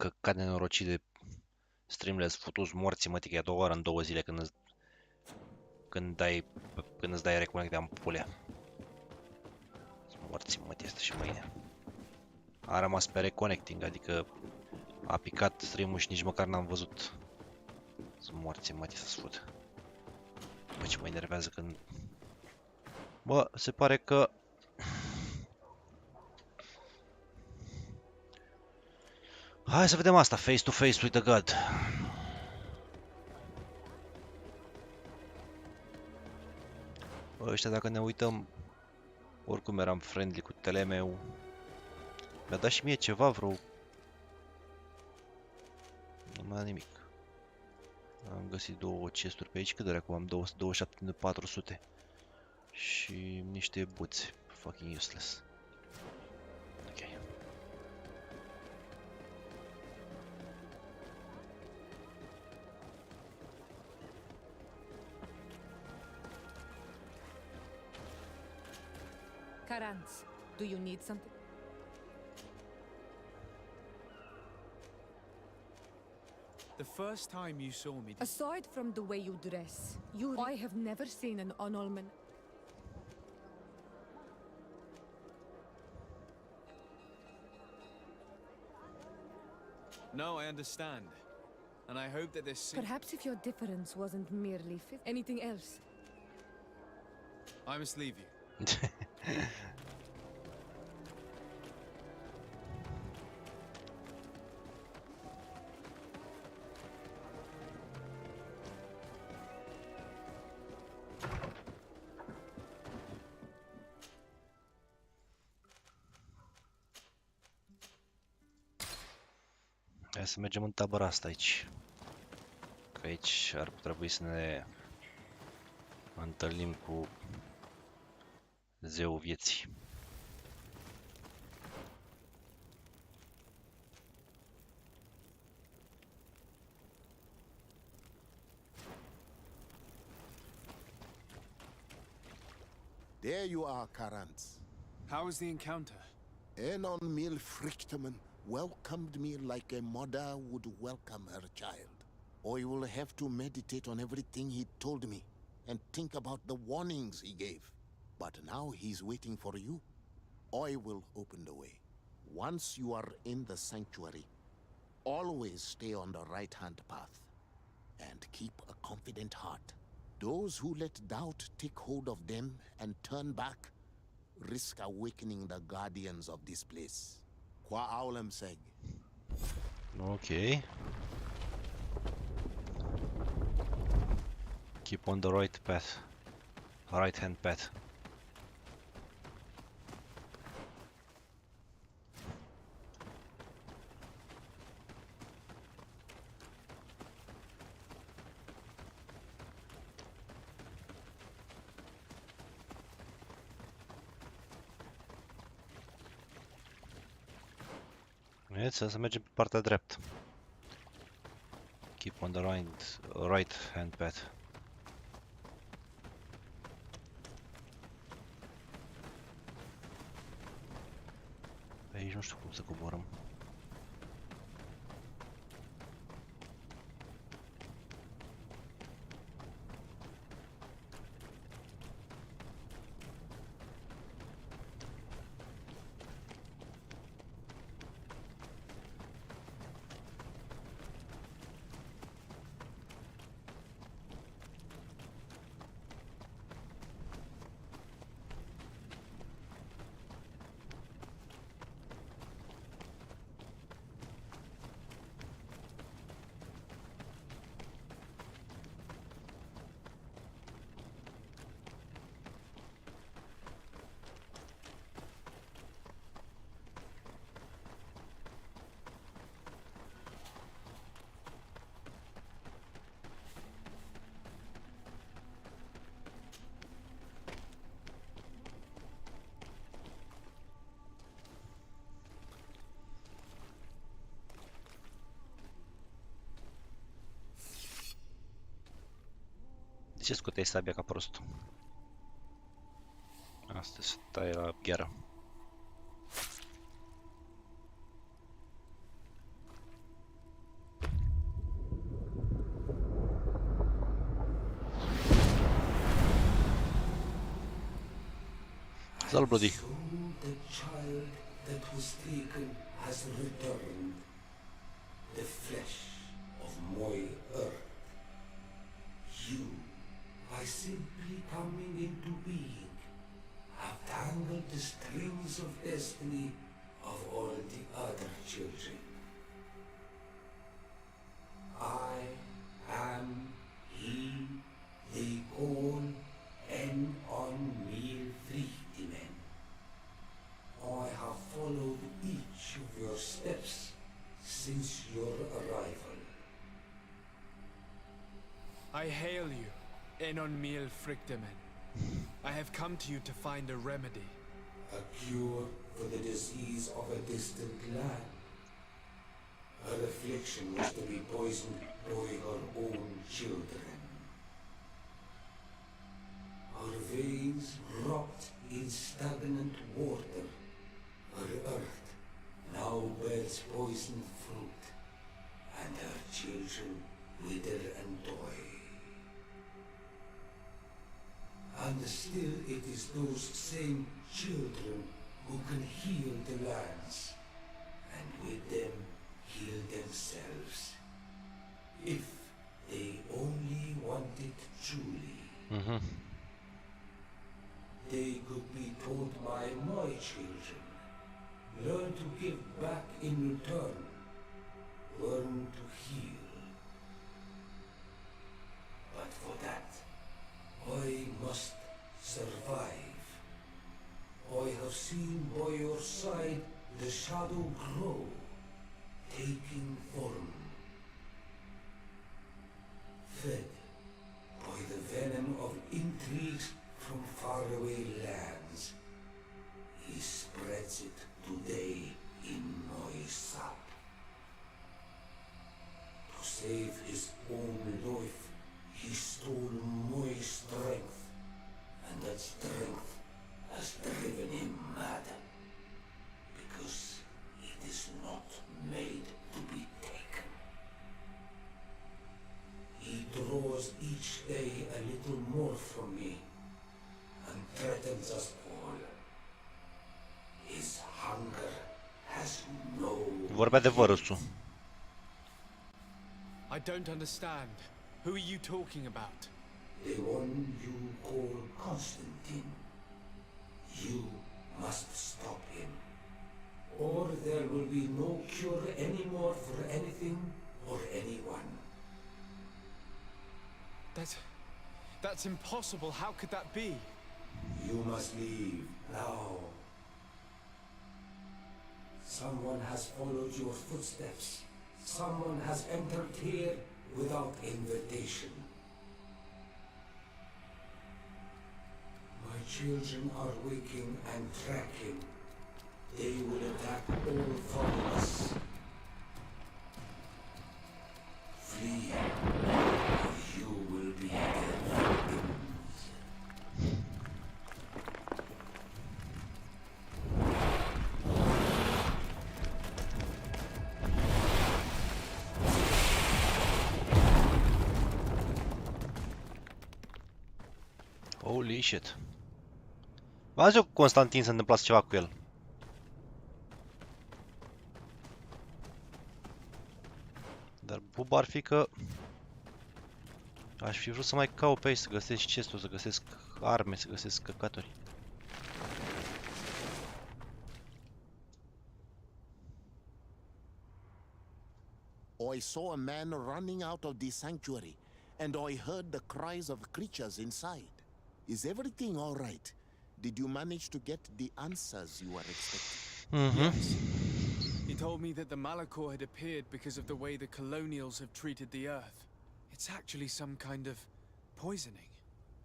căcat nenorocit de Streamlabs, futus morții, mă, că e a doua oară în 2 zile când îți dai reconnect de ampulea. Morții, mă, este și mâine. A rămas pe reconnecting, adică a picat stream-ul și nici măcar n-am văzut. Sunt morții, mă, să-ți fut. Bă, ce mă enervează când... Bă, se pare că... Hai să vedem asta, face to face with the god. Bă, ăștia, dacă ne uităm, oricum eram friendly cu telemeu. Mi-a dat și mie ceva, vreo... Nu mai a nimic. Am găsit 2 chesturi pe aici, cât de acum am 227.400. Și niște buți. Fucking useless. Ok. Caranț, do you need something? The first time you saw me... Aside from the way you dress, I have never seen an unalman. No, I understand. And I hope that this... Perhaps if your difference wasn't merely anything else. I must leave you. Hai să mergem în tabăra asta aici. Că aici ar trebui să ne întâlnim cu zeul vieții. There you are, Caranț. How was the encounter? Enon Mil Frichterman welcomed me like a mother would welcome her child. I will have to meditate on everything he told me and think about the warnings he gave. But now he's waiting for you. I will open the way. Once you are in the sanctuary, always stay on the right-hand path and keep a confident heart. Those who let doubt take hold of them and turn back risk awakening the guardians of this place. Qua aulem seg. Ok. Keep on the right path. Right hand path. Vedeți, să mergem pe partea dreaptă. Keep on the right hand path. Pe aici nu știu cum să coborăm. De ce scoteai sabia ca prostul? Asta se taie la gheară. Dă-l, Bloody. So the child that was taken has returned, the flesh of my earth. You, by simply coming into being, have tangled the strings of destiny of all the other children. I am he they call en on mir Frichtimen. I have followed each of your steps since your arrival. I hail you, Enon Mil Frichtemen. I have come to you to find a remedy. A cure for the disease of a distant land. Her affliction was to be poisoned by her own children. Her veins rocked in stagnant water. Her earth now bears poisoned fruit, and her children wither and die. And still it is those same children who can heal the lands, and with them heal themselves, if they only want it truly. They could be taught by my children, learn to give back in return, learn to heal. But for that, I must survive. I have seen by your side the shadow grow, taking form. Fed by the venom of intrigues from faraway lands, he spreads it today in my sap. To save his own life, he stole my strength, and that strength has driven him mad, because it is not made to be taken. He draws each day a little more from me, and threatens us all. His hunger has no Vorbea adevărul, Su. I don't understand. Who are you talking about? The one you call Constantine. You must stop him, or there will be no cure anymore for anything or anyone. That's impossible. How could that be? You must leave now. Someone has followed your footsteps. Someone has entered here without invitation. My children are waking and tracking. They will attack all from us. Flee, or you will be their victims. Holy shit. V-am zis eu cu Constantin se întâmplase ceva cu el. Dar buba ar fi că aș fi vrut să mai caut pe aici, să găsesc chest-uri, să găsesc arme, să găsesc căcaturi. I saw a man running out of the sanctuary, and I heard the cries of creatures inside. Is everything all right? Did you manage to get the answers you were expecting? Yes. He told me that the Malachor had appeared because of the way the colonials have treated the Earth. It's actually some kind of poisoning.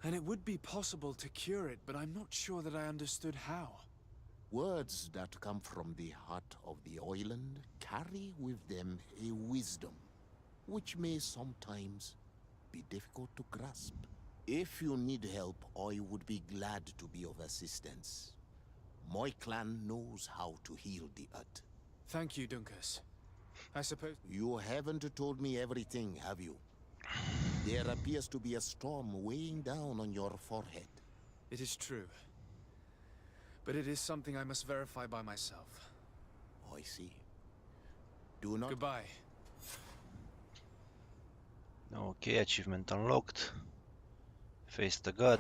And it would be possible to cure it, but I'm not sure that I understood how. Words that come from the heart of the island carry with them a wisdom, which may sometimes be difficult to grasp. If you need help, I would be glad to be of assistance. My clan knows how to heal the earth. Thank you, Dunkas. I suppose... You haven't told me everything, have you? There appears to be a storm weighing down on your forehead. It is true. but it is something I must verify by myself. Oh, I see. Do not... Goodbye. Ok, achievement unlocked. Face the god.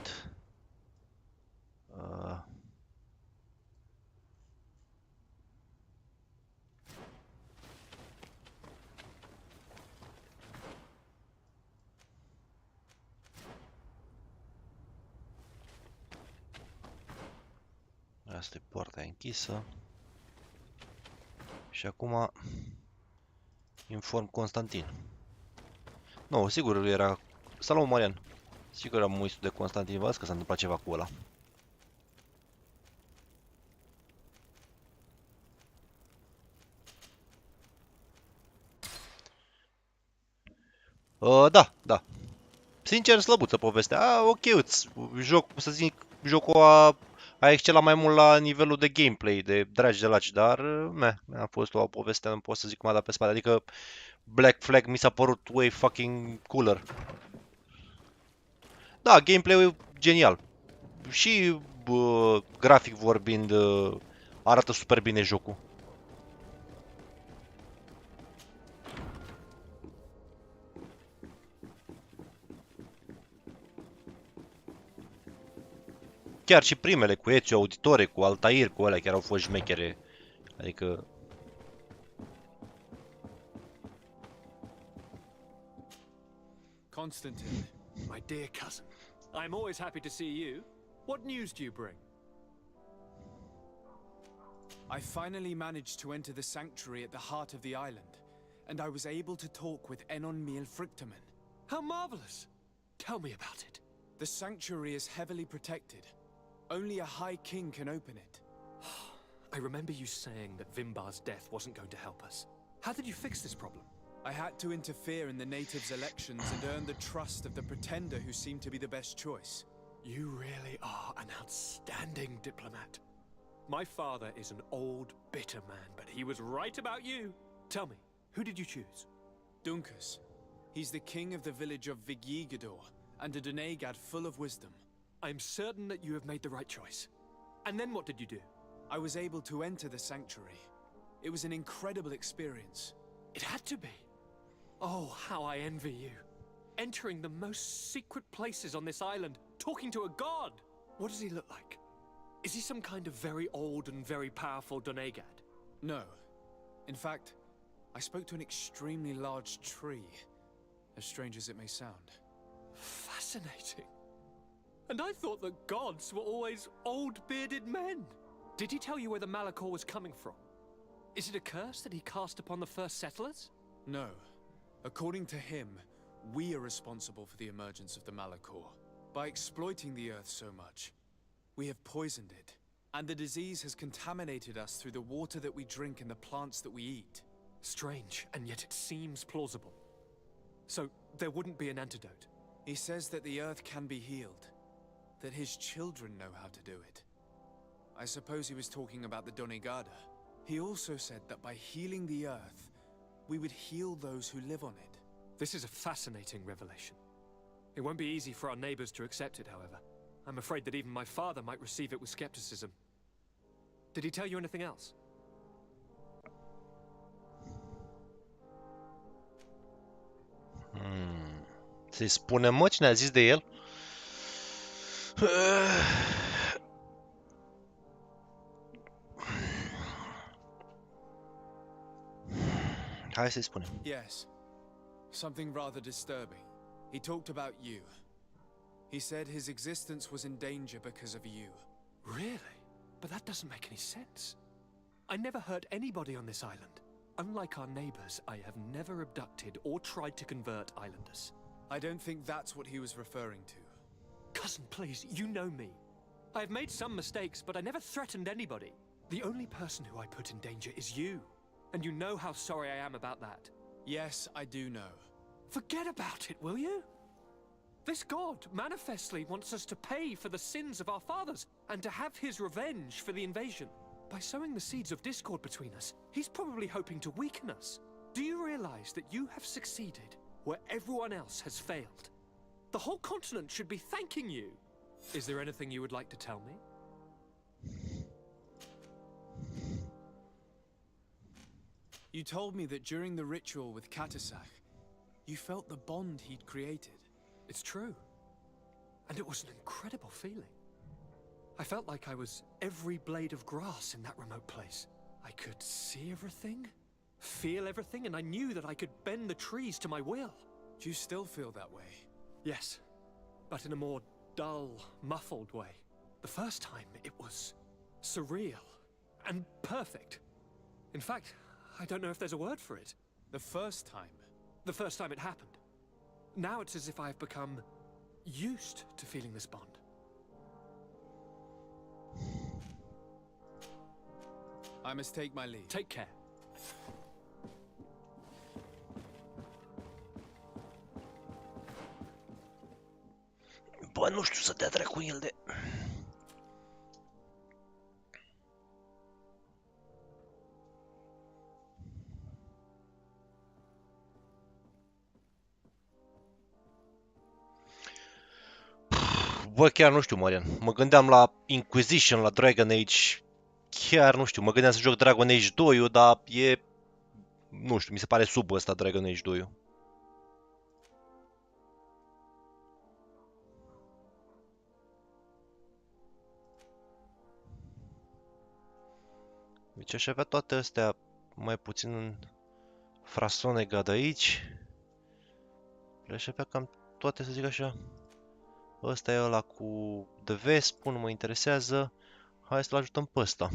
Asta e poarta închisă. Și acum inform Constantin. Nu, sigur era... Salut, Marian. Sigur am uitat de Constantin, văd că s-a întâmplat ceva cu ăla. Da, da. Sincer, slăbuță povestea. Ok, joc, să zic, jocul a excelat mai mult la nivelul de gameplay, de dragi de laci, dar a fost o poveste, nu pot să zic cum a dat pe spate. Adică Black Flag mi s-a părut way fucking cooler. Da, gameplay-ul e genial. Și grafic vorbind, arată super bine jocul. Chiar și primele cu Ezio Auditore, cu Altair, cu alea chiar au fost șmechere. Adică... Constantine, my dear cousin. I'm always happy to see you. What news do you bring? I finally managed to enter the sanctuary at the heart of the island, and I was able to talk with Enon Miel Frictamen. How marvelous! Tell me about it. The sanctuary is heavily protected. Only a High King can open it. I remember you saying that Vimbar's death wasn't going to help us. How did you fix this problem? I had to interfere in the natives' elections and earn the trust of the pretender who seemed to be the best choice. You really are an outstanding diplomat. My father is an old, bitter man, but he was right about you. Tell me, who did you choose? Duncus. He's the king of the village of Vigyigador, and a Donegad full of wisdom. I'm certain that you have made the right choice. And then what did you do? I was able to enter the sanctuary. It was an incredible experience. It had to be. Oh, how I envy you. Entering the most secret places on this island, talking to a god. What does he look like? Is he some kind of very old and very powerful Donegad? No. In fact, I spoke to an extremely large tree, as strange as it may sound. Fascinating. And I thought that gods were always old, bearded men. Did he tell you where the Malachor was coming from? Is it a curse that he cast upon the first settlers? No. According to him, we are responsible for the emergence of the Malachor. By exploiting the earth so much, we have poisoned it. And the disease has contaminated us through the water that we drink and the plants that we eat. Strange, and yet it seems plausible. So, there wouldn't be an antidote? He says that the earth can be healed. That his children know how to do it. I suppose he was talking about the Donegada. He also said that by healing the earth, we would heal those who live on it. This is a fascinating revelation. It won't be easy for our neighbors to accept it, however. I'm afraid that even my father might receive it with skepticism. Did he tell you anything else? Să-i spunem, mă, cine a zis de el? Hai să-i spunem. Yes. Something rather disturbing. He talked about you. He said his existence was in danger because of you. Really? But that doesn't make any sense. I never hurt anybody on this island. Unlike our neighbors, I have never abducted or tried to convert islanders. I don't think that's what he was referring to. Cousin, please, you know me. I have made some mistakes, but I never threatened anybody. The only person who I put in danger is you. And you know how sorry I am about that. Yes, I do know. Forget about it, will you? This god manifestly wants us to pay for the sins of our fathers and to have his revenge for the invasion. By sowing the seeds of discord between us, he's probably hoping to weaken us. Do you realize that you have succeeded where everyone else has failed? The whole continent should be thanking you. Is there anything you would like to tell me? You told me that during the ritual with Katasach, you felt the bond he'd created. It's true. And it was an incredible feeling. I felt like I was every blade of grass in that remote place. I could see everything, feel everything, and I knew that I could bend the trees to my will. Do you still feel that way? Yes, but in a more dull, muffled way. The first time, it was surreal and perfect. In fact, I don't know if there's a word for it. The first time? The first time it happened. Now it's as if I've become used to feeling this bond. I must take my leave. Take care. Bă, nu știu să dea dracu el de... Bă, chiar nu știu, Marian. Mă gândeam la Inquisition, la Dragon Age. Chiar nu știu, mă gândeam să joc Dragon Age 2-ul, dar e... Nu știu, mi se pare sub ăsta Dragon Age 2-ul. Deci aș avea toate astea mai puțin în frasonega de aici. Le-aș avea cam toate, să zic așa. Ăsta e ăla cu de Vesp, nu mă interesează. Hai să-l ajutăm pe ăsta.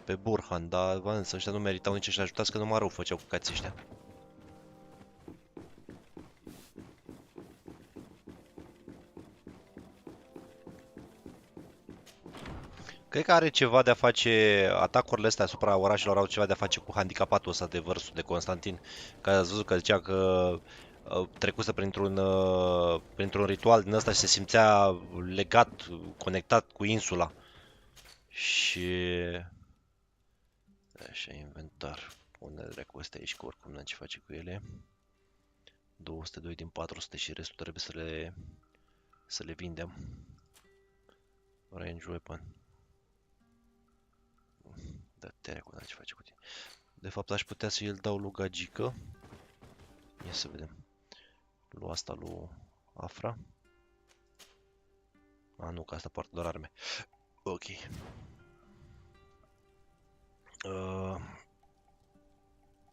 Pe Burhan, dar v-am zis, ăștia nu meritau nici să-l ajutați, că numai rău făceau cu cații ăștia. Cred că are ceva de a face, atacurile astea asupra orașelor au ceva de a face cu handicapatul ăsta de vărsul de Constantin. Că ați văzut că zicea că trecuse printr-un ritual din ăsta și se simțea legat, conectat cu insula. Și... Așa, inventar. Pune dracu astea aici, că oricum n-am ce face cu ele. 202 din 400 și restul trebuie să le vindem. Range weapon. Da, dracu, n-am ce face cu tine. De fapt, aș putea să îl dau lui Gagică. Ia să vedem. Lu asta lui Afra. A, nu, că asta poartă doar arme. Ok.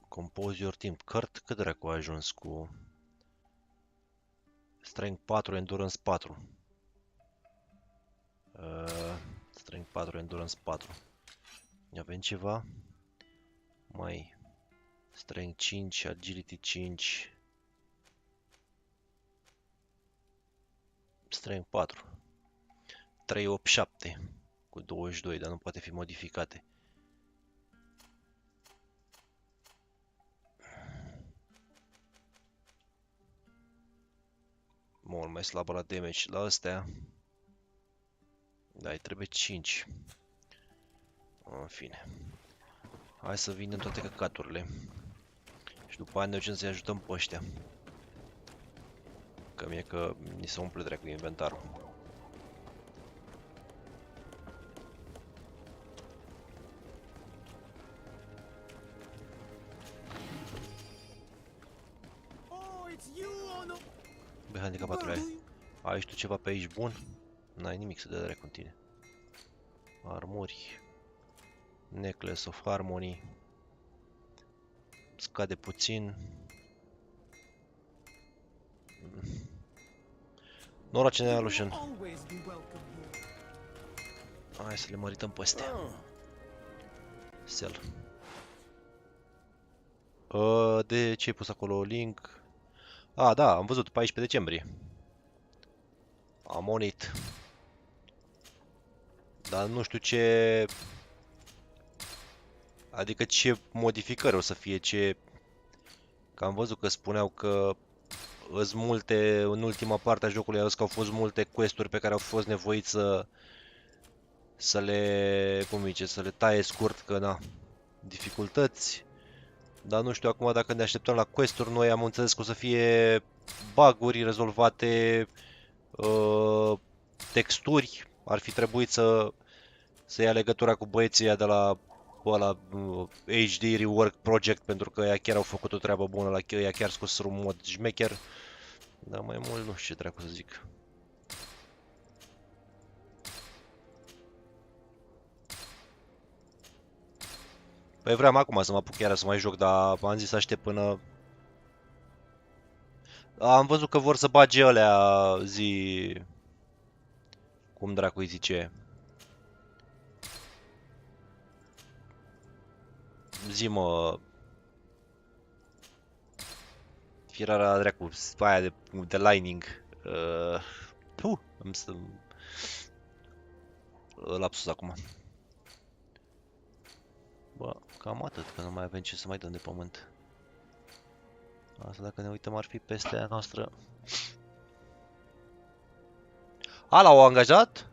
Compose your team. Cart, cât dracu a ajuns cu... Strength 4, Endurance 4. Strength 4, Endurance 4. Avem ceva? Mai... Strength 5, Agility 5... Strength 4. 387 cu 22, dar nu poate fi modificate. Mult mai slabă la damage la astea. Da, îi trebuie 5. În fine. Hai să vindem toate căcaturile. Și după aia ne ducem să-i ajutăm pe ăștia. Că mie că ni se umple dracu inventarul. Băi, handicapatul ai. Ai tu ceva pe aici bun? N-ai nimic să dea dracu în tine. Armuri. Necklace of Harmony. Scade puțin. Noroce, nea Lucian. Hai să le mărităm pe astea. Sell. De ce ai pus acolo link? Ah, da, am văzut, 14 decembrie. Am onit. Dar nu știu ce... Adică ce modificări o să fie, ce... Că am văzut că spuneau că îs multe, în ultima parte a jocului, că au fost multe quest-uri pe care au fost nevoiți să le, cum zice, să le taie scurt, că na, dificultăți. Dar nu știu acum dacă ne așteptăm la quest-uri, noi am înțeles că o să fie bug-uri rezolvate, texturi, ar fi trebuit să ia legătura cu băieții ăia de la cu ăla HD Rework Project, pentru că ea chiar au făcut o treabă bună, la ea chiar scos un mod șmecher. Dar mai mult nu știu ce dracu să zic. Păi vreau acum să mă apuc chiar să mai joc, dar am zis să aștept până... Am văzut că vor să bage alea zi... Cum dracu îi zice? Zi mă... Firarea dracu, aia de lining. Îmi stă... Lapsus acum. Bă, cam atât, că nu mai avem ce să mai dăm de pământ. Asta dacă ne uităm ar fi peste aia noastră. A, l-au angajat?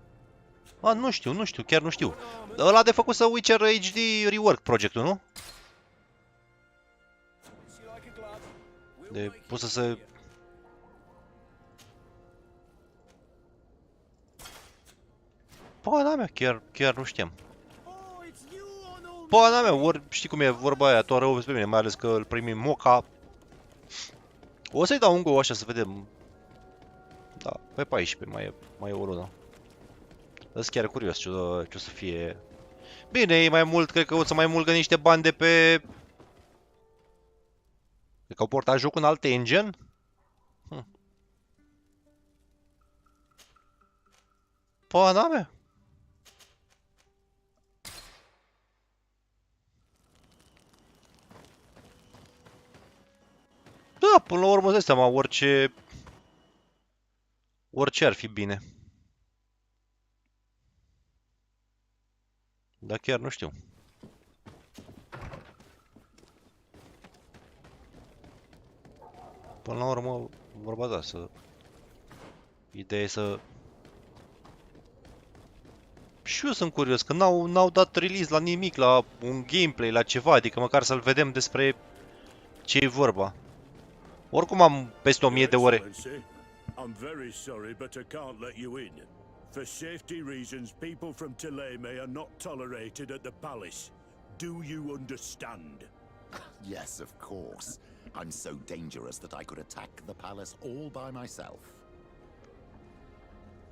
A, nu știu, chiar nu știu. Ăla de făcut să Witcher HD Rework proiectul, nu? De pus să se... Pana mea, chiar nu știam. Pana mea, ori știi cum e vorba aia, tot rău pe mine, mai ales că îl primim moca. O să-i dau un go așa să vedem. Da, pe 14 mai e o lună. Sunt chiar curios ce o să fie. Bine, e mai mult, cred că o să mai mulgă niște bani de pe... Cred că au portat jocul în alte engine? Pana mea! Da, până la urmă îți dai seama, orice ar fi bine. Dar chiar nu știu. Până la urmă, vorba da, să... Ideea e să... Și eu sunt curios, că n-au dat release la nimic, la un gameplay, la ceva, adică măcar să-l vedem despre ce e vorba. Oricum am peste 1000 de ore. I'm very sorry, but I can't let you in. For safety reasons, people from Tolereaza are not tolerated at the palace. Do you understand? Yes, of course. I'm so dangerous that I could attack the palace all by myself.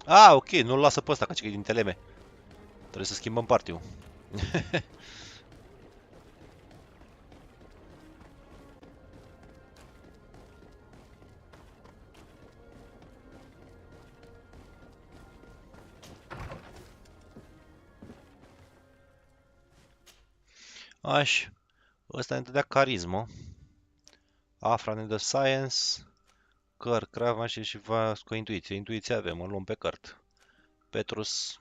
Ah, ok, nu-l lasă pe ăsta, că e din Teleme. Trebuie să schimbăm party-ul. Aș. Ăsta ne dădea carismă. Afra ne dă science. Căr, crava și va cu intuiție. Intuiție avem, îl luăm pe cărt. Petrus.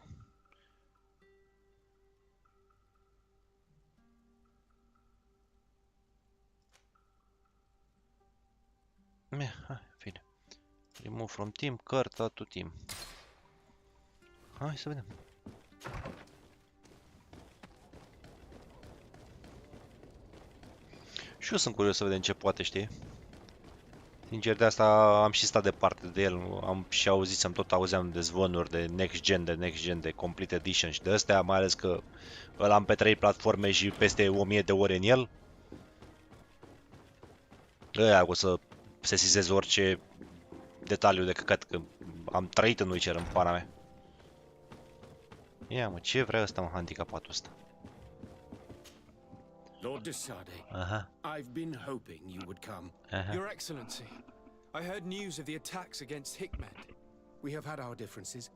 Hai, fine. Remove from team, cărt, to team. Hai să vedem. Și eu sunt curios să vedem ce poate, știi? Sincer, de asta am și stat departe de el. Am și auzit, tot auzeam de zvonuri de next gen, de complete edition și de astea, mai ales că îl am pe 3 platforme și peste 1000 de ore în el. Ăia o să sesizez orice detaliu de căcat, că am trăit în Witcher în pana mea. Ia mă, ce vrea ăsta, mă, handicapatul ăsta? Lord DETALII, I've been hoping you would come. Your Excellency, I heard news of the attacks against Hikmet. We have had our differences,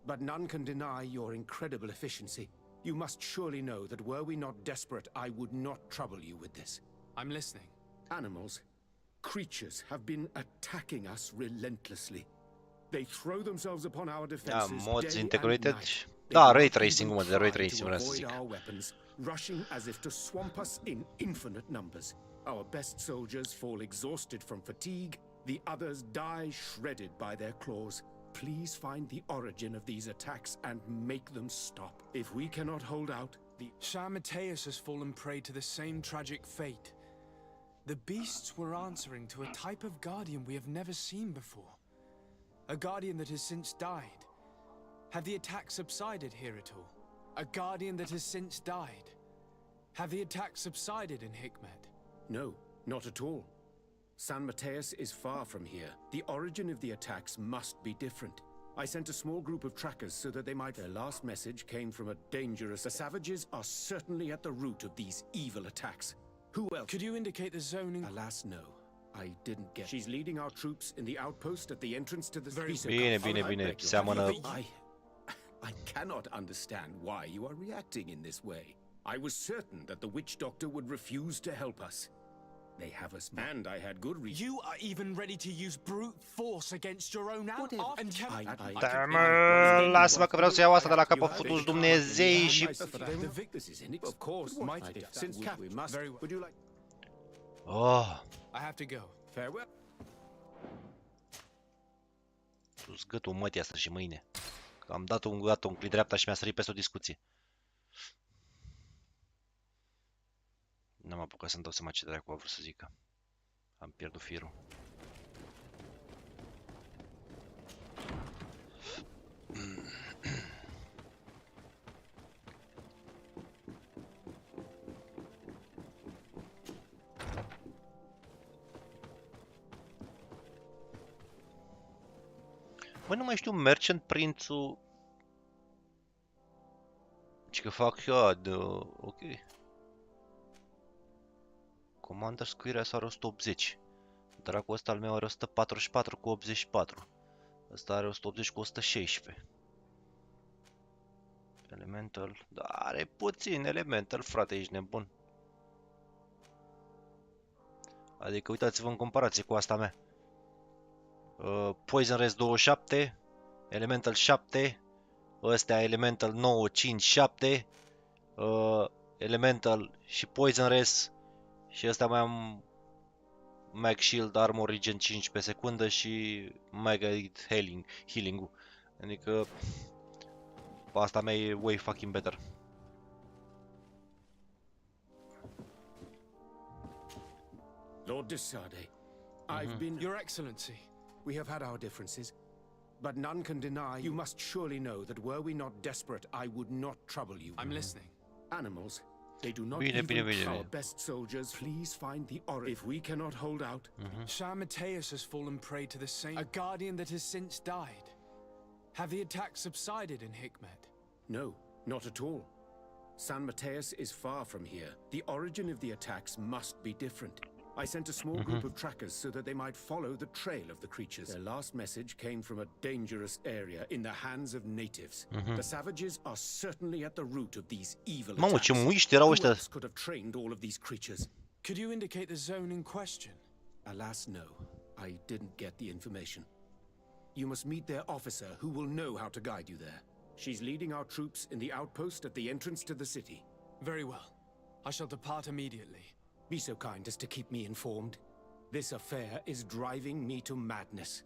but none can deny your incredible efficiency. You must surely know that were we not desperate, I would not trouble you with this. I'm listening. Animals, creatures have been attacking us relentlessly. They throw themselves upon our defenses day and night. Da, ray tracing, mă, de ray tracing vreau să zic. Rushing as if to swamp us in infinite numbers. Our best soldiers fall exhausted from fatigue, the others die shredded by their claws. Please find the origin of these attacks and make them stop. If we cannot hold out, the Matthäus has fallen prey to the same tragic fate. The beasts were answering to a type of guardian we have never seen before. A guardian that has since died. Have the attacks subsided here at all? A guardian that has since died. Have the attacks subsided in Hikmet? No, not at all. San Mateus is far from here. The origin of the attacks must be different. I sent a small group of trackers so that they might... Their last message came from a dangerous... The savages are certainly at the root of these evil attacks. Who else? Could you indicate the zoning? Alas, no. I didn't get... She's leading our troops in the outpost at the entrance to the... Bine. Seamănă... I cannot understand why you are reacting in this way. I was certain that the witch doctor would refuse to help us. They have us, and I had good reason. You are even ready to use brute force against your own ally? And Mă, lasă-mă că vreau să iau asta de la capăt, futu-ți Dumnezei și... Of course, since we must. Would you like... Oh. I have to go. Farewell. Sus gâtul mătii asta și mâine. Că am dat un click dreapta și mi-a sărit peste o discuție. N-am apucat să-mi dau seama ce dracu a vrut să zică. Am pierdut firul. Bă, nu mai știu, Merchant Prințul... Ce că fac eu, ok. Commander Squire are 180. Dracul ăsta al meu are 144 cu 84. Ăsta are 180 cu 116. Elemental... Da, are puțin Elemental, frate, ești nebun. Adică uitați-vă în comparație cu asta mea. Poison Res 27, Elemental 7, ăstea Elemental 9, 5, 7, Elemental și Poison Res și ăsta mai am Mag Shield, Armor Regen 5 pe secundă și Mega Healing-ul. Adică asta mea e way fucking better. Lord Desade, I've been... Your Excellency. We have had our differences, but none can deny you must surely know that were we not desperate, I would not trouble you. I'm listening. Animals, they do not even our best soldiers. Please find the origin. If we cannot hold out... San Mateus has fallen prey to the same... A guardian that has since died. Have the attacks subsided in Hikmet? No, not at all. San Mateus is far from here. The origin of the attacks must be different. I sent a small group of trackers so that they might follow the trail of the creatures. Their last message came from a dangerous area in the hands of natives. The savages are certainly at the root of these evil attacks. Who else could have trained all of these creatures? Could you indicate the zone in question? Alas, no. I didn't get the information. You must meet their officer, who will know how to guide you there. She's leading our troops in the outpost at the entrance to the city. Very well. I shall depart immediately. Be so kind as to keep me informed. This affair is driving me to madness.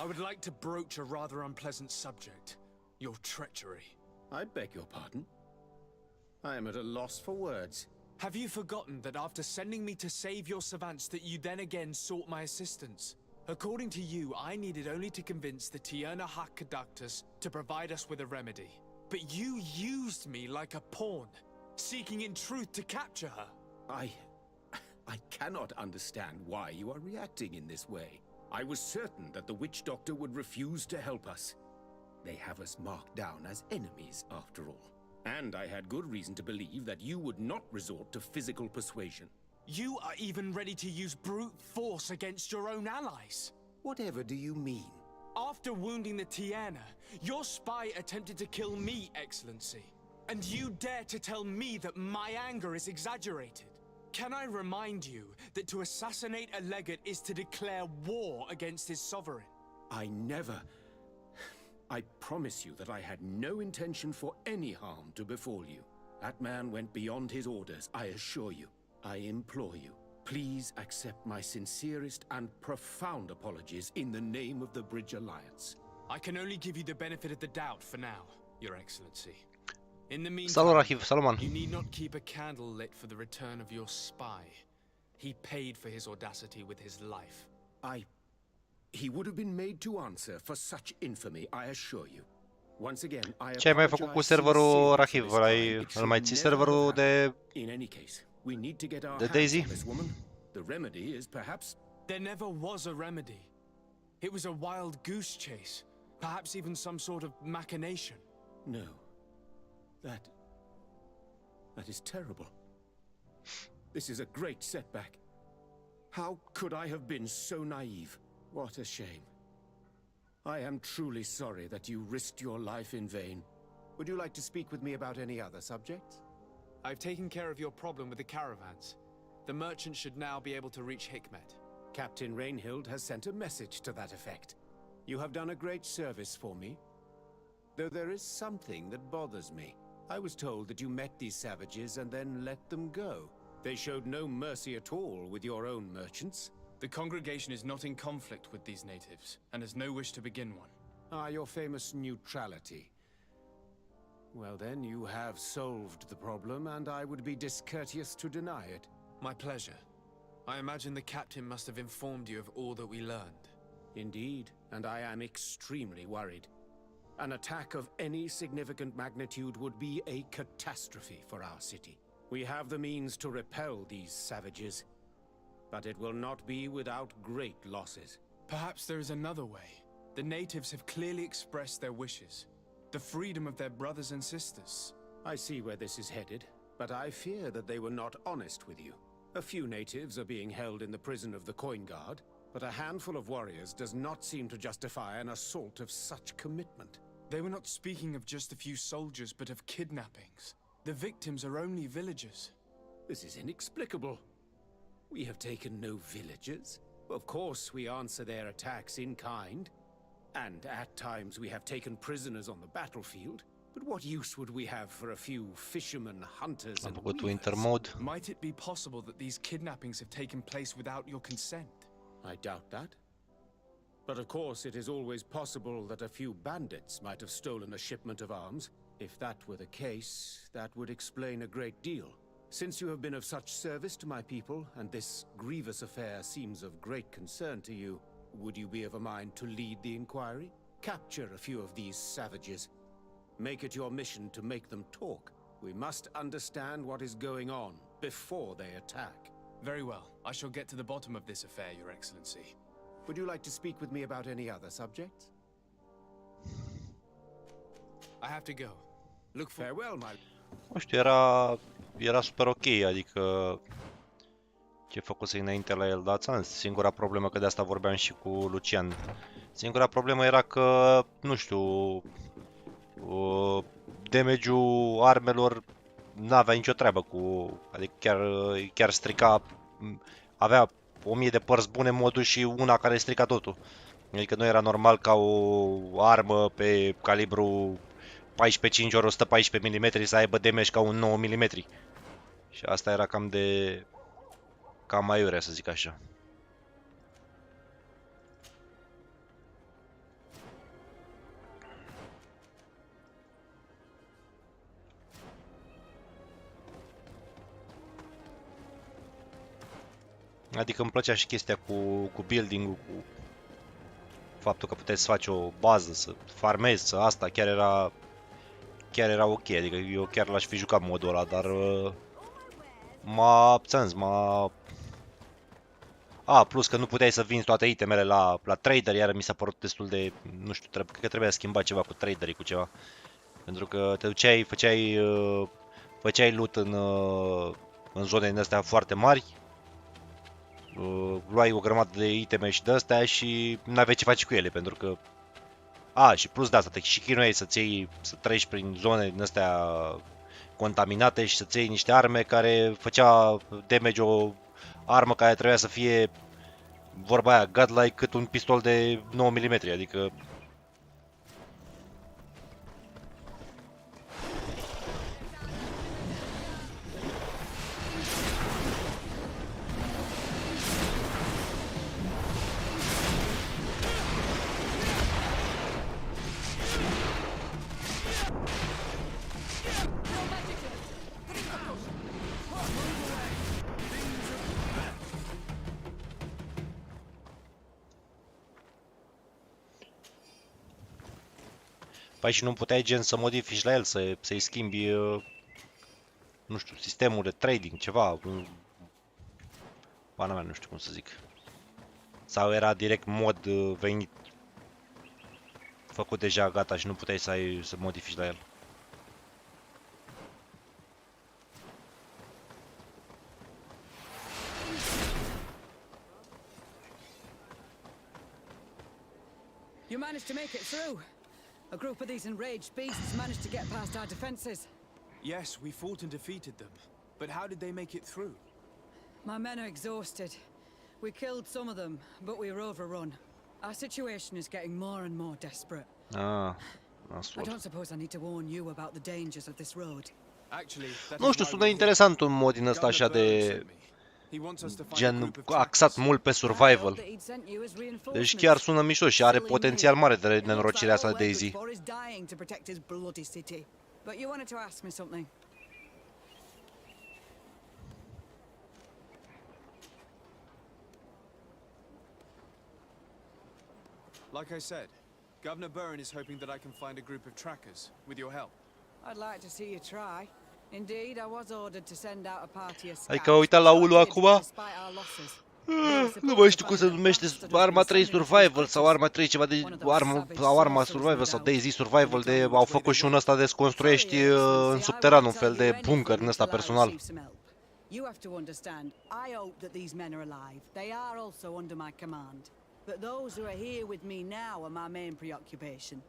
I would like to broach a rather unpleasant subject. Your treachery. I beg your pardon? I am at a loss for words. Have you forgotten that after sending me to save your savants that you then again sought my assistance? According to you, I needed only to convince the Tierna Conductors to provide us with a remedy. But you used me like a pawn, seeking in truth to capture her. I cannot understand why you are reacting in this way. I was certain that the witch doctor would refuse to help us. They have us marked down as enemies, after all. And I had good reason to believe that you would not resort to physical persuasion. You are even ready to use brute force against your own allies. Whatever do you mean? After wounding the Tierna, your spy attempted to kill me, Excellency. And you dare to tell me that my anger is exaggerated? Can I remind you that to assassinate a legate is to declare war against his sovereign? I promise you that I had no intention for any harm to befall you. That man went beyond his orders, I assure you. I implore you, please accept my sincerest and profound apologies in the name of the Bridge Alliance. I can only give you the benefit of the doubt for now, Your Excellency. In the meantime, you need not keep a candle lit for the return of your spy. He paid for his audacity with his life. He would have been made to answer for such infamy, I assure you. Once again, I Ce ai mai făcut cu serverul Rahiv? Îl mai ții serverul de In any case, we need to get our de hands Daisy? on this woman. The remedy is perhaps There never was a remedy. It was a wild goose chase. Perhaps even some sort of machination. no. That is terrible. This is a great setback. How could I have been so naive? What a shame. I am truly sorry that you risked your life in vain. Would you like to speak with me about any other subjects? I've taken care of your problem with the caravans. The merchant should now be able to reach Hikmet. Captain Rainhild has sent a message to that effect. You have done a great service for me. Though there is something that bothers me. I was told that you met these savages and then let them go. They showed no mercy at all with your own merchants. The congregation is not in conflict with these natives, and has no wish to begin one. Ah, your famous neutrality. Well then, you have solved the problem, and I would be discourteous to deny it. My pleasure. I imagine the captain must have informed you of all that we learned. Indeed, and I am extremely worried. An attack of any significant magnitude would be a catastrophe for our city. We have the means to repel these savages, but it will not be without great losses. Perhaps there is another way. The natives have clearly expressed their wishes. The freedom of their brothers and sisters. I see where this is headed, but I fear that they were not honest with you. A few natives are being held in the prison of the Coin Guard, but a handful of warriors does not seem to justify an assault of such commitment. They were not speaking of just a few soldiers, but of kidnappings. The victims are only villagers. This is inexplicable. We have taken no villagers. Of course, we answer their attacks in kind. And at times we have taken prisoners on the battlefield. But what use would we have for a few fishermen, hunters, Am and făcut weavers? intermod. Might it be possible that these kidnappings have taken place without your consent? I doubt that. But of course, it is always possible that a few bandits might have stolen a shipment of arms. If that were the case, that would explain a great deal. Since you have been of such service to my people, and this grievous affair seems of great concern to you, would you be of a mind to lead the inquiry? Capture a few of these savages. Make it your mission to make them talk. We must understand what is going on before they attack. Very well. I shall get to the bottom of this affair, Your Excellency. Would you like to speak with me about any other subjects? I have to go. Look for... Farewell, my... Nu știu, era super ok, adică ce făcuse înainte la el, dar ți-am zis, singura problemă, că de asta vorbeam și cu Lucian. Singura problemă era că, nu știu, damage-ul armelor n-avea nicio treabă cu, adică chiar strica, avea 1000 de părți bune în modul și una care strica totul. Adică nu era normal ca o armă pe calibru 14.5 ori 114 mm să aibă damage ca un 9 mm. Și asta era cam aiurea, să zic așa. Adică îmi plăcea și chestia cu building-ul, cu faptul că puteai să faci o bază, să farmezi, să asta, chiar era ok, adică eu chiar l-aș fi jucat modul ăla, dar plus că nu puteai să vinzi toate itemele la trader, iar mi s-a părut destul de, nu știu, cred că trebuia schimbat ceva cu traderii, cu ceva. Pentru că te duceai, făceai loot în zone din astea foarte mari, luai o grămadă de iteme și de astea și n-aveai ce faci cu ele, pentru că și plus de asta, te și chinuiai să treci prin zone din astea contaminate și să-ți iei niște arme care făcea damage o armă care trebuia să fie, vorba aia, godlike cât un pistol de 9 mm, adică Păi și nu puteai gen să modifici la el, să-i schimbi, nu știu, sistemul de trading, ceva. Pana mea, nu știu cum să zic. Sau era direct mod venit, făcut deja gata și nu puteai să modifici la el. You managed to make it through. A group of these enraged beasts managed to get past our defenses. Yes, we fought and defeated them. But how did they make it through? My men are exhausted. We killed some of them, but we were overrun. Our situation is getting more and more desperate. I don't suppose I need to warn you about the dangers of this road. Actually, Nu știu, sună interesant un mod din ăsta așa de gen axat mult pe survival. Deci chiar sună mișto și are potențial mare de nenorocirea asta de Daisy. Like I said, Governor Burren is hoping that I can find a group of trackers with your help. I'd like to see you try. Indeed, I was ordered to send out a party of scouts. Adică am uitat la Ulu acum. Nu mai știu cum se numește, Arma 3 Survival sau Arma 3 ceva de Arma Survival sau Daisy Survival de au făcut și un ăsta de construiești în subteran, un fel de bunker din ăsta personal. You have to understand, I hope that these men are alive. They are also under my command. But those who are here with me now are my main preoccupation.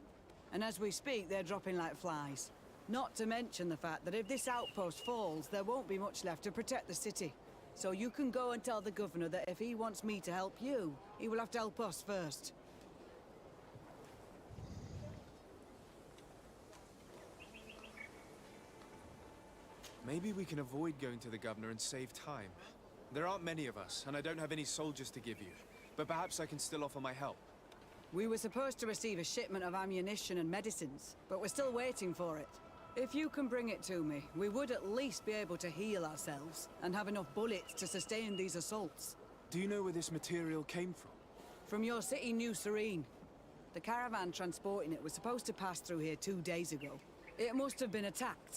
And as we speak, they're dropping like flies. Not to mention the fact that if this outpost falls, there won't be much left to protect the city. So you can go and tell the governor that if he wants me to help you, he will have to help us first. Maybe we can avoid going to the governor and save time. There aren't many of us, and I don't have any soldiers to give you. But perhaps I can still offer my help. We were supposed to receive a shipment of ammunition and medicines, but we're still waiting for it. If you can bring it to me, we would at least be able to heal ourselves and have enough bullets to sustain these assaults. Do you know where this material came from? From your city, New Serene. The caravan transporting it was supposed to pass through here 2 days ago. It must have been attacked.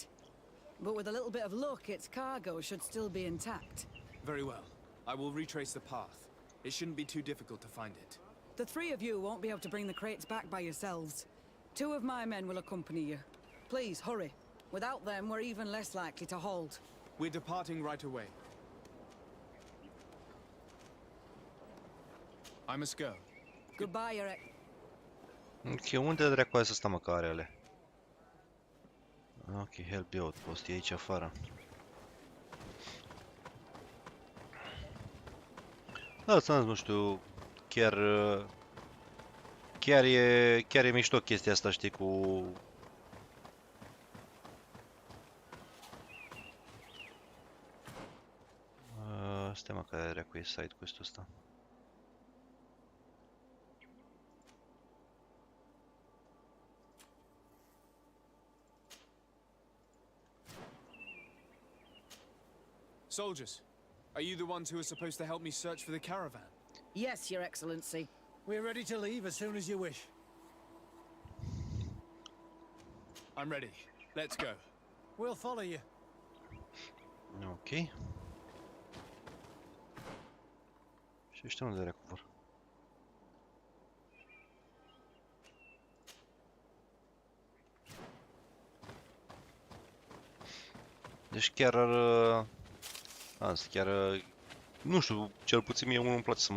But with a little bit of luck, its cargo should still be intact. Very well. I will retrace the path. It shouldn't be too difficult to find it. The three of you won't be able to bring the crates back by yourselves. 2 of my men will accompany you. Please, hurry. Without them, we're even less likely to hold. We're departing right away. I must go. Goodbye, Eric. Ok, unde dracu să stăm măcarele? Ok, help you outpost, e aici afară. Da, să nu știu, chiar e mișto chestia asta, știi, cu... Stai mă, care dracu e side quest-ul ăsta. Soldiers, are you the ones who are supposed to help me search for the caravan? Yes, Your Excellency. We're ready to leave as soon as you wish. I'm ready. Let's go. We'll follow you. Ok. Și ăștia unde dracu vor? Deci chiar ar... nu știu, cel puțin mie unul îmi place să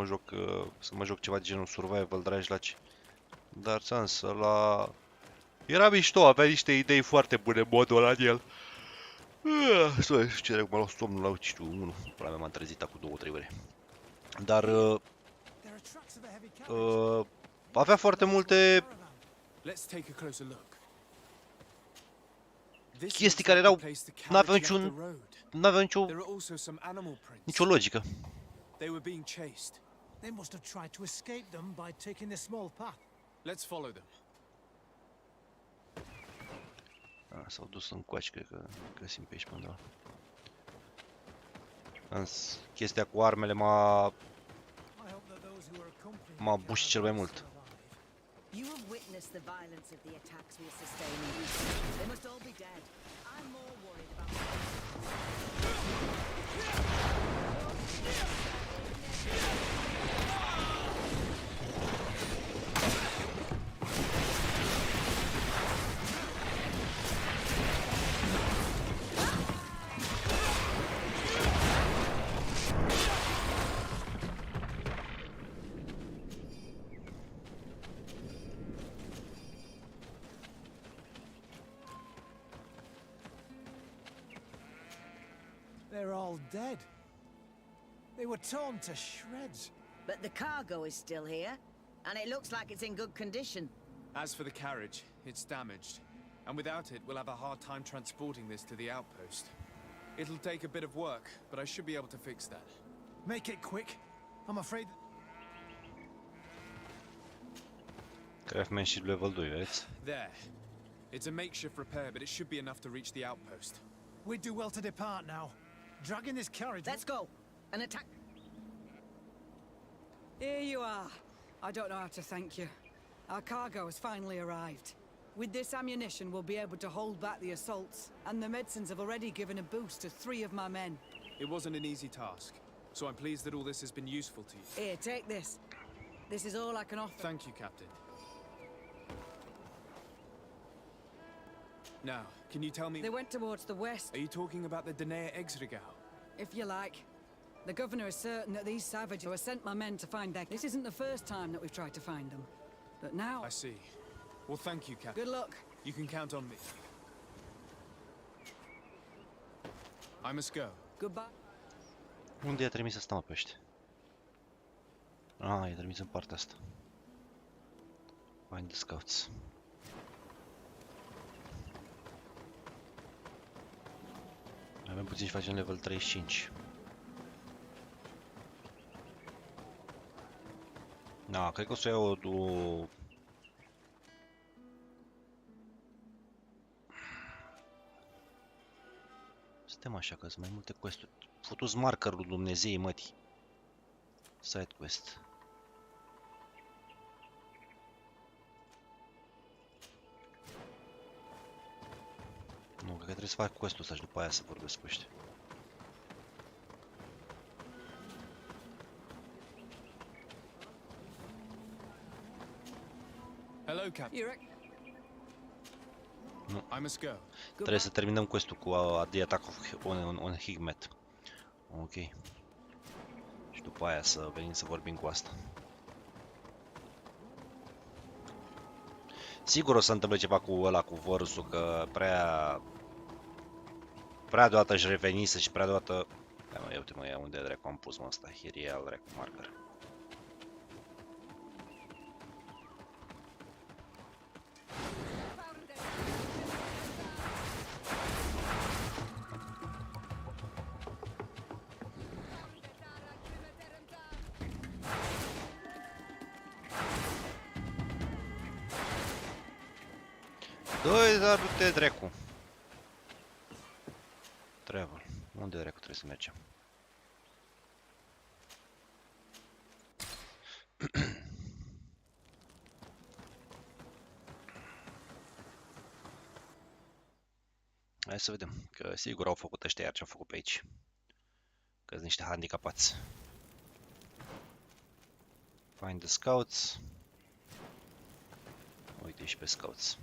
mă joc ceva de genul survival, dragi laci. Dar ți-am zis, ăla... Era mișto, avea niște idei foarte bune modul ăla de el. Stai, ce dracu, m-a luat somnul la știu, unul. Până mea m-am trezit acum 2-3 ore. Dar... avea foarte multe... chestii care erau... n-aveau nicio logică. They must have tried to escape them by taking the small path. Let's follow them. S-au dus în coaci, cred că găsim pe aici pe undeva. Chestia cu armele m-a bușit cel mai mult. You have witnessed the violence of the attacks we are sustaining. They must all be dead. I'm more worried about... They're all dead. They were torn to shreds. But the cargo is still here, and it looks like it's in good condition. As for the carriage, it's damaged. And without it, we'll have a hard time transporting this to the outpost. It'll take a bit of work, but I should be able to fix that. Make it quick. I'm afraid... Craftsmanship level 2, vezi? There. It's a makeshift repair, but it should be enough to reach the outpost. We'd do well to depart now. Dragging this carriage... Let's go. An attack... Here you are. I don't know how to thank you. Our cargo has finally arrived. With this ammunition, we'll be able to hold back the assaults, and the medicines have already given a boost to 3 of my men. It wasn't an easy task, so I'm pleased that all this has been useful to you. Here, take this. This is all I can offer. Thank you, Captain. Now, can you tell me... They went towards the west. Are you talking about the DETALII regal? If you like. The governor is certain that these savages have sent my men to find their... This isn't the first time that we've tried to find them. But now... I see. Well, thank you, Captain. Good luck. You can count on me. I must go. Goodbye. Unde i-a trimis asta, mă, pe ăștia? Ah, i-a trimis în partea asta. Find the scouts. Avem puțin și facem level 35. Da, cred că o să iau o... Suntem așa, că sunt mai multe quest-uri. Futu-ți markerul Dumnezeii, mătii. Side quest. Nu, cred că trebuie să fac quest-ul ăsta și după aia să vorbesc cu ăștia. Hello, Captain. Nu. I must go. Trebuie să terminăm quest-ul cu the attack on Higmet. Ok. Și după aia să venim să vorbim cu asta. Sigur o să întâmple ceva cu ăla, cu Vorsul, că prea deodată își revenise și prea deodată... Ia mă, uite mă, ia unde dracu am pus mă ăsta, here e al dracu marker. Doi, dar du-te dracu. Travel. Unde dracu trebuie să mergem? Hai să vedem, că sigur au făcut ăștia iar ce-au făcut pe aici. Că sunt niște handicapați. Find the scouts. Uite și pe scouts.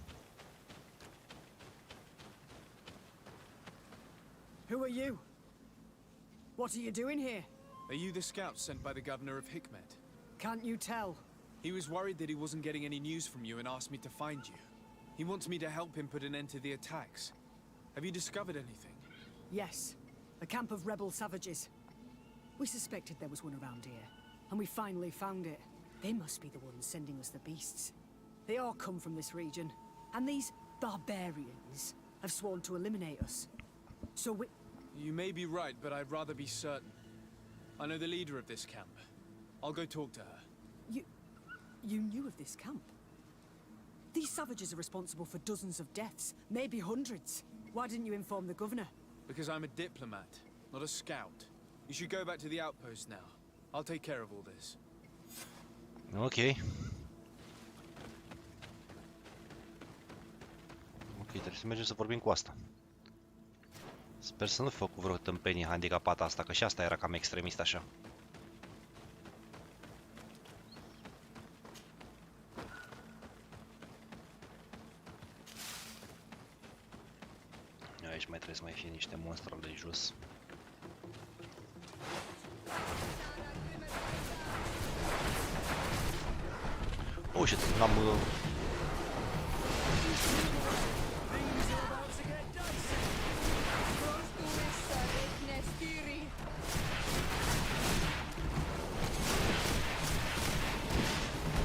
Who are you? What are you doing here? Are you the scouts sent by the governor of Hikmet? Can't you tell? He was worried that he wasn't getting any news from you and asked me to find you. He wants me to help him put an end to the attacks. Have you discovered anything? Yes. A camp of rebel savages. We suspected there was one around here, and we finally found it. They must be the ones sending us the beasts. They all come from this region, and these barbarians have sworn to eliminate us. So we... You may be right, but I'd rather be certain. I know the leader of this camp. I'll go talk to her. You knew of this camp? These savages are responsible for dozens of deaths, maybe hundreds. Why didn't you inform the governor? Because I'm a diplomat, not a scout. You should go back to the outpost now. I'll take care of all this. Ok. trebuie să mergem să vorbim cu asta. Sper să nu fi făcut vreo tâmpenie handicapată asta, că și asta era cam extremist așa. Aici mai trebuie să mai fie niște monstru de jos. Oh shit, n-am...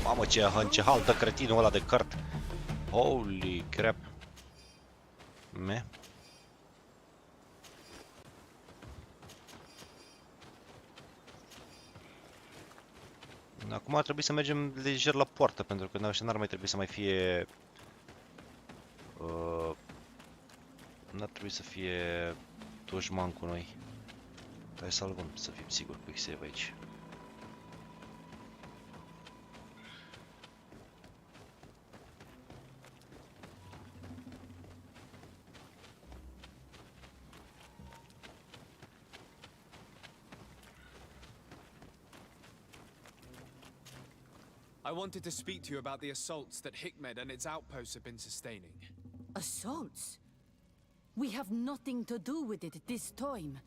Mamă, ce haltă cretinul ăla de cart! Holy crap! Me? Acum ar trebui să mergem lejer la poartă, pentru că ăștia n-ar mai trebui să mai fie... n-ar trebui să fie dușman cu noi. Hai să salvăm, să fim siguri cu X-save aici. I wanted to speak to you about the assaults that Hikmed and its outposts have been sustaining. Assaults? We have nothing to do with it this time.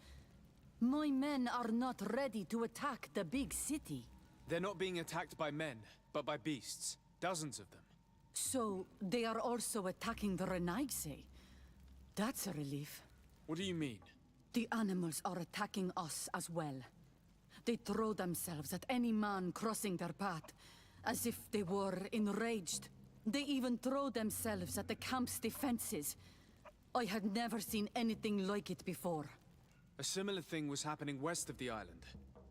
My men are not ready to attack the big city. They're not being attacked by men, but by beasts. Dozens of them. So, they are also attacking the Rhoaius? That's a relief. What do you mean? The animals are attacking us as well. They throw themselves at any man crossing their path, as if they were enraged. They even throw themselves at the camp's defenses. I had never seen anything like it before. A similar thing was happening west of the island.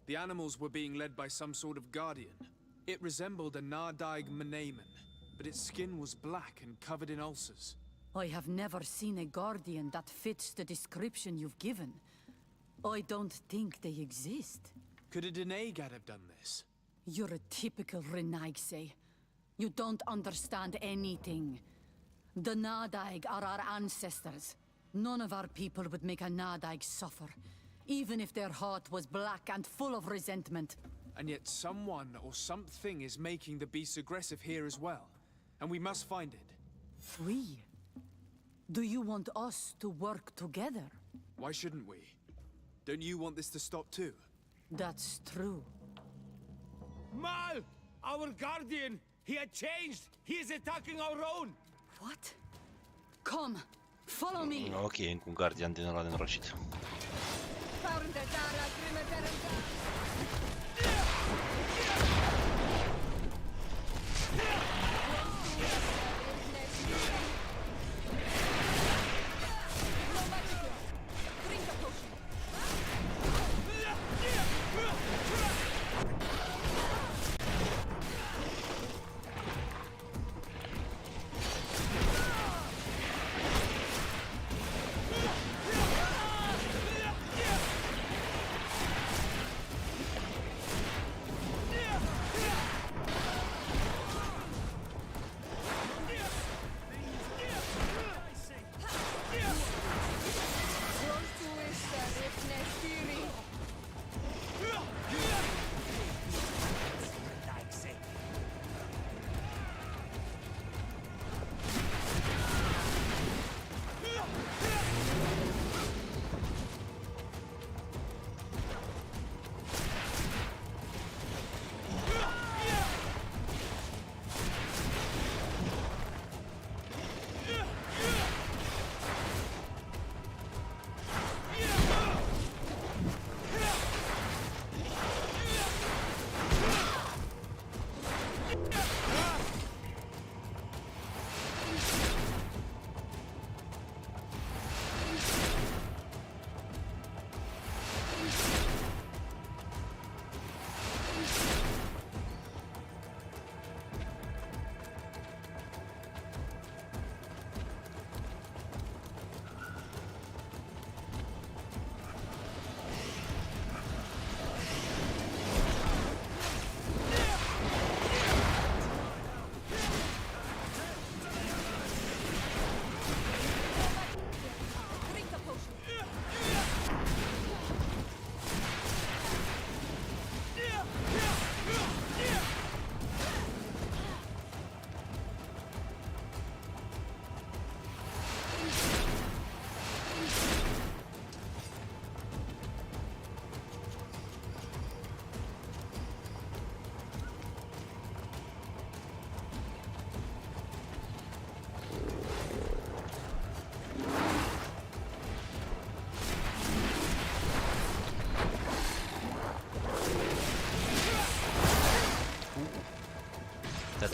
The animals were being led by some sort of guardian. It resembled a Nardaig Menamen, but its skin was black and covered in ulcers. I have never seen a guardian that fits the description you've given. I don't think they exist. Could a Denegad have done this? You're a typical Rhoaius. You don't understand anything. The Nardaig are our ancestors. None of our people would make a Nardaig suffer, even if their heart was black and full of resentment. And yet someone or something is making the beasts aggressive here as well. And we must find it. We? Do you want us to work together? Why shouldn't we? Don't you want this to stop too? That's true. Mal! Our guardian! He had changed! He is attacking our own! What? Come! Follow me! Ok, încă un gardian din ăla de norocit.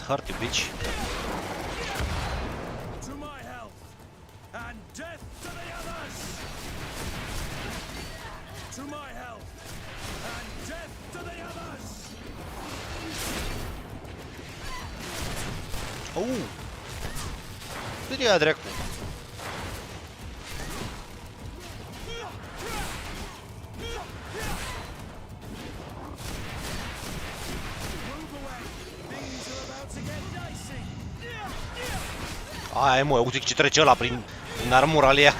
hurt you, bitch. To my health, and death to the others! To my health, and death to the others! Oh! Dă-i dracu! Ai mă, uite ce trece ăla prin armura alea.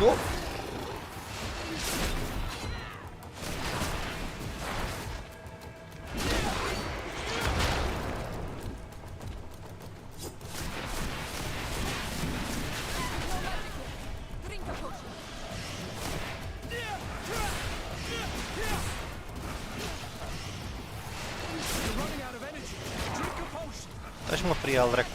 Nu! Dă-și mă frie al dracu.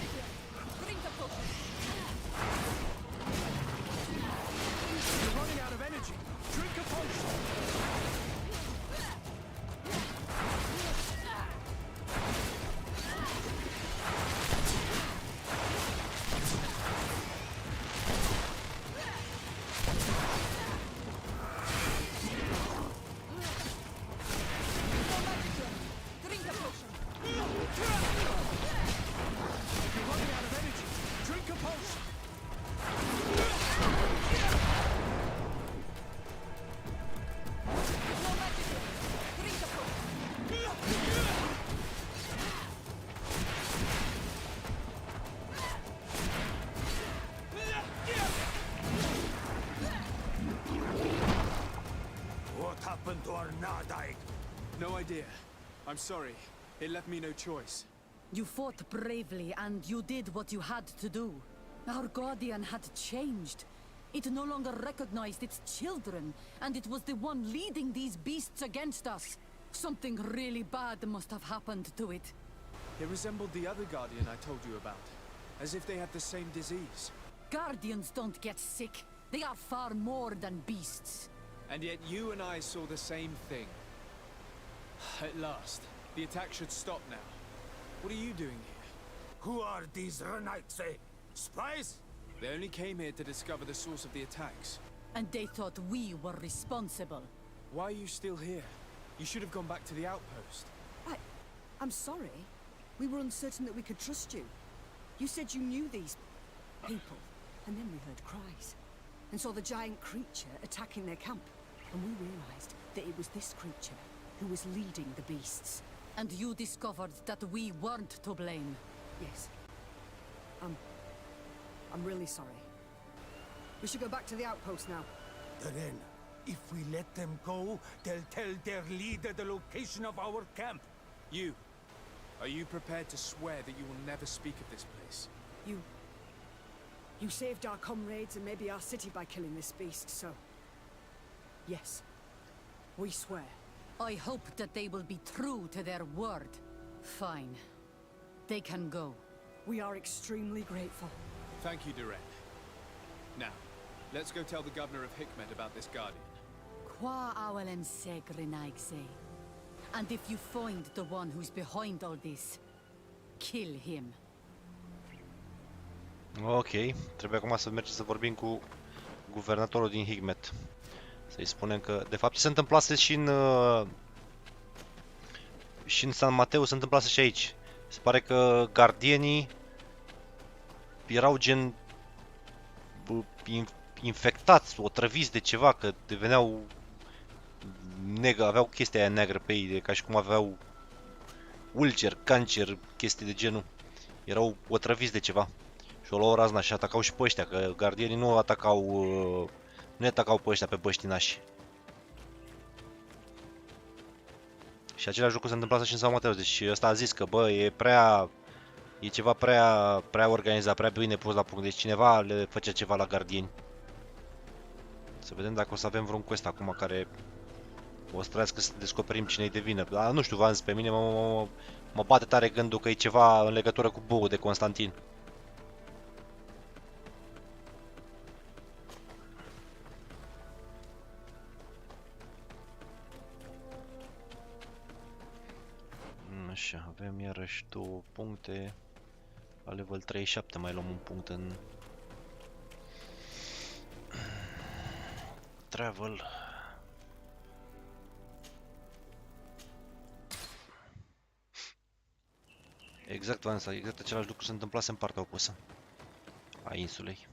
No idea. I'm sorry. It left me no choice. You fought bravely and you did what you had to do. Our guardian had changed. It no longer recognized its children, and it was the one leading these beasts against us. Something really bad must have happened to it. It resembled the other guardian I told you about, as if they had the same disease. Guardians don't get sick. They are far more than beasts. And yet you and I saw the same thing. At last, the attack should stop now. What are you doing here? Who are these Rhoaius? Spies? They only came here to discover the source of the attacks. And they thought we were responsible. Why are you still here? You should have gone back to the outpost. I'm sorry. We were uncertain that we could trust you. You said you knew these people, and then we heard cries, and saw the giant creature attacking their camp. And we realized that it was this creature who was leading the beasts. And you discovered that we weren't to blame. Yes. I'm really sorry. We should go back to the outpost now. Then, if we let them go, they'll tell their leader the location of our camp. You. Are you prepared to swear that you will never speak of this place? You saved our comrades and maybe our city by killing this beast, so... Yes. We swear. I hope that they will be true to their word. Fine. They can go. We are extremely grateful. Thank you, Duran. Now, let's go tell the governor of Hikmet about this guardian. Qua awelen segrenaigse. And if you find the one who's behind all this, kill him. Ok, trebuie acum să mergem să vorbim cu guvernatorul din Hikmet. Să-i spunem că, de fapt, ce se întâmplase și în San Mateo, se întâmplase și aici. Se pare că gardienii erau gen infectați, otrăviți de ceva, că deveneau aveau chestia aia neagră pe ei, ca și cum aveau ulcer, cancer, chestii de genul. Erau otrăviți de ceva. Și o luau razna și atacau și pe ăștia, că gardienii nu atacau pe ăștia, pe băștinași. Și același lucru se întâmplase și în San Mateo. Deci ăsta a zis că, bă, e ceva prea organizat, prea bine pus la punct. Deci cineva le făcea ceva la gardieni. Să vedem dacă o să avem vreun quest acum care O să trebuiască să descoperim cine-i de vină. Dar nu știu, v-am zis, pe mine mă bate tare gândul că e ceva în legătură cu burul de Constantin. Așa, avem iarăși 2 puncte. La level 37 mai luăm un punct în travel. Exact, Vanessa, exact același lucru se întâmplase în partea opusă a insulei.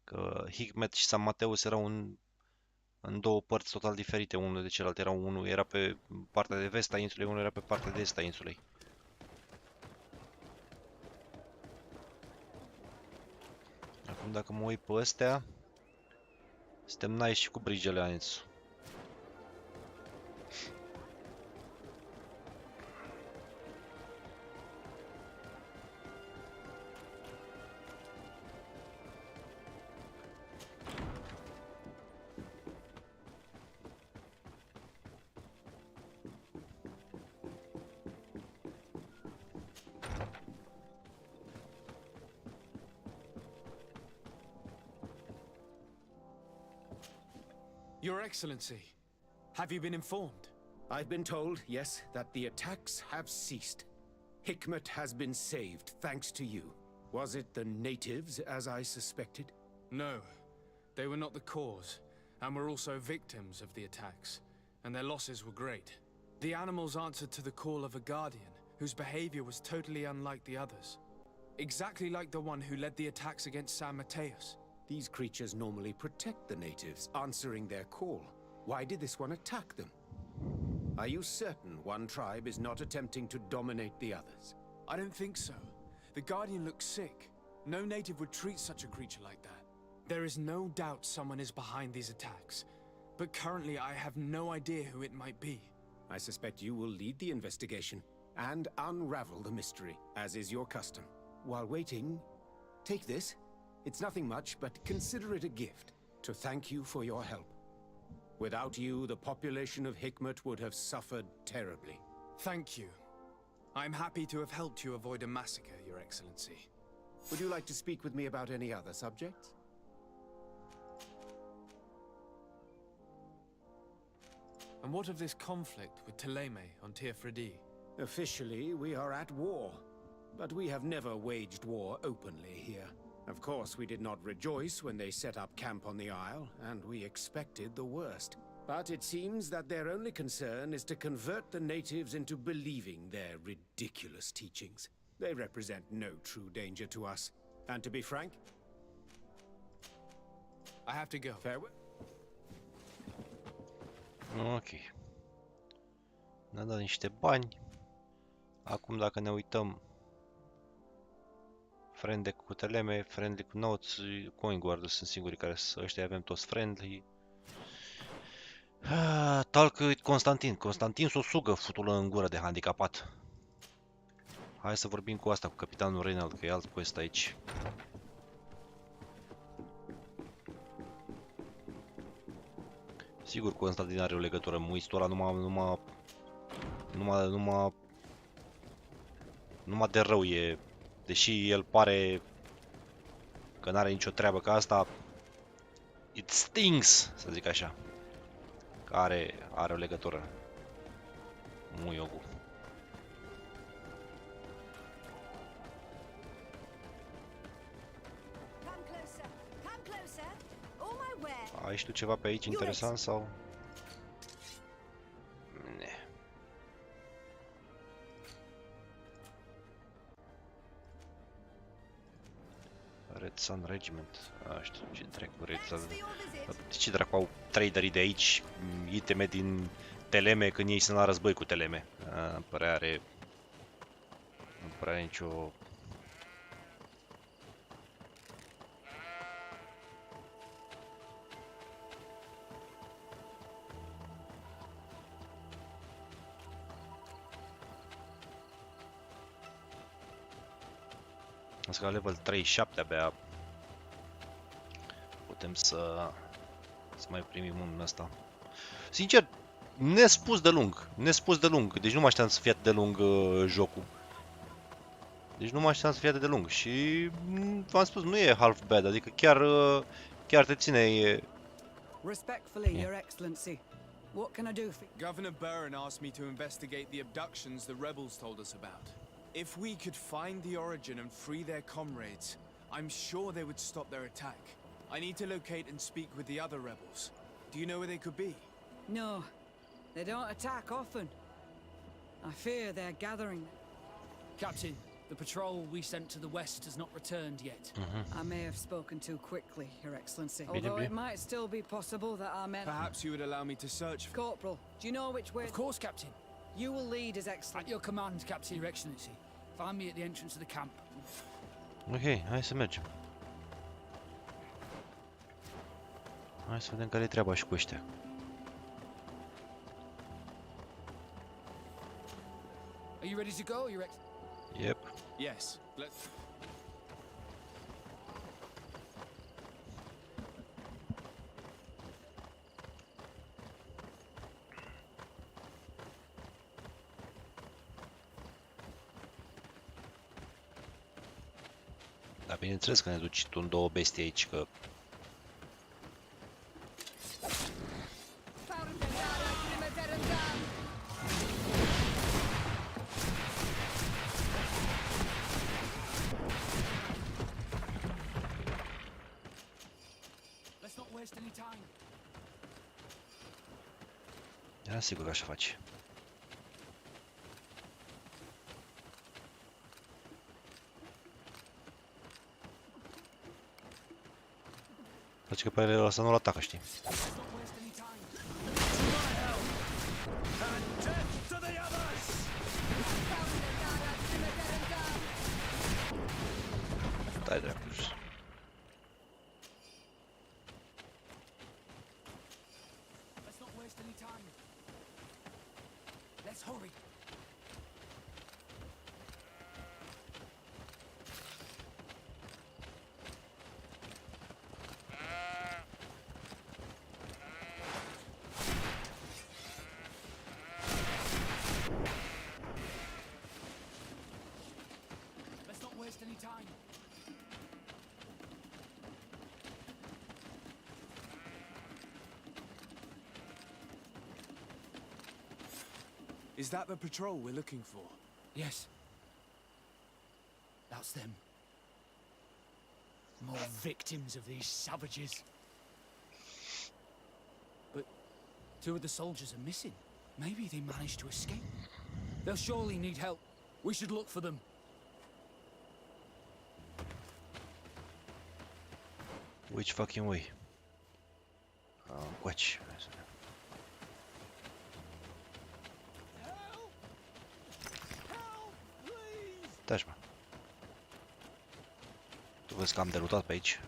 Că Hikmet și San Mateus erau în 2 părți total diferite unul de celălalt. Unul era pe partea de vest a insulei, unul era pe partea de est a insulei. Acum dacă mă uit pe astea, suntem nice și cu brigele anțu. Your Excellency, have you been informed? I've been told, yes, that the attacks have ceased. Hikmet has been saved, thanks to you. Was it the natives, as I suspected? No, they were not the cause, and were also victims of the attacks, and their losses were great. The animals answered to the call of a guardian, whose behavior was totally unlike the others. Exactly like the one who led the attacks against San Mateus. These creatures normally protect the natives, answering their call. Why did this one attack them? Are you certain one tribe is not attempting to dominate the others? I don't think so. The Guardian looks sick. No native would treat such a creature like that. There is no doubt someone is behind these attacks, but currently I have no idea who it might be. I suspect you will lead the investigation and unravel the mystery, as is your custom. While waiting, take this. It's nothing much, but consider it a gift to thank you for your help. Without you, the population of Hikmet would have suffered terribly. Thank you. I'm happy to have helped you avoid a massacre, Your Excellency. Would you like to speak with me about any other subjects? And what of this conflict with Ptolemy on Tirfredi? Officially, we are at war, but we have never waged war openly here. Of course, we did not rejoice when they set up camp on the Isle, and we expected the worst. But it seems that their only concern is to convert the natives into believing their ridiculous teachings. They represent no true danger to us. And to be frank, I have to go. Farewell. Ok. Ne-a dat niște bani. Acum dacă ne uităm, friendly cu teleme, friendly cu notes, coin guard sunt singurii care sunt ăștia, avem toți friendly. Talk Constantin. Constantin s-o sugă futulă în gură de handicapat. Hai să vorbim cu asta, cu capitanul Reynald, că e alt quest aici. Sigur Constantin are o legătură, muistul ăla numai de rău e. Deși el pare că n-are nicio treabă ca asta, it stings, să zic așa, că are o legătură. Muiogu. Ai știu ceva pe aici interesant sau? Red Sun Regiment. Știu ce dracu Red Sun. De ce dracu au traderii de aici iteme din teleme când ei sunt la război cu teleme? Nu prea are nicio... Asta la level 37 abia putem să mai primim unul ăsta. Sincer, nespus de lung. Nespus de lung. Deci nu mă așteptam să fie atât de lung jocul. Deci nu mă așteptam să fie atât de lung. Și v-am spus, nu e half bad. Adică chiar te ține. Respectfully, Your Excellency. What can I do for you? Governor Burren asked me to investigate the abductions the rebels told us about. If we could find the origin and free their comrades, I'm sure they would stop their attack. I need to locate and speak with the other rebels. Do you know where they could be? No, they don't attack often. I fear they're gathering. Captain, the patrol we sent to the west has not returned yet. I may have spoken too quickly, Your Excellency. Although it might still be possible that our men... Perhaps you would allow me to search for... Corporal, do you know which way... Of course, Captain. You will lead His Excellency. At your command, Captain, Your Excellency. Find me at the entrance of the camp. Ok, hai să mergem. Hai să vedem care e treaba și cu ăștia. Are you ready to go, Your Excellency? Yep. Yes, let's... Dar bineînțeles că ne duci tu în două bestii aici, că... Era sigur că așa faci. Face că pe ele ăsta nu-l atacă, știi? Dai dreapta. Is that the patrol we're looking for? Yes. That's them. More victims of these savages. But two of the soldiers are missing. Maybe they managed to escape. They'll surely need help. We should look for them. Which fucking way? Watch. Taci, mă. Tu vezi că am delutat pe aici.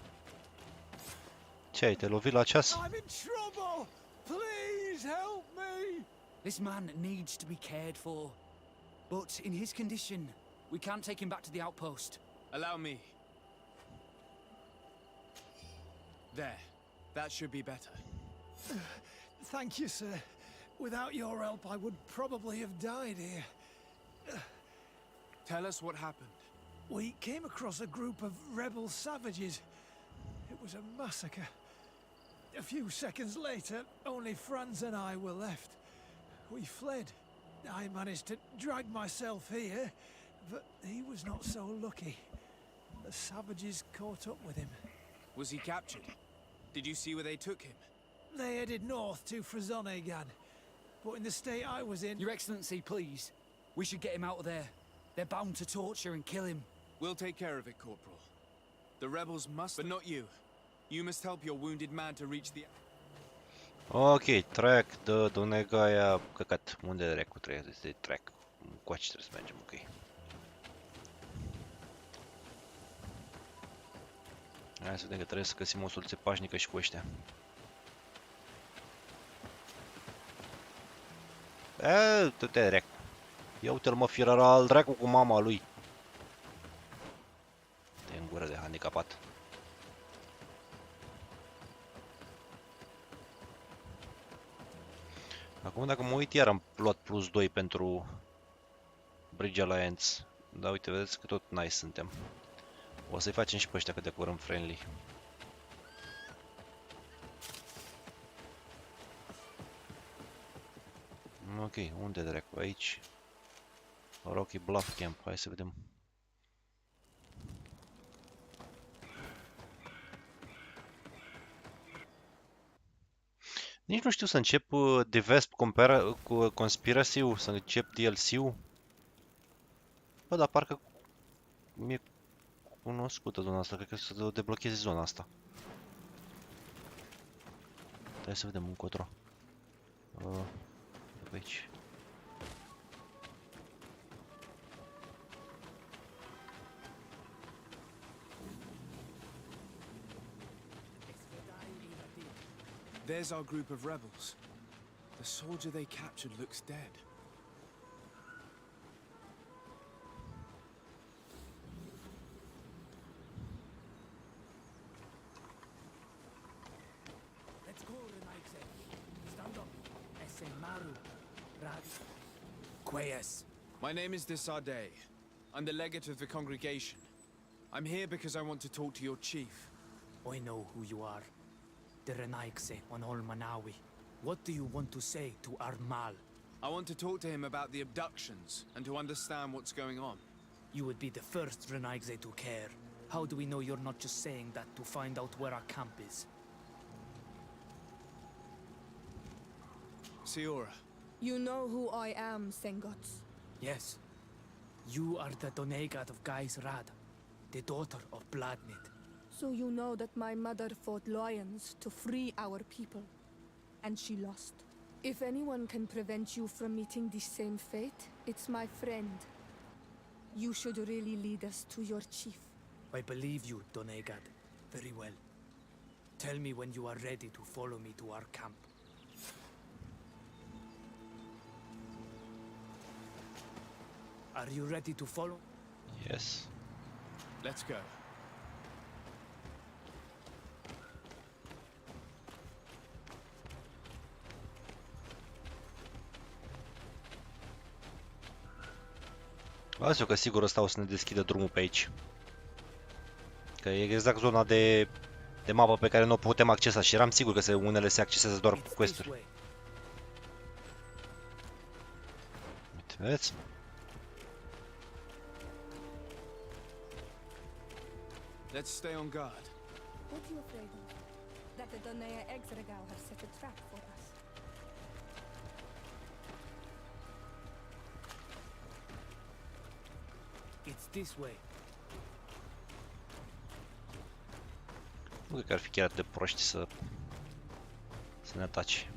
Ce ai, te lovi la ceas? I'm in trouble! Please help me! This man needs to be cared for. But in his condition, we can't take him back to the outpost. Allow me. There. That should be better. Thank you, sir. Without your help, I would probably have died here. Tell us what happened. We came across a group of rebel savages. It was a massacre. A few seconds later, only Franz and I were left. We fled. I managed to drag myself here, but he was not so lucky. The savages caught up with him. Was he captured? Did you see where they took him? They headed north to Frazonegan, but in the state I was in... Your Excellency, please. We should get him out of there. They're bound to torture and kill him. We'll take care of it, Corporal. The rebels must... But not you. You must help your wounded man to reach the... Ok, track de Donegaia, căcat. Unde dracu trebuie să track? Coace trebuie să mergem, ok. Hai să vedem că trebuie să găsim o soluție pașnică și cu ăștia. Du-te dracu. Ia uite-l mă, firara al dracu cu mama lui. E în gură de handicapat. Acum dacă mă uit, iar am luat plus 2 pentru Bridge Alliance. Dar uite, vedeți că tot nice suntem. O să-i facem și pe ăștia cât de curând friendly. Ok, unde dracu? Aici. Rocky Bluff Camp, hai să vedem. Nici nu știu să încep The Vesp Conspiracy-ul, să încep DLC-ul. Bă, dar parcă mi-e cunoscută zona asta, cred că să deblocheze zona asta. Hai să vedem încotro. De pe aici. There's our group of rebels. The soldier they captured looks dead. Let's go, Rhoaius. Stand up. Este maru. Rhoaius. My name is DETALII. I'm the legate of the congregation. I'm here because I want to talk to your chief. I know who you are. The Rhoaius on all Manawi. What do you want to say to Armal? I want to talk to him about the abductions and to understand what's going on. You would be the first Rhoaius to care. How do we know you're not just saying that to find out where our camp is? Siora. You know who I am, Sengots. Yes. You are the Donegat of Gai's Rad, the daughter of Bladnit. So you know that my mother fought lions to free our people, and she lost. If anyone can prevent you from meeting the same fate, it's my friend. You should really lead us to your chief. I believe you, Donegat. Very well. Tell me when you are ready to follow me to our camp. Are you ready to follow? Yes. Let's go. Azi eu că sigur ăsta o să ne deschidă drumul pe aici. Că e exact zona de mapă pe care nu o putem accesa și eram sigur că unele se accesează doar cu quest-uri. Uite, vedeți? Let's stay on guard. What are you afraid of? That the Donea Exregau have set a trap for us. It's this way. Nu cred că ar fi chiar atât de proști să ne atace.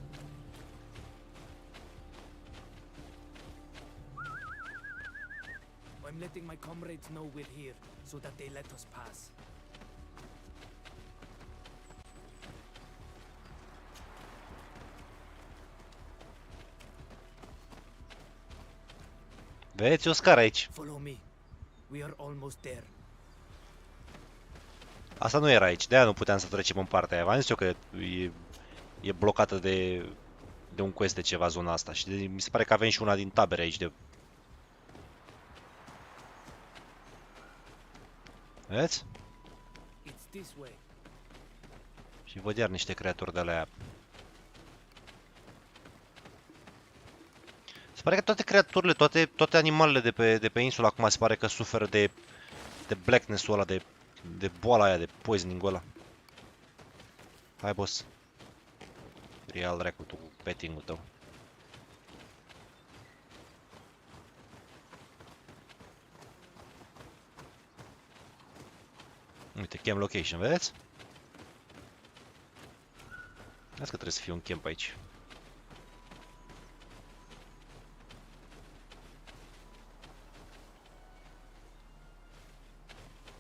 I'm letting my comrades know we're here, so that they let us pass. Vedeți o scară aici. Follow me. We are almost there. Asta nu era aici, de-aia nu puteam să trecem în partea aia. V-am zis eu că e blocată de un quest de ceva zona asta și mi se pare că avem și una din tabere aici de... Vedeți? It's this way. Și văd iar niște creaturi de alea. Se pare că toate creaturile, toate animalele de pe insula acum se pare că suferă de blackness-ul ăla, de boala aia, de poisoning-ul ăla. Hai, boss. Real dracu, tu cu petting-ul tău. Uite, camp location, vedeți? Vezi că trebuie să fie un camp aici.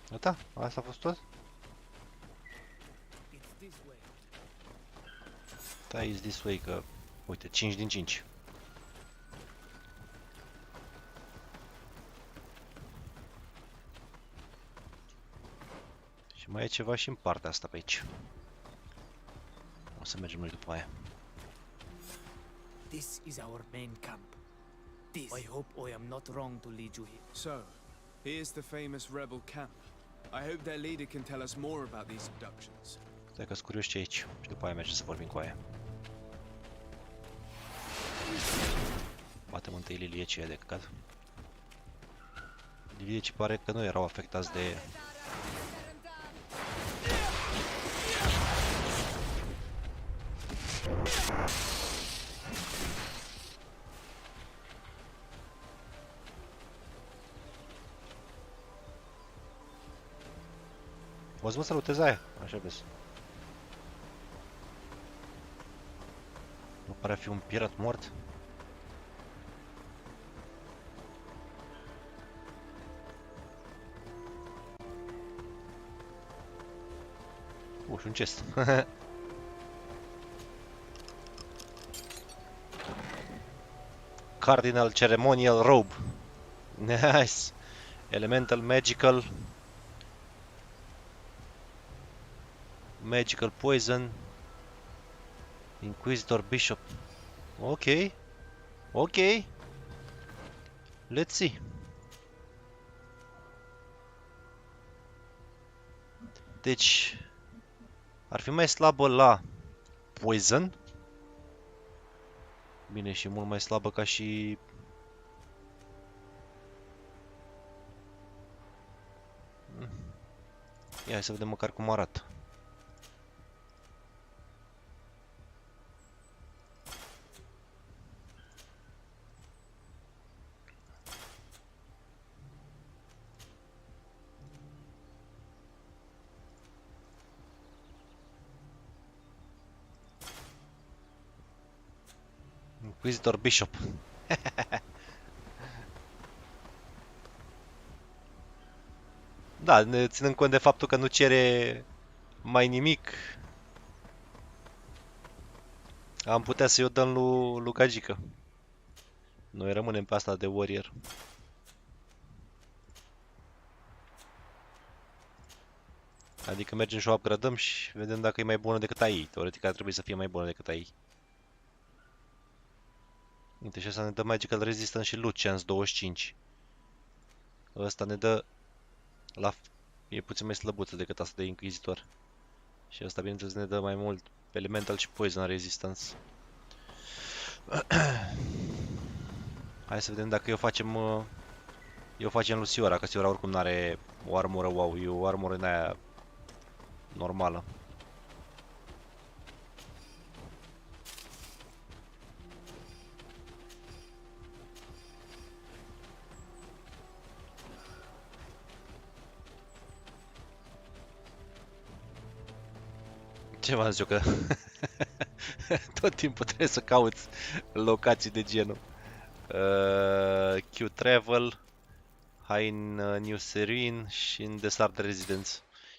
Gata? Asta a fost tot? Da, is this way, că... Uite, 5 din 5. Și mai e ceva și în partea asta pe aici. O să mergem noi după aia. This is our main camp. I hope I am not wrong to lead you here. So, here's the famous rebel camp. I hope their leader can tell us more about these abductions. Stai că-s curios ce e aici și după aia mergem să vorbim cu aia. Batem întâi liliecii de căcat. Liliecii pare că nu erau afectați de... Poți mă salutezi aia? Așa vezi. Nu pare a fi un pirat mort. Și un chest. Cardinal Ceremonial Robe. Nice. Elemental Magical. Magical Poison. Inquisitor Bishop. Ok. Ok. Let's see. Deci... Ar fi mai slabă la Poison. Bine, și mult mai slabă ca și... Ia să vedem măcar cum arată. Inquisitor Bishop. Da, ne ținând cont de faptul că nu cere mai nimic, am putea să-i o dăm lui Gagică. Noi rămânem pe asta de warrior. Adică mergem și o upgradăm și vedem dacă e mai bună decât AI. Teoretic ar trebui să fie mai bună decât AI. Uite, și asta ne dă Magical Resistance și Loot Chance 25. Ăsta ne dă e puțin mai slăbuță decât asta de Inquisitor. Și asta, bineînțeles, ne dă mai mult Elemental și Poison Resistance. Hai să vedem dacă eu facem lui Siora, că Siora oricum n-are o armură wow, e o armură în aia normală. Ce v-am zis eu că tot timpul trebuie să cauți locații de genul. Q-Travel, Hai în New Serene și în Desert Residence.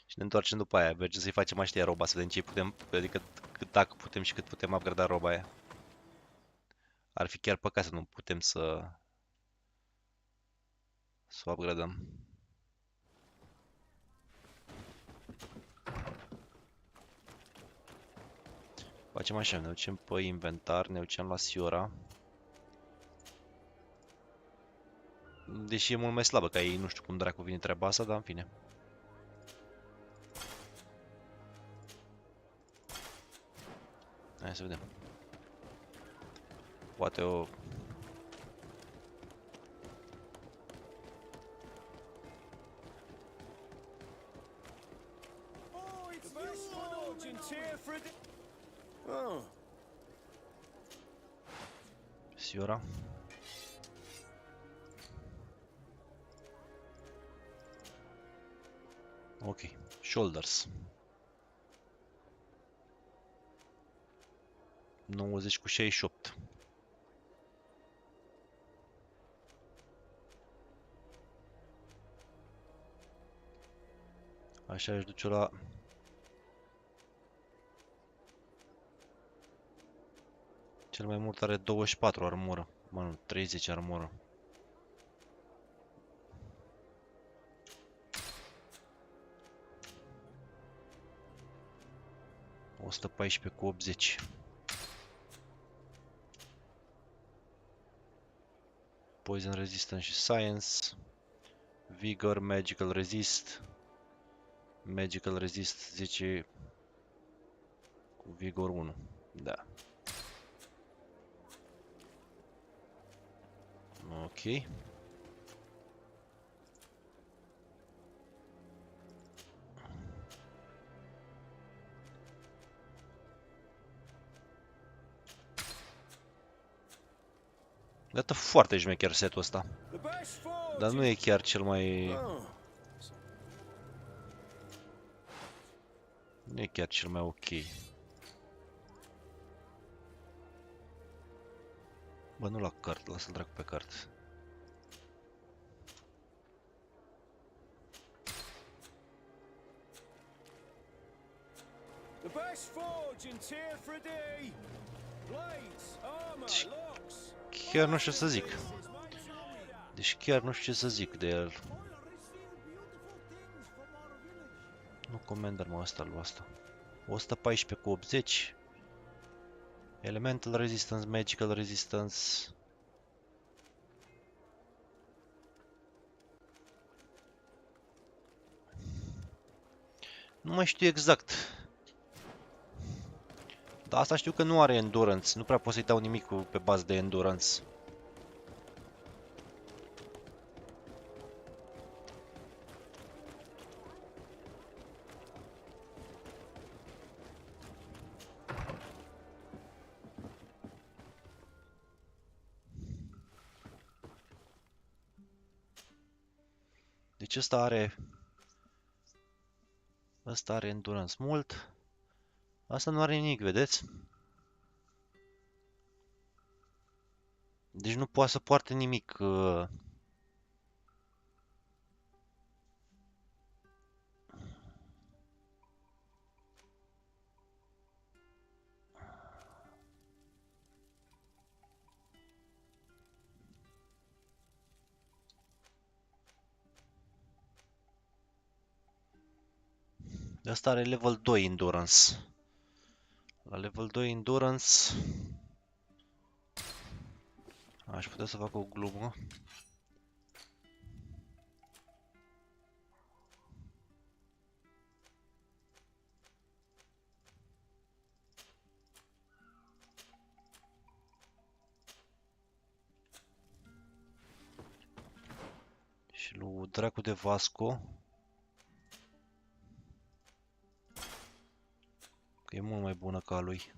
Și ne întoarcem după aia. Mergem să-i facem aștia roba, să vedem ce putem, adică dacă putem și cât putem upgrada roba aia. Ar fi chiar păcat să nu putem să o upgradăm. Facem așa, ne ducem pe inventar, ne ducem la Siora. Deși e mult mai slabă ca ei, nu știu cum dracu vine treaba asta, dar în fine. Hai să vedem. Poate o... Siora. Ok, shoulders. 90 cu 68. Așa își duce la... Cel mai mult are 24 armură. Mă, nu, 30 armură. ...114 cu 80. Poison resistant și science. Vigor, magical resist. Magical resist zice cu vigor 1. Da. Ok. Arată foarte șmecher setul ăsta. Dar nu e chiar cel mai... Nu e chiar cel mai ok. Bă, nu la cart, lasă-l dracu pe cart. Chiar nu știu ce să zic. Deci chiar nu știu ce să zic de el. Nu commander, mă, ăsta lui asta. 114 cu 80. Elemental resistance, magical resistance. Nu mai știu exact. Dar asta știu că nu are endurance. Nu prea pot să-i dau nimic pe bază de endurance. Deci ăsta are... Ăsta are endurance mult. Asta nu are nimic, vedeți? Deci nu poate să poarte nimic. Asta are level 2 endurance. La level 2 endurance aș putea să fac o glumă. Și lui dracu de Vasco, că e mult mai bună ca a lui.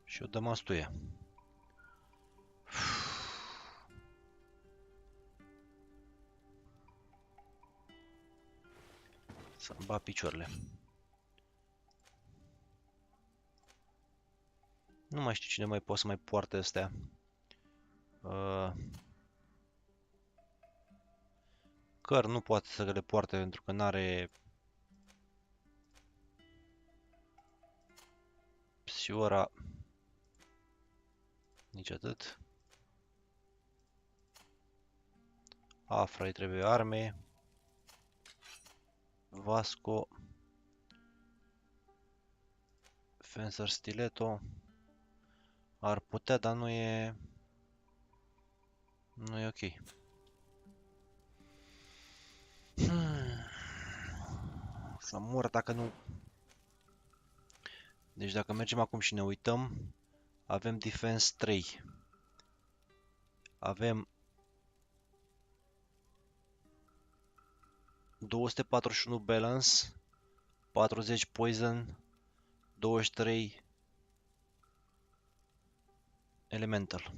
Și o dăm astuie. Să-mi bat picioarele. Nu mai știu cine mai poate să mai poarte astea. Căr nu poate să le poarte pentru că n-are... Psiora... Nici atât. Afra îi trebuie arme. Vasco. Fencer Stiletto. Ar putea, dar nu e... Nu e ok. Să mor dacă nu... Deci dacă mergem acum și ne uităm, avem defense 3. Avem 241 balance, 40 poison, 23 elemental.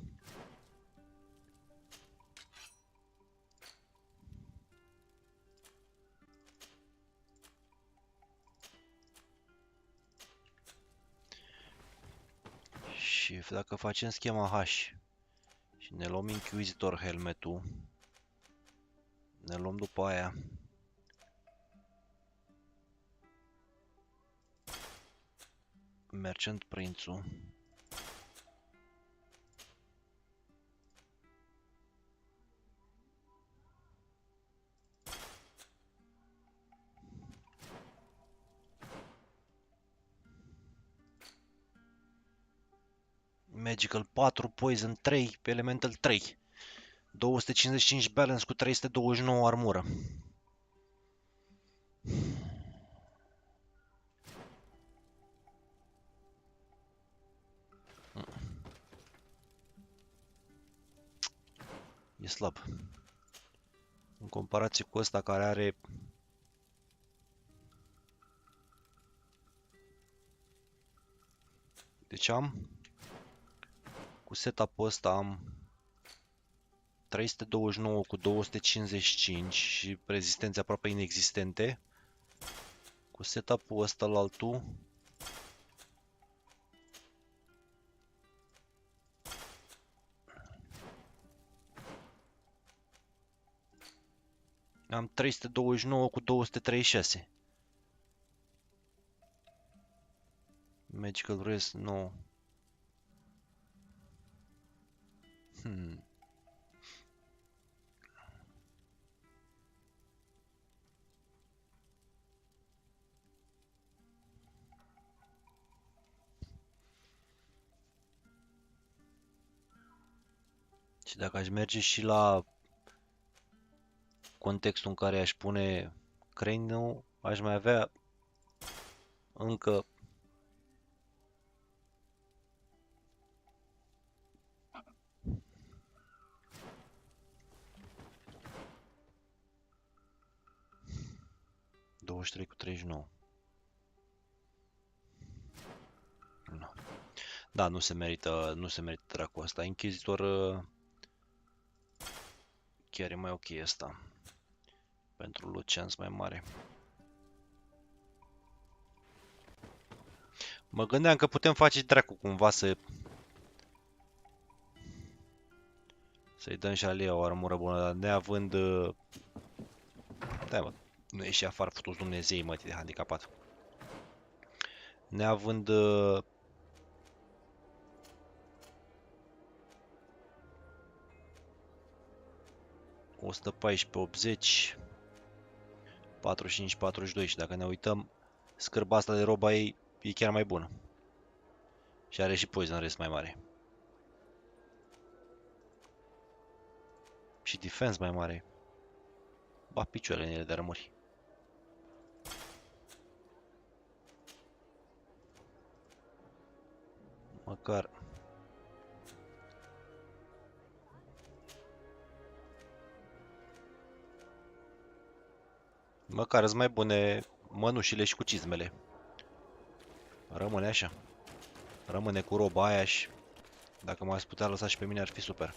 Și dacă facem schema H și ne luăm Inquisitor helmetul, Ne luăm după aia. Merchant Prințul. Magical 4, Poison 3, Elemental 3. 255 balance cu 329 armură. E slab. În comparație cu ăsta care are... Deci am... Cu setup-ul ăsta am 329 cu 255 și rezistențe aproape inexistente. Cu setup-ul ăsta la altul am 329 cu 236. Magical Rest, nu. Și dacă aș merge și la contextul în care aș pune crane-ul, aș mai avea încă cu 39. No. Da, nu se merită dracu asta. Inquisitor chiar e mai ok asta. Pentru Lucians mai mare. Mă gândeam că putem face dracu cumva să... Să-i dăm și alia o armură bună, dar neavând... Da, mă, nu ieși afară, futu-ți Dumnezei, mă, de handicapat. Neavând... 114, 80, 45, 42 și dacă ne uităm, scârba asta de roba ei e chiar mai bună. Și are și poison rest mai mare. Și defense mai mare. Ba picioarele în ele de armuri. Măcar... Măcar îți mai bune mănușile și cu cizmele. Rămâne așa. Rămâne cu roba aia și dacă m-ați putea lăsa și pe mine ar fi super.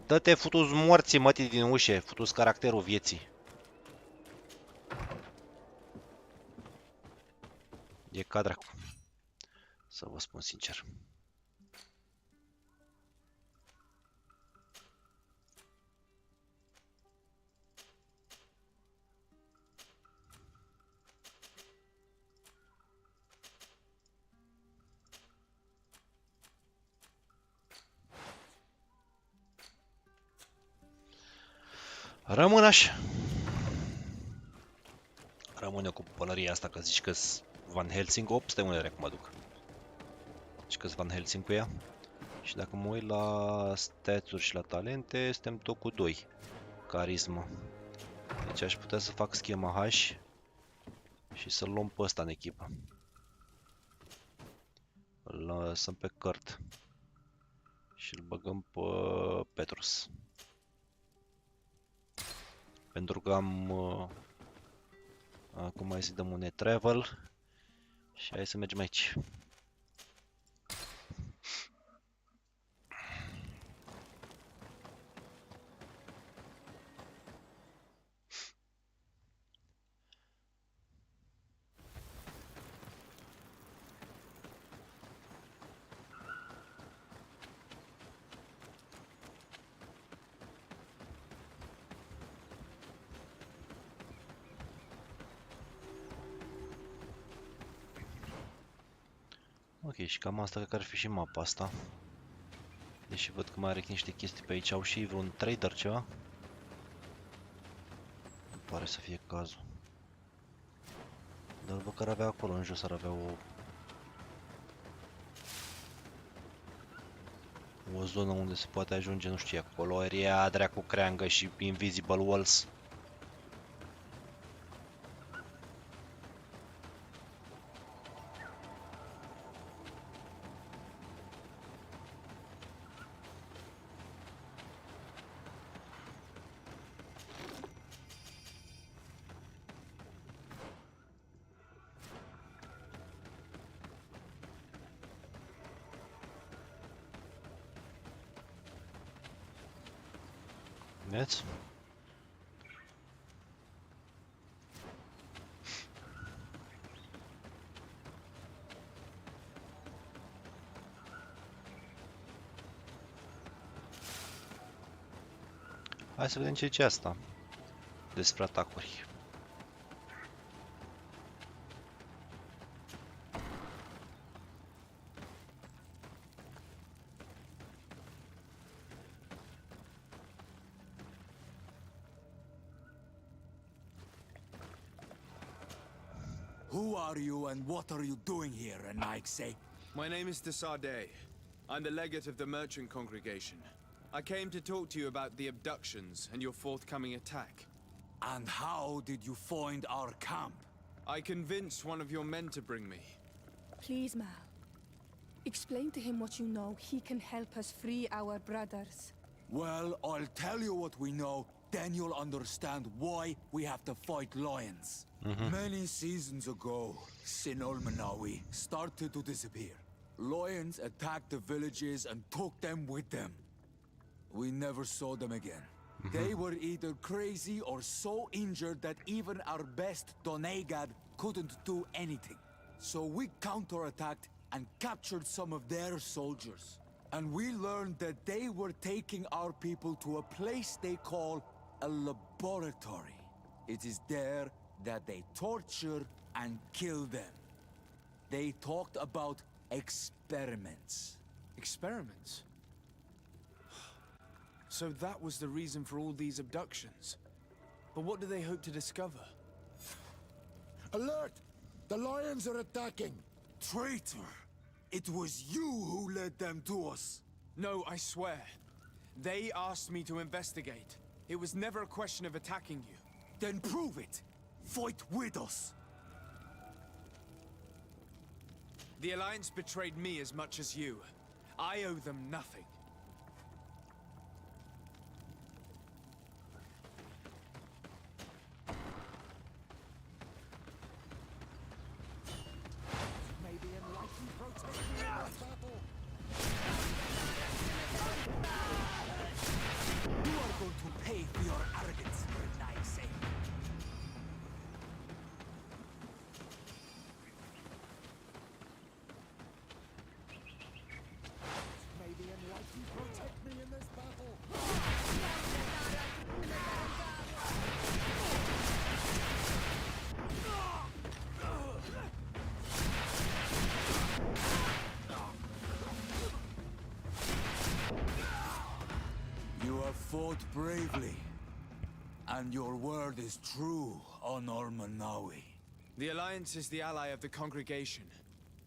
Dă-te futu-ți morții, mătii din ușe, futu-ți caracterul vieții. E ca dracu. Să vă spun sincer. Rămân așa. Rămâne cu pălăria asta, că zici că-s Van Helsing 8, stai unde cum mă duc. Zici că-s Van Helsing cu ea. Și dacă mă uit la stats-uri și la talente, suntem tot cu 2. Carismă. Deci aș putea să fac schema H și să-l luăm pe ăsta în echipă. Îl lăsăm pe Kurt. Și îl băgăm pe Petrus. Pentru că am... acum hai să dăm un travel și hai să mergem aici. Ok, și cam asta cred că ar fi și mapa asta. Deși văd că mai are niște chestii pe aici. Au și vreun trader ceva? Nu pare să fie cazul. Dar văd că ar avea acolo în jos, ar avea o zonă unde se poate ajunge, nu știu, acolo area dracu creangă și invisible walls. Vedeți? Hai să vedem ce zice asta despre atacuri. Who are you and what are you doing here, and I'd say? My name is DETALII. I'm the legate of the merchant congregation. I came to talk to you about the abductions and your forthcoming attack. And how did you find our camp? I convinced one of your men to bring me. Please, Mal. Explain to him what you know. He can help us free our brothers. Well, I'll tell you what we know, then you'll understand why we have to fight lions. Many seasons ago, Sinolmanawi started to disappear. Lions attacked the villages and took them with them. We never saw them again. They were either crazy or so injured that even our best Donegad couldn't do anything. So we counterattacked and captured some of their soldiers. And we learned that they were taking our people to a place they call a laboratory. It is there that they torture and kill them. They talked about experiments. Experiments? So that was the reason for all these abductions. But what do they hope to discover? Alert! The lions are attacking! Traitor! It was you who led them to us! No, I swear. They asked me to investigate. It was never a question of attacking you. Then prove it! Fight with us! The Alliance betrayed me as much as you. I owe them nothing. You are going to pay for your arrogance, I say. May the enlightened protect me in this battle. You have fought bravely, and your word is true on Ormanawi. The Alliance is the ally of the congregation.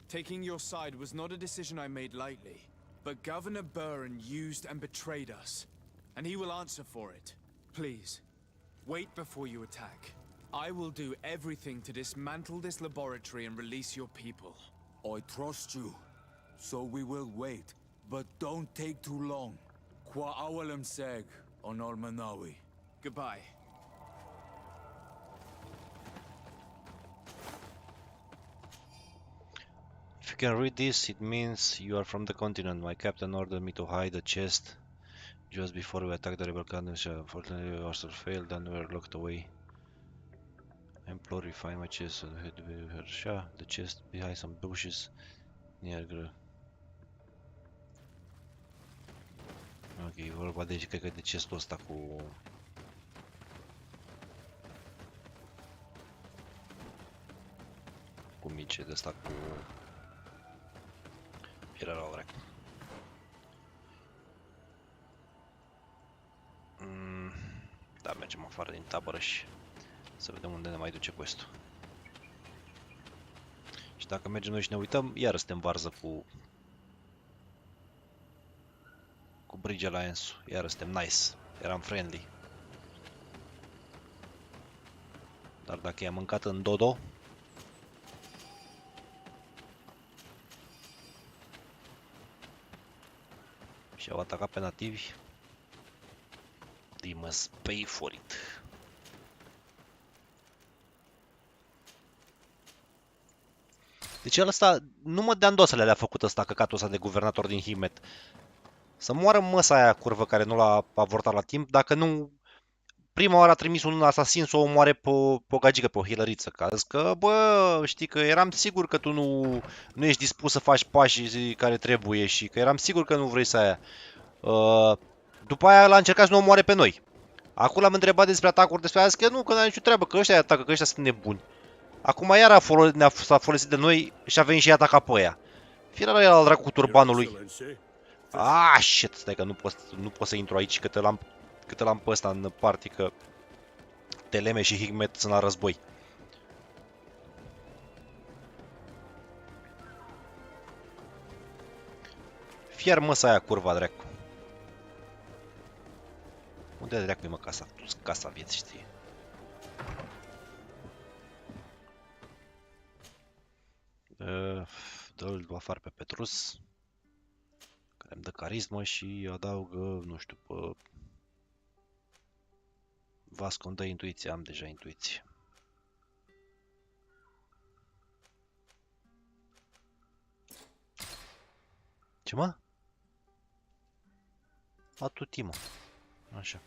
Taking your side was not a decision I made lightly, but Governor Burren used and betrayed us, and he will answer for it. Please, wait before you attack. I will do everything to dismantle this laboratory and release your people. I trust you, so we will wait, but don't take too long. Qua awalem seg on Ormanawi. Goodbye. If you can read this, it means you are from the continent. My captain ordered me to hide the chest just before we attacked the rebel camp. Unfortunately, our order failed and we were locked away. I implore you, find my chest. The chest behind some bushes near the... Ok, e vorba de, cred că de chestul ăsta cu mice, de asta cu Fira rău, dracu. Da, mergem afară din tabără și să vedem unde ne mai duce quest-ul. Și dacă mergem noi și ne uităm, iar suntem varză cu Bridge Alliance-ul. Iar suntem nice. Eram friendly. Dar dacă i-am mâncat în dodo, și au atacat pe nativi, they must pay for it. Deci el ăsta, nu mă dea îndosele le-a făcut ăsta, căcatul ăsta de guvernator din Himet. Să moară măsa aia curvă care nu l-a avortat la timp, dacă nu... Prima oară a trimis un asasin să o omoare pe o gagică, pe o hilăriță. Că, bă, știi că eram sigur că tu nu ești dispus să faci pașii care trebuie și că eram sigur că nu vrei să aia. După aia l-a încercat să nu omoare pe noi. Acum l-am întrebat despre atacuri, despre aia, că nu, că n-ai nicio treabă, că ăștia atacă, că ăștia sunt nebuni. Acum iar s-a folosit de noi și a venit și ataca pe aia. Fie la el al dracu cu turbanul lui. Ah, shit, stai că nu pot să intru aici, că te l-am pe ăsta în party, că Teleme și Higmet sunt la război. Fier măsa aia curva, dracu. Unde dracu e mă casa? Casa vieții, știi? Dă-l afară pe Petrus, care îmi dă carismă și adaugă, nu știu, pe Vasco îmi dă intuiție, am deja intuiție. Ce mă? Atuti, mă. Așa.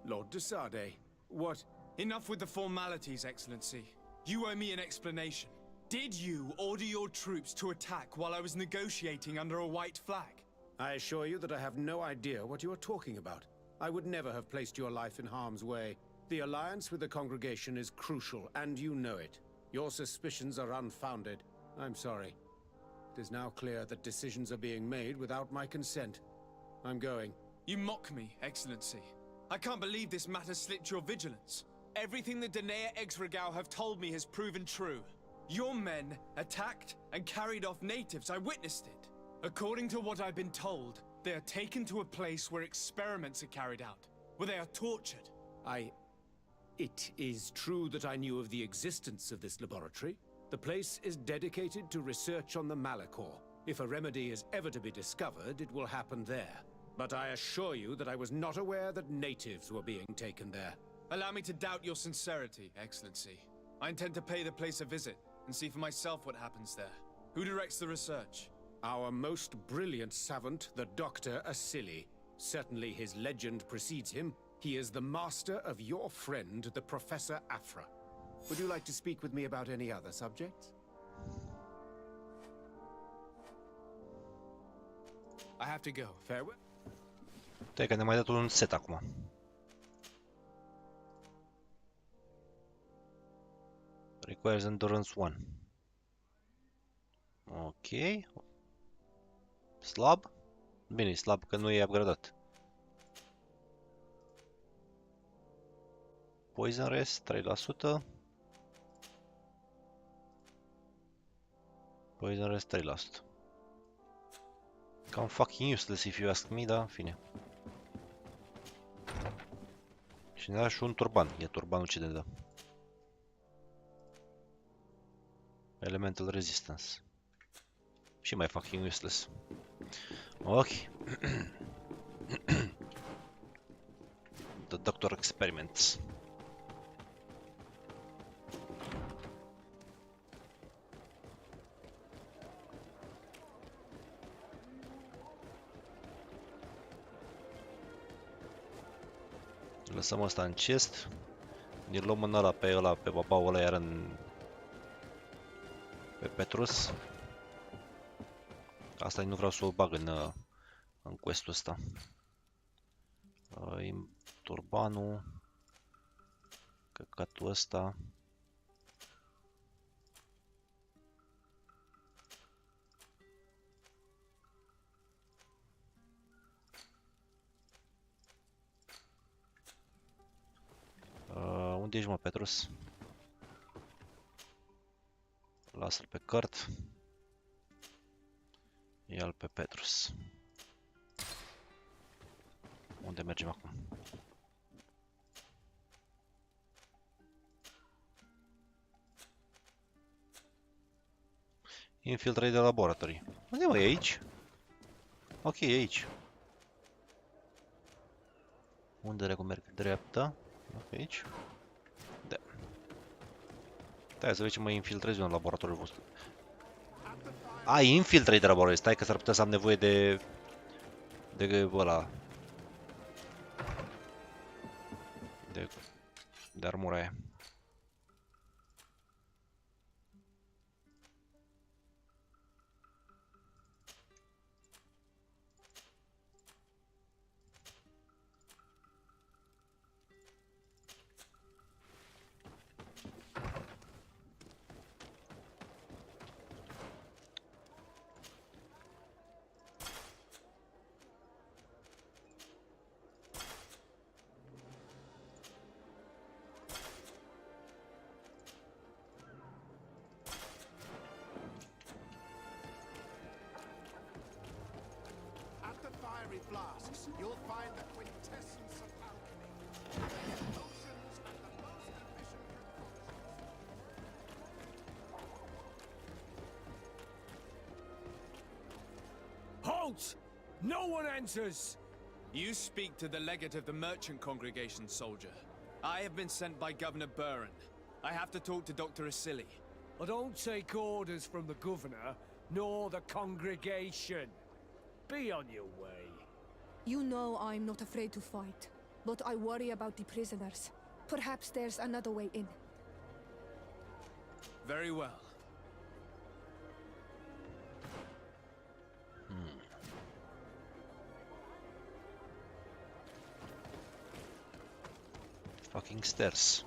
Lord DESCRIERE, what? Enough with the formalities, Excellency. You owe me an explanation. Did you order your troops to attack while I was negotiating under a white flag? I assure you that I have no idea what you are talking about. I would never have placed your life in harm's way. The alliance with the congregation is crucial, and you know it. Your suspicions are unfounded. I'm sorry. It is now clear that decisions are being made without my consent. I'm going. You mock me, Excellency. I can't believe this matter slipped your vigilance. Everything the Danea Exregau have told me has proven true. Your men attacked and carried off natives. I witnessed it. According to what I've been told, they are taken to a place where experiments are carried out, where they are tortured. It is true that I knew of the existence of this laboratory. The place is dedicated to research on the Malachor. If a remedy is ever to be discovered, it will happen there. But I assure you that I was not aware that natives were being taken there. Allow me to doubt your sincerity, Excellency. I intend to pay the place a visit and see for myself what happens there. Who directs the research? Our most brilliant savant, the Dr. Asili. Certainly his legend precedes him. He is the master of your friend, the Professor Afra. Would you like to speak with me about any other subjects? I have to go. Farewell. Stai că ne mai dat un set acum. Requires endurance 1. Ok. Slab? Bine, slab că nu e upgradat. Poison rest 3%. Poison rest 3%. Cam fucking useless if you ask me, da, în fine. Și ne da și un turban. E turbanul ce ne dă. Elemental resistance. Și mai fucking useless. Ok. The Doctor Experiments. Lăsăm asta în chest. Ne luăm în ăla, pe babaul ăla, iar în... pe Petrus. Asta nu vreau să o bag în quest-ul ăsta. Turbanul. Căcatul ăsta. Unde ești, mă, Petrus? Lasă-l pe cărt. Ia-l pe Petrus. Unde mergem acum? Infiltrate de laboratory. Unde, mă, e aici? Ok, e aici. Unde dracu merg? Dreapta? Ok, aici. Da. Stai să vezi ce mă infiltrez eu în laboratorul vostru. A, infiltrate de laboratoriu. Stai că s-ar putea să am nevoie de ăla. De armura aia. Flasks, you'll find the quintessence of alchemy. Potions and the most efficient propulsion. Halt! No one enters! You speak to the legate of the merchant congregation, soldier. I have been sent by Governor Buren. I have to talk to Dr. Asili. I don't take orders from the governor, nor the congregation. Be on your way. You know I'm not afraid to fight, but I worry about the prisoners. Perhaps there's another way in. Very well. Fucking stairs.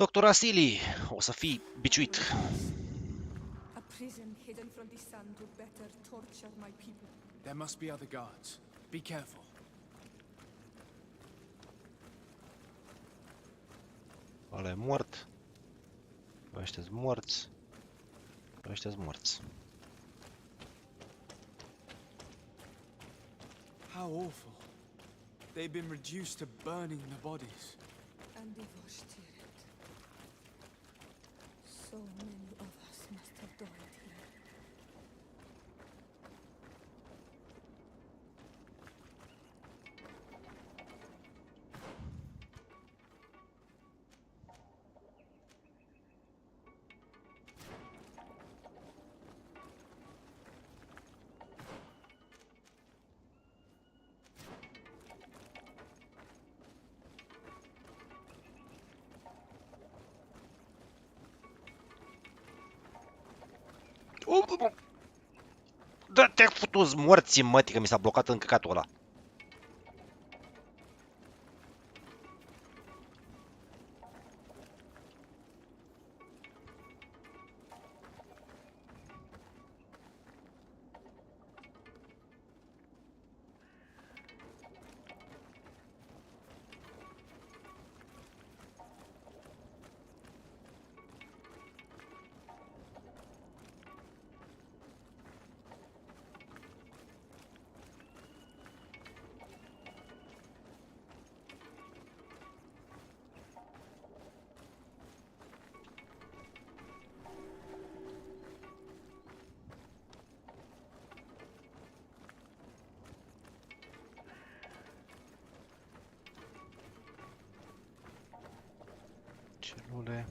Doctor Asili, o să fii biciuit. A prison hidden from the sun to better torture my people. There must be other guards. Be careful. Ăla e mort. Ăștia-s morți. Ăștia-s morți. How awful. They've been reduced to burning the bodies. And devastated. So many of us must have died here. Da, te-ai făcut morții, mătii, că mi s-a blocat în căcatul ăla. Celule.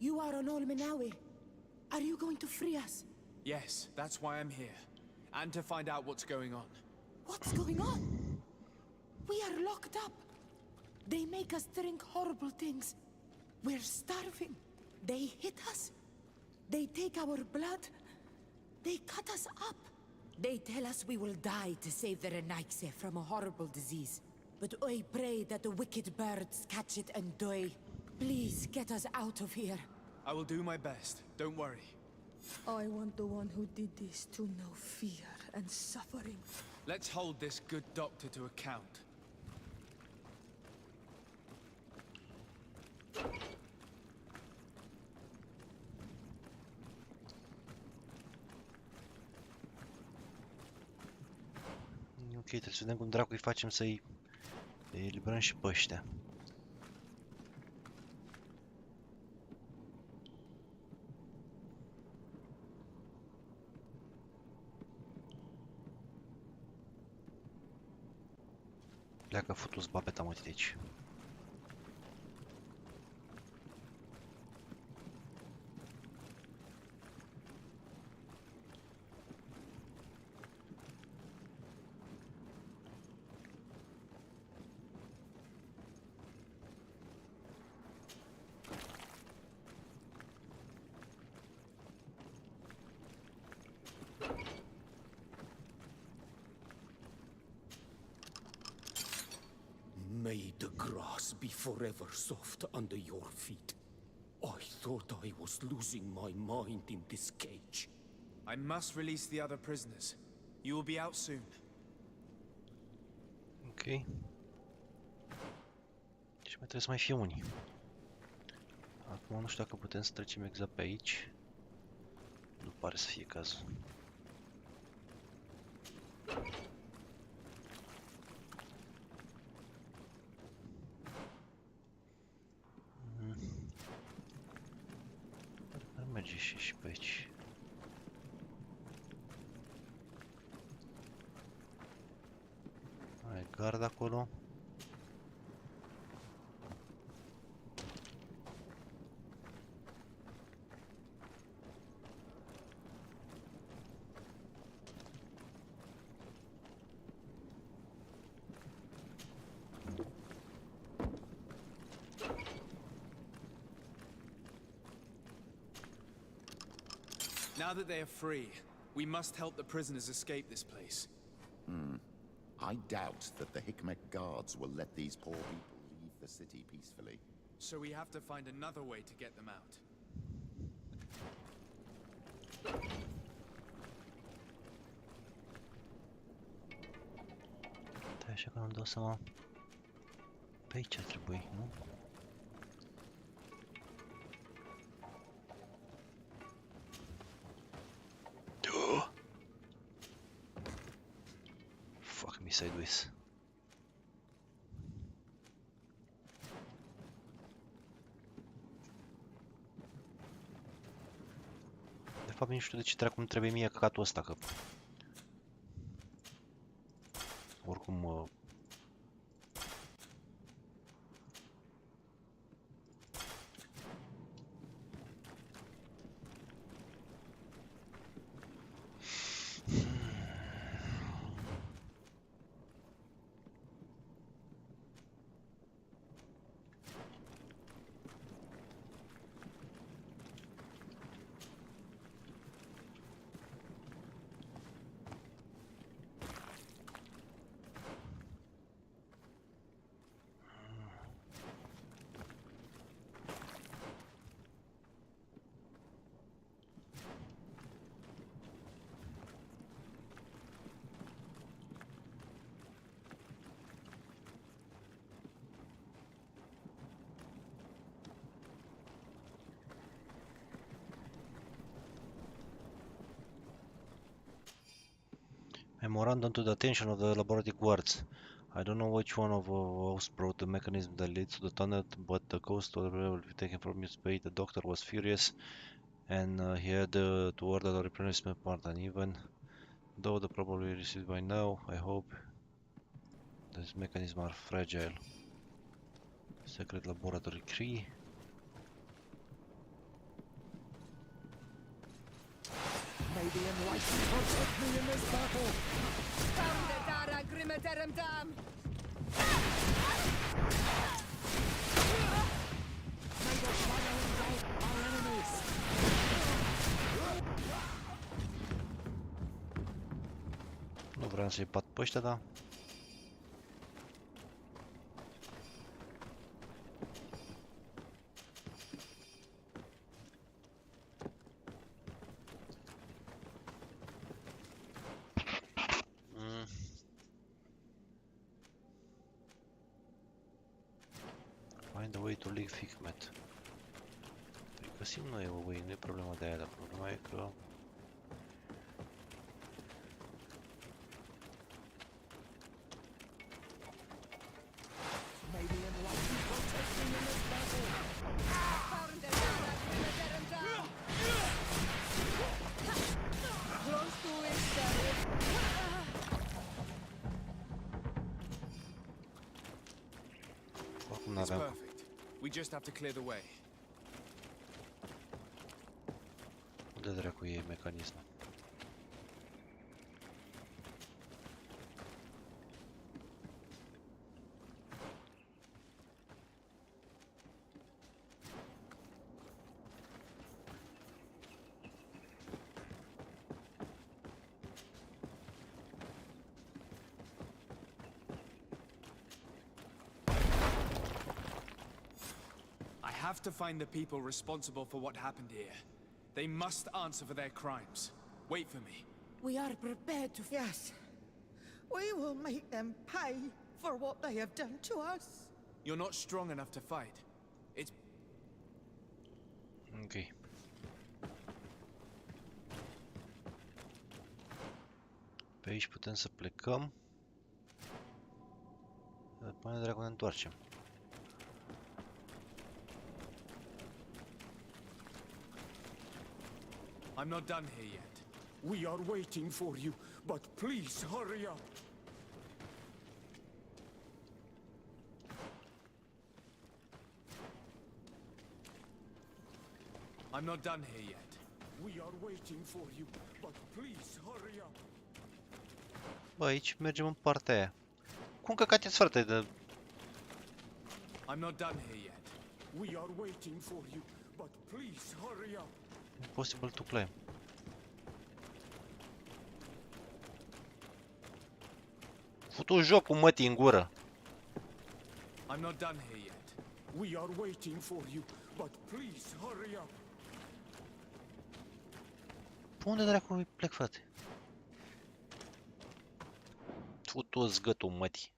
You are an Olmenawi. Are you going to free us? Yes, that's why I'm here. And to find out what's going on. What's going on? We are locked up. They make us drink horrible things. We're starving. They hit us. They take our blood. They cut us up. They tell us we will die to save the Rhoaius from a horrible disease. But I pray that the wicked birds catch it and die. Please get us out of here. I will do my best. Don't worry. I want the one who did this to know fear and suffering. Let's hold this good doctor to account. Ok, trebuie să vedem cum dracu îi facem să-i eliberăm și pe ăștia. Pleacă futus babeta mă de aici. May the grass be forever soft under your feet. I thought I was losing my mind in this cage. I must release the other prisoners. You will be out soon. Ok. Deci mai trebuie să mai fie unii. Acum nu știu dacă putem să trecem exact pe aici. Nu pare să fie cazul. Merge și pe aici. Ai gard acolo. Now that they are free, we must help the prisoners escape this place. I doubt that the Hikmek guards will let these poor people leave the city peacefully. So we have to find another way to get them out. Da, așa că nu-mi dau seama. Pe aici ar trebui, nu? Fuck me sideways. De fapt, nu știu de ce dracu îmi trebuie mie căcatul ăsta, că... Oricum... Memorandum to the attention of the laboratory guards. I don't know which one of us brought the mechanism that leads to the tunnel, but the ghost will be taken from its bait. The doctor was furious, and he had to order the replenishment part, and even though the probably received by now, I hope these mechanisms are fragile. Secret laboratory key. May the enlightened protect me in this battle! May the fire engulf our enemies! Nu vreau să-i bat pe ăștia, dar... Find a way to leak Figment. Păi găsim noi o way, nu e problema de aia, dar problema e că... It's perfect. We just have to clear the way. Unde dracu e mecanismul? I have to find the people responsible for what happened here. They must answer for their crimes. Wait for me. We are prepared to... Yes. We will make them pay for what they have done to us. You're not strong enough to fight. It's... Ok. Pe aici putem să plecăm. Până dracu ne întoarcem. I'm not done here yet. We are waiting for you, but please hurry up. I'm not done here yet. We are waiting for you, but please hurry up. Bă, aici mergem în partea aia. Cum căcați frate de... I'm not done here yet. We are waiting for you, but please hurry up. Impossible to climb. Futu jocul mătii în gură. I'm not done here yet. We are waiting for you, but please hurry up. Pe unde dracu plec, frate? Futu zgătul mătii.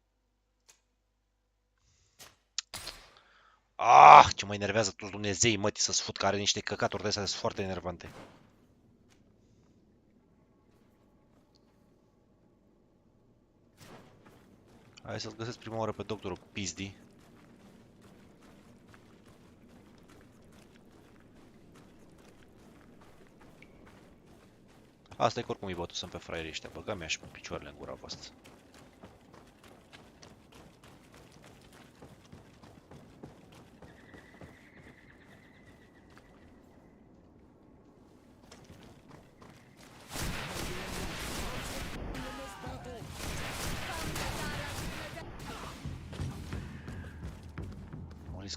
Ah, ce mă enervează toți Dumnezei mătii să-ți fut, că are niște căcaturi de astea sunt foarte enervante. Hai să-l găsesc prima oară pe doctorul Pizdi. Asta e că oricum îi bătusăm pe fraierii ăștia, băga mi-aș pe picioarele în gura voastră.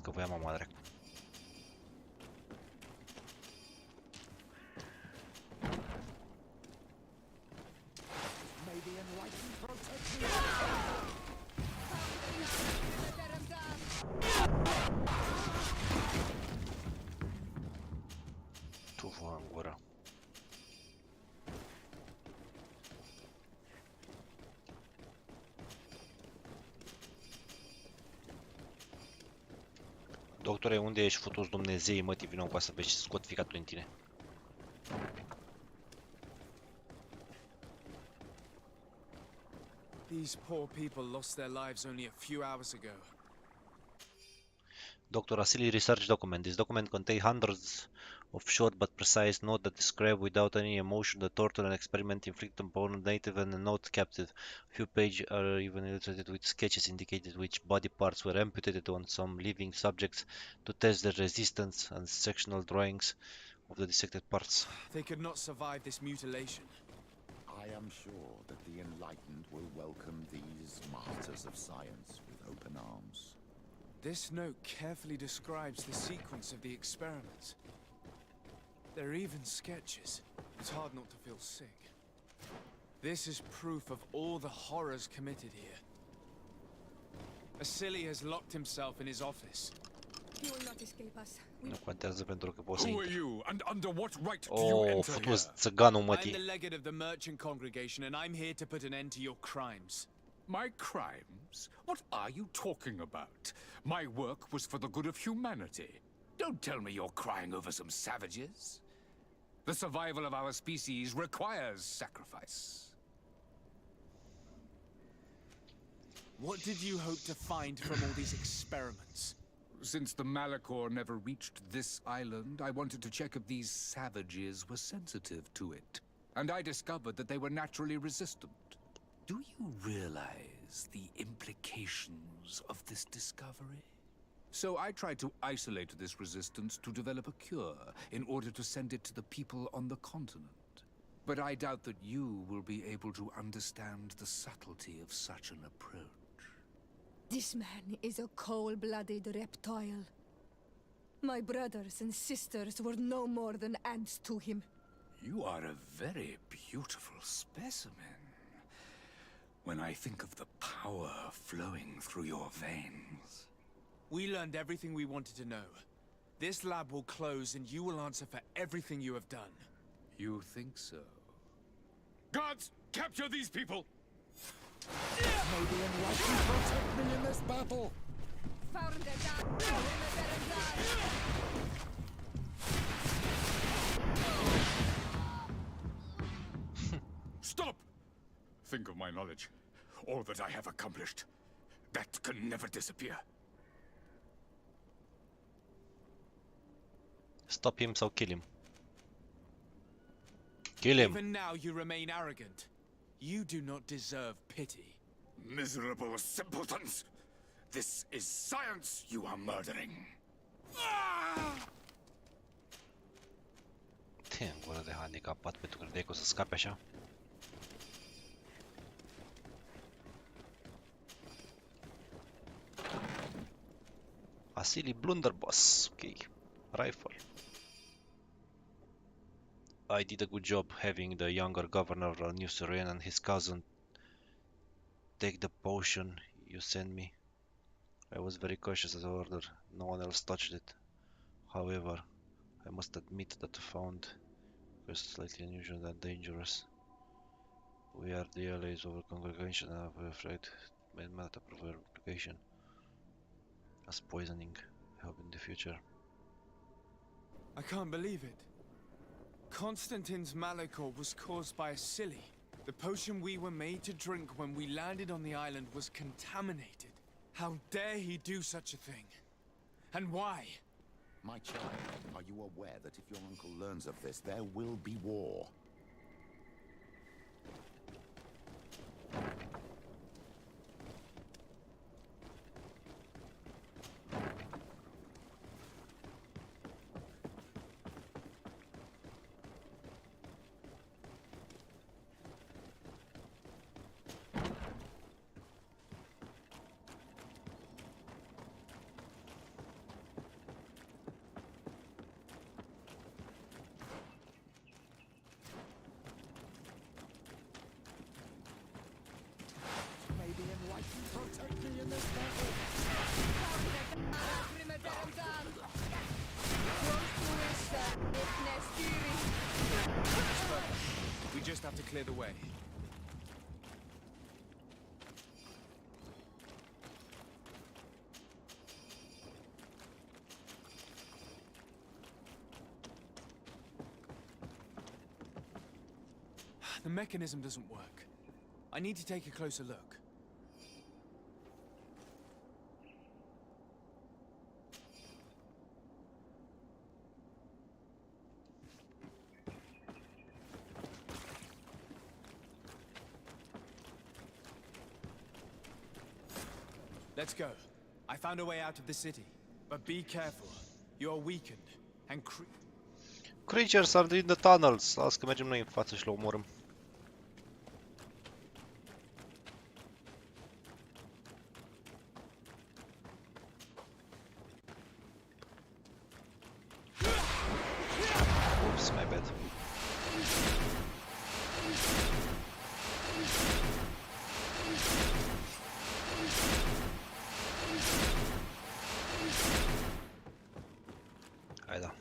Că voia mama dracu. Tu vă în gură. Doctore, unde ești futus Dumnezei, mătii, vină cu să vezi ce scot ficatul în tine. These poor people lost their lives only a few hours ago. Dr. Asili research document. This document contains hundreds of short but precise notes that describe without any emotion the torture and experiment inflicted upon native and not captive. Few pages are even illustrated with sketches indicating which body parts were amputated on some living subjects to test their resistance, and sectional drawings of the dissected parts. They could not survive this mutilation. I am sure that the enlightened will welcome these martyrs of science with open arms. This note carefully describes the sequence of the experiments. There are even sketches. It's hard not to feel sick. This is proof of all the horrors committed here. Asili has locked himself in his office. He will not escape us. Nu contează pentru că poți să Who are intri. you, and under what right do you Oh, enter futus here? țăganul I'm mătii. the legate of the merchant congregation, and I'm here to put an end to your crimes. My crimes? What are you talking about? My work was for the good of humanity. Don't tell me you're crying over some savages. The survival of our species requires sacrifice. What did you hope to find from all these experiments? Since the Malachor never reached this island, I wanted to check if these savages were sensitive to it. And I discovered that they were naturally resistant. Do you realize the implications of this discovery? So I tried to isolate this resistance to develop a cure in order to send it to the people on the continent. But I doubt that you will be able to understand the subtlety of such an approach. This man is a cold-blooded reptile. My brothers and sisters were no more than ants to him. You are a very beautiful specimen. When I think of the power flowing through your veins. We learned everything we wanted to know. This lab will close and you will answer for everything you have done. You think so? Guards, capture these people! May the enlightened protect me in this battle! Stop! Think of my knowledge. All that I have accomplished. That can never disappear. Stop him sau kill him. Kill him. Even now you remain arrogant. You do not deserve pity. Miserable simpletons! This is science you are murdering. Te, gură de handicapat, pentru că credeai că o să scape așa? Asili blunderbuss, ok. Rifle. I did a good job having the younger governor of New Syrian and his cousin take the potion you sent me. I was very cautious as I ordered. No one else touched it. However, I must admit that I found it slightly unusual and dangerous. We are the allies of a congregation and I'm afraid it may matter for application as poisoning. I hope in the future. I can't believe it. Constantine's Malachor was caused by Asili. The potion we were made to drink when we landed on the island was contaminated. How dare he do such a thing? And why? My child, are you aware that if your uncle learns of this, there will be war? We just have to clear the way. The mechanism doesn't work. I need to take a closer look. Let's go. I found a way out of the city. But be careful. You are weakened and Creatures are in the tunnels. Las că mergem noi în față și le omorâm. Oops, my bad. Hai da.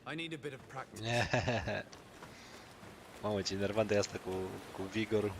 I need a bit of practice. Mamă, ce enervant e asta cu vigorul.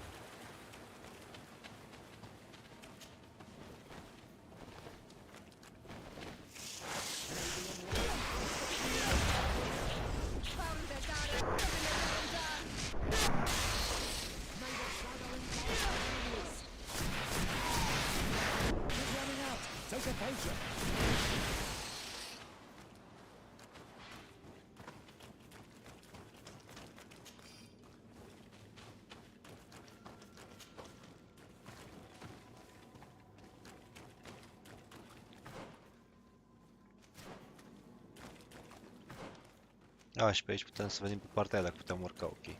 A, și pe aici putem să venim pe partea aia dacă putem urca, ok.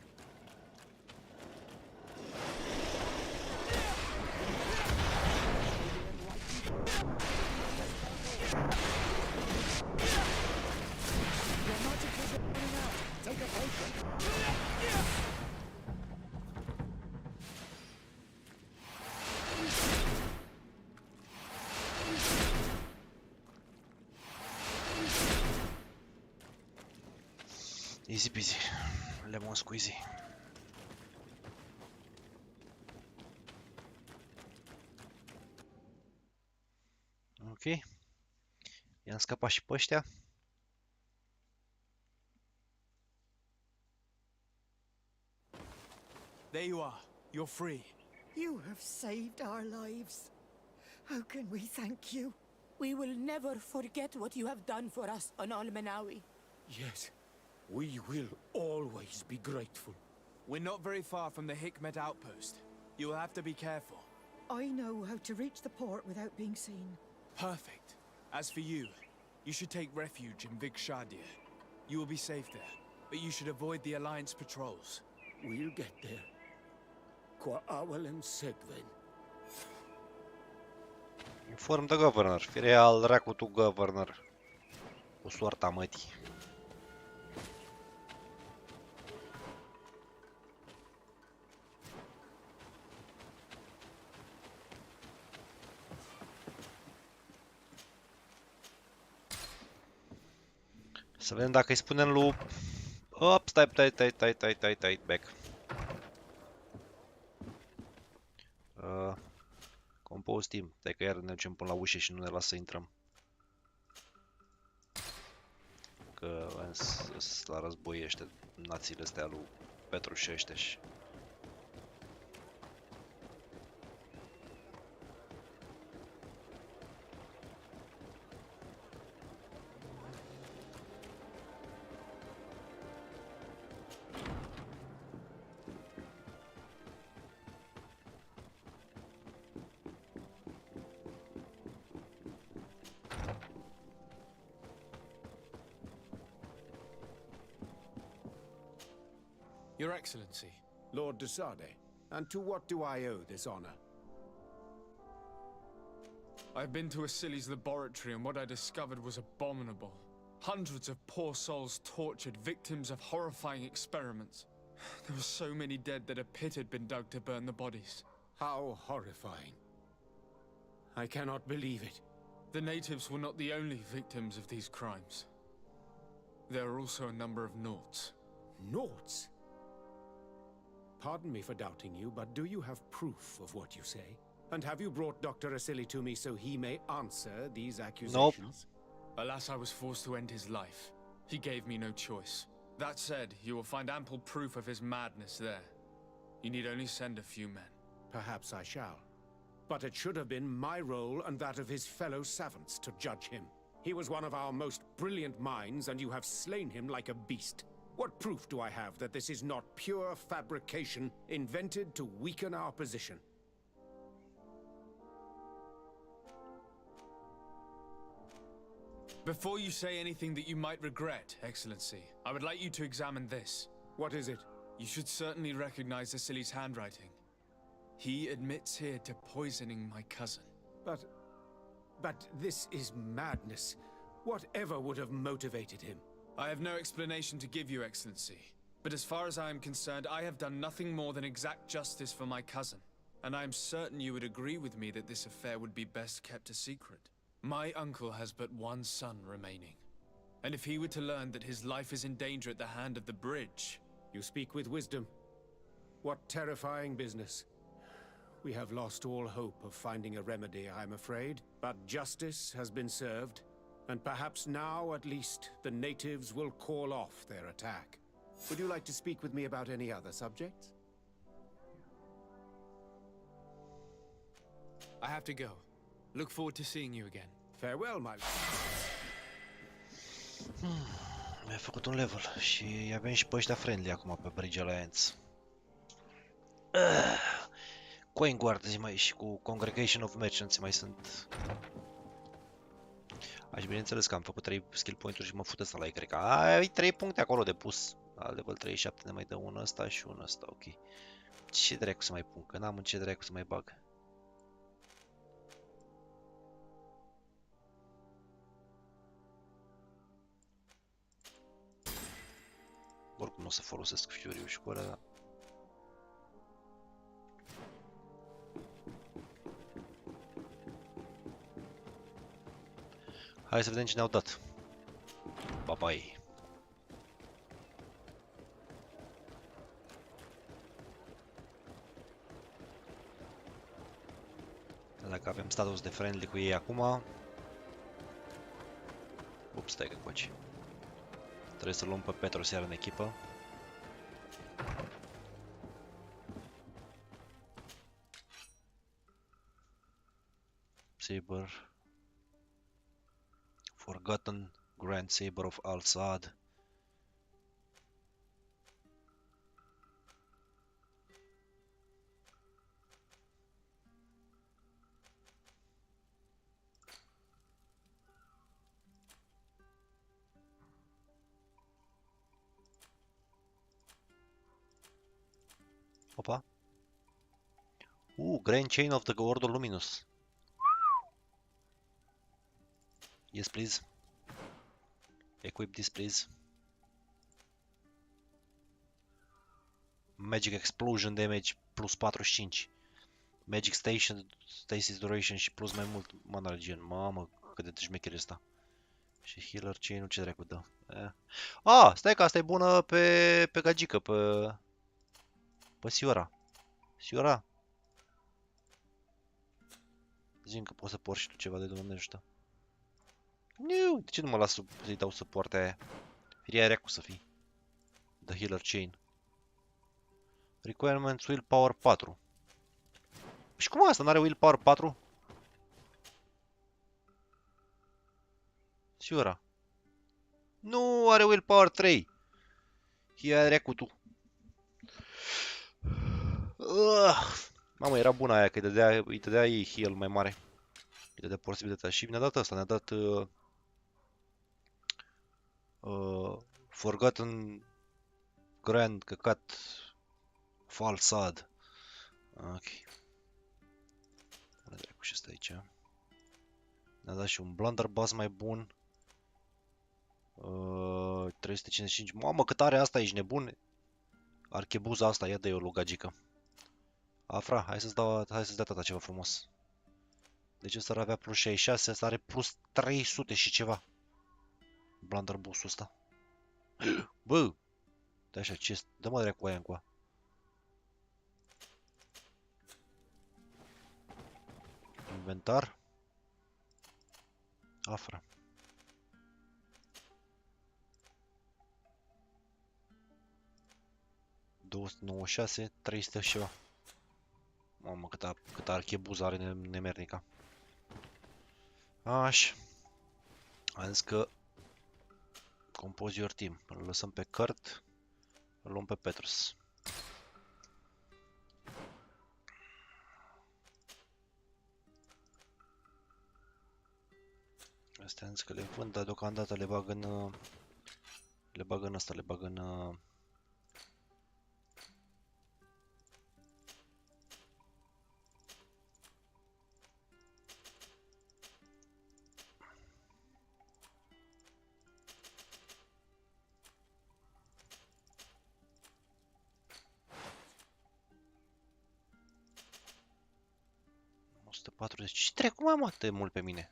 Easy peasy, lemon squeezy. Ok. I-am scăpat și pe ăștia. There you are. You're free. You have saved our lives. How can we thank you? We will never forget what you have done for us on Almenawi. Yes, we will always be grateful. We're not very far from the Hikmet outpost. You will have to be careful. I know how to reach the port without being seen. Perfect. As for you, you should take refuge in Vikshadia. You will be safe there, but you should avoid the Alliance patrols. We'll get there. Qua awalen segven. Inform the governor. Fire al dracu tu governor. Cu soarta mătii. Să vedem dacă îi spunem lui... Op, stai, back. Compose team. Stai că iar ne ducem până la ușă și nu ne lasă să intrăm. Că sunt la război ăștia, națiile astea lui Petru și ăștia și... Your Excellency. Lord DETALII, and to what do I owe this honor? I've been to Asili's laboratory and what I discovered was abominable. Hundreds of poor souls tortured, victims of horrifying experiments. There were so many dead that a pit had been dug to burn the bodies. How horrifying. I cannot believe it. The natives were not the only victims of these crimes. There are also a number of Nauts. Nauts? Pardon me for doubting you, but do you have proof of what you say? And have you brought Dr. Asili to me so he may answer these accusations? Alas, I was forced to end his life. He gave me no choice. That said, you will find ample proof of his madness there. You need only send a few men. Perhaps I shall. But it should have been my role and that of his fellow savants to judge him. He was one of our most brilliant minds, and you have slain him like a beast. What proof do I have that this is not pure fabrication invented to weaken our position? Before you say anything that you might regret, Excellency, I would like you to examine this. What is it? You should certainly recognize Asili's handwriting. He admits here to poisoning my cousin. But this is madness. Whatever would have motivated him? I have no explanation to give you, Excellency. But as far as I am concerned, I have done nothing more than exact justice for my cousin. And I am certain you would agree with me that this affair would be best kept a secret. My uncle has but one son remaining. And if he were to learn that his life is in danger at the hand of the bridge... You speak with wisdom. What terrifying business. We have lost all hope of finding a remedy, I'm afraid. But justice has been served, and perhaps now, at least, the natives will call off their attack. Would you like to speak with me about any other subjects? I have to go. Look forward to seeing you again. Farewell, my... Mi-a făcut un level și avem și pe ăștia friendly acum pe Bridge Alliance. Coin Guard mai și cu Congregation of Merchants mai sunt. Aș bineînțeles că am făcut 3 skill point-uri și mă fut ăsta la ei, cred că ai 3 puncte acolo de pus. La level 37 ne mai dă unul ăsta și unul ăsta, ok. Ce dracu să mai pun, că n-am în ce dracu să mai bag. Oricum nu o să folosesc Fury-ul și cu ăla, dar... Hai să vedem ce ne-au dat. Bye-bye. Dacă avem status de friendly cu ei acum... Ups, stai că coci. Trebuie să luăm pe Procesor în echipă. Saber. Forgotten Grand Saber of Al-Saad. Opa. Grand Chain of the Ordo Luminous. Yes, please. Equip this, please. Magic Explosion Damage plus 45. Magic Station, Stasis Duration și plus mai mult Mana Regen. Mamă, cât de șmecher e ăsta. Și Healer Chain-ul ce dracu dă? Stai că asta e bună pe gagică, pe Siora. Siora. Zi-mi că poți să porți și tu ceva de Dumnezeu ăsta. Nu, de ce nu mă las să-i dau suporte aia? Firea reacu să fii. The Healer Chain. Requirements Willpower 4. Și cum asta? N-are Willpower 4? Siura. Nu, are Willpower 3. Ia reacu tu. Mamă, era bună aia, că îi dădea ei heal mai mare. Îi dădea posibilitatea. Și ne-a dat asta, ne-a dat... Forgotten Grand Căcat Falsad. Ok. Unde dracu și ăsta aici? Ne-a dat și un blunderbuss mai bun. 355. Mamă, cât are asta, ești nebun? Archebuza asta, ia dă-i o lugagică. Afra, hai să-ți dea tata ceva frumos. Deci ăsta ar avea plus 66, ăsta are plus 300 și ceva. Blunderbuss-ul ăsta. Bă! Dă așa, ce dă-mă dracu aia încoa. Inventar. Afră. ...296, 300 și ceva. Mamă, cât archebuză are nemernica. Așa. Am zis că compose your team. Îl lăsăm pe Kurt, îl luăm pe Petrus. Astea am zis că le vând, dar deocamdată le bag în... Le bag în asta, le bag în... Ce trecu, mă, atât de mult pe mine?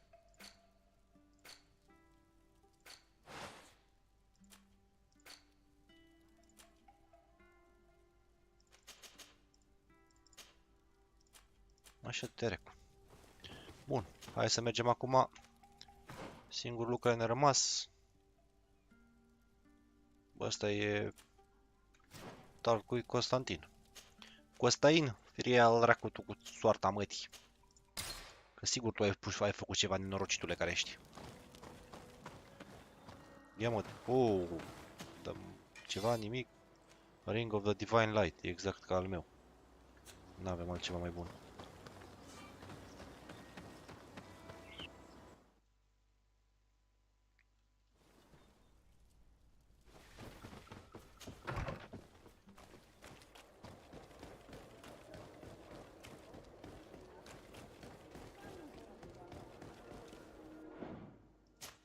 Așa te recu. Bun, hai să mergem acum. Singurul lucru care ne-a rămas. Bă, ăsta e... Talcui Constantin. Costahin, fie al dracu tu cu soarta mătii. Că sigur tu ai făcut ceva nenorocitule care ești. Ia mă, dăm ceva, nimic. Ring of the Divine Light, e exact ca al meu. N-avem altceva mai bun.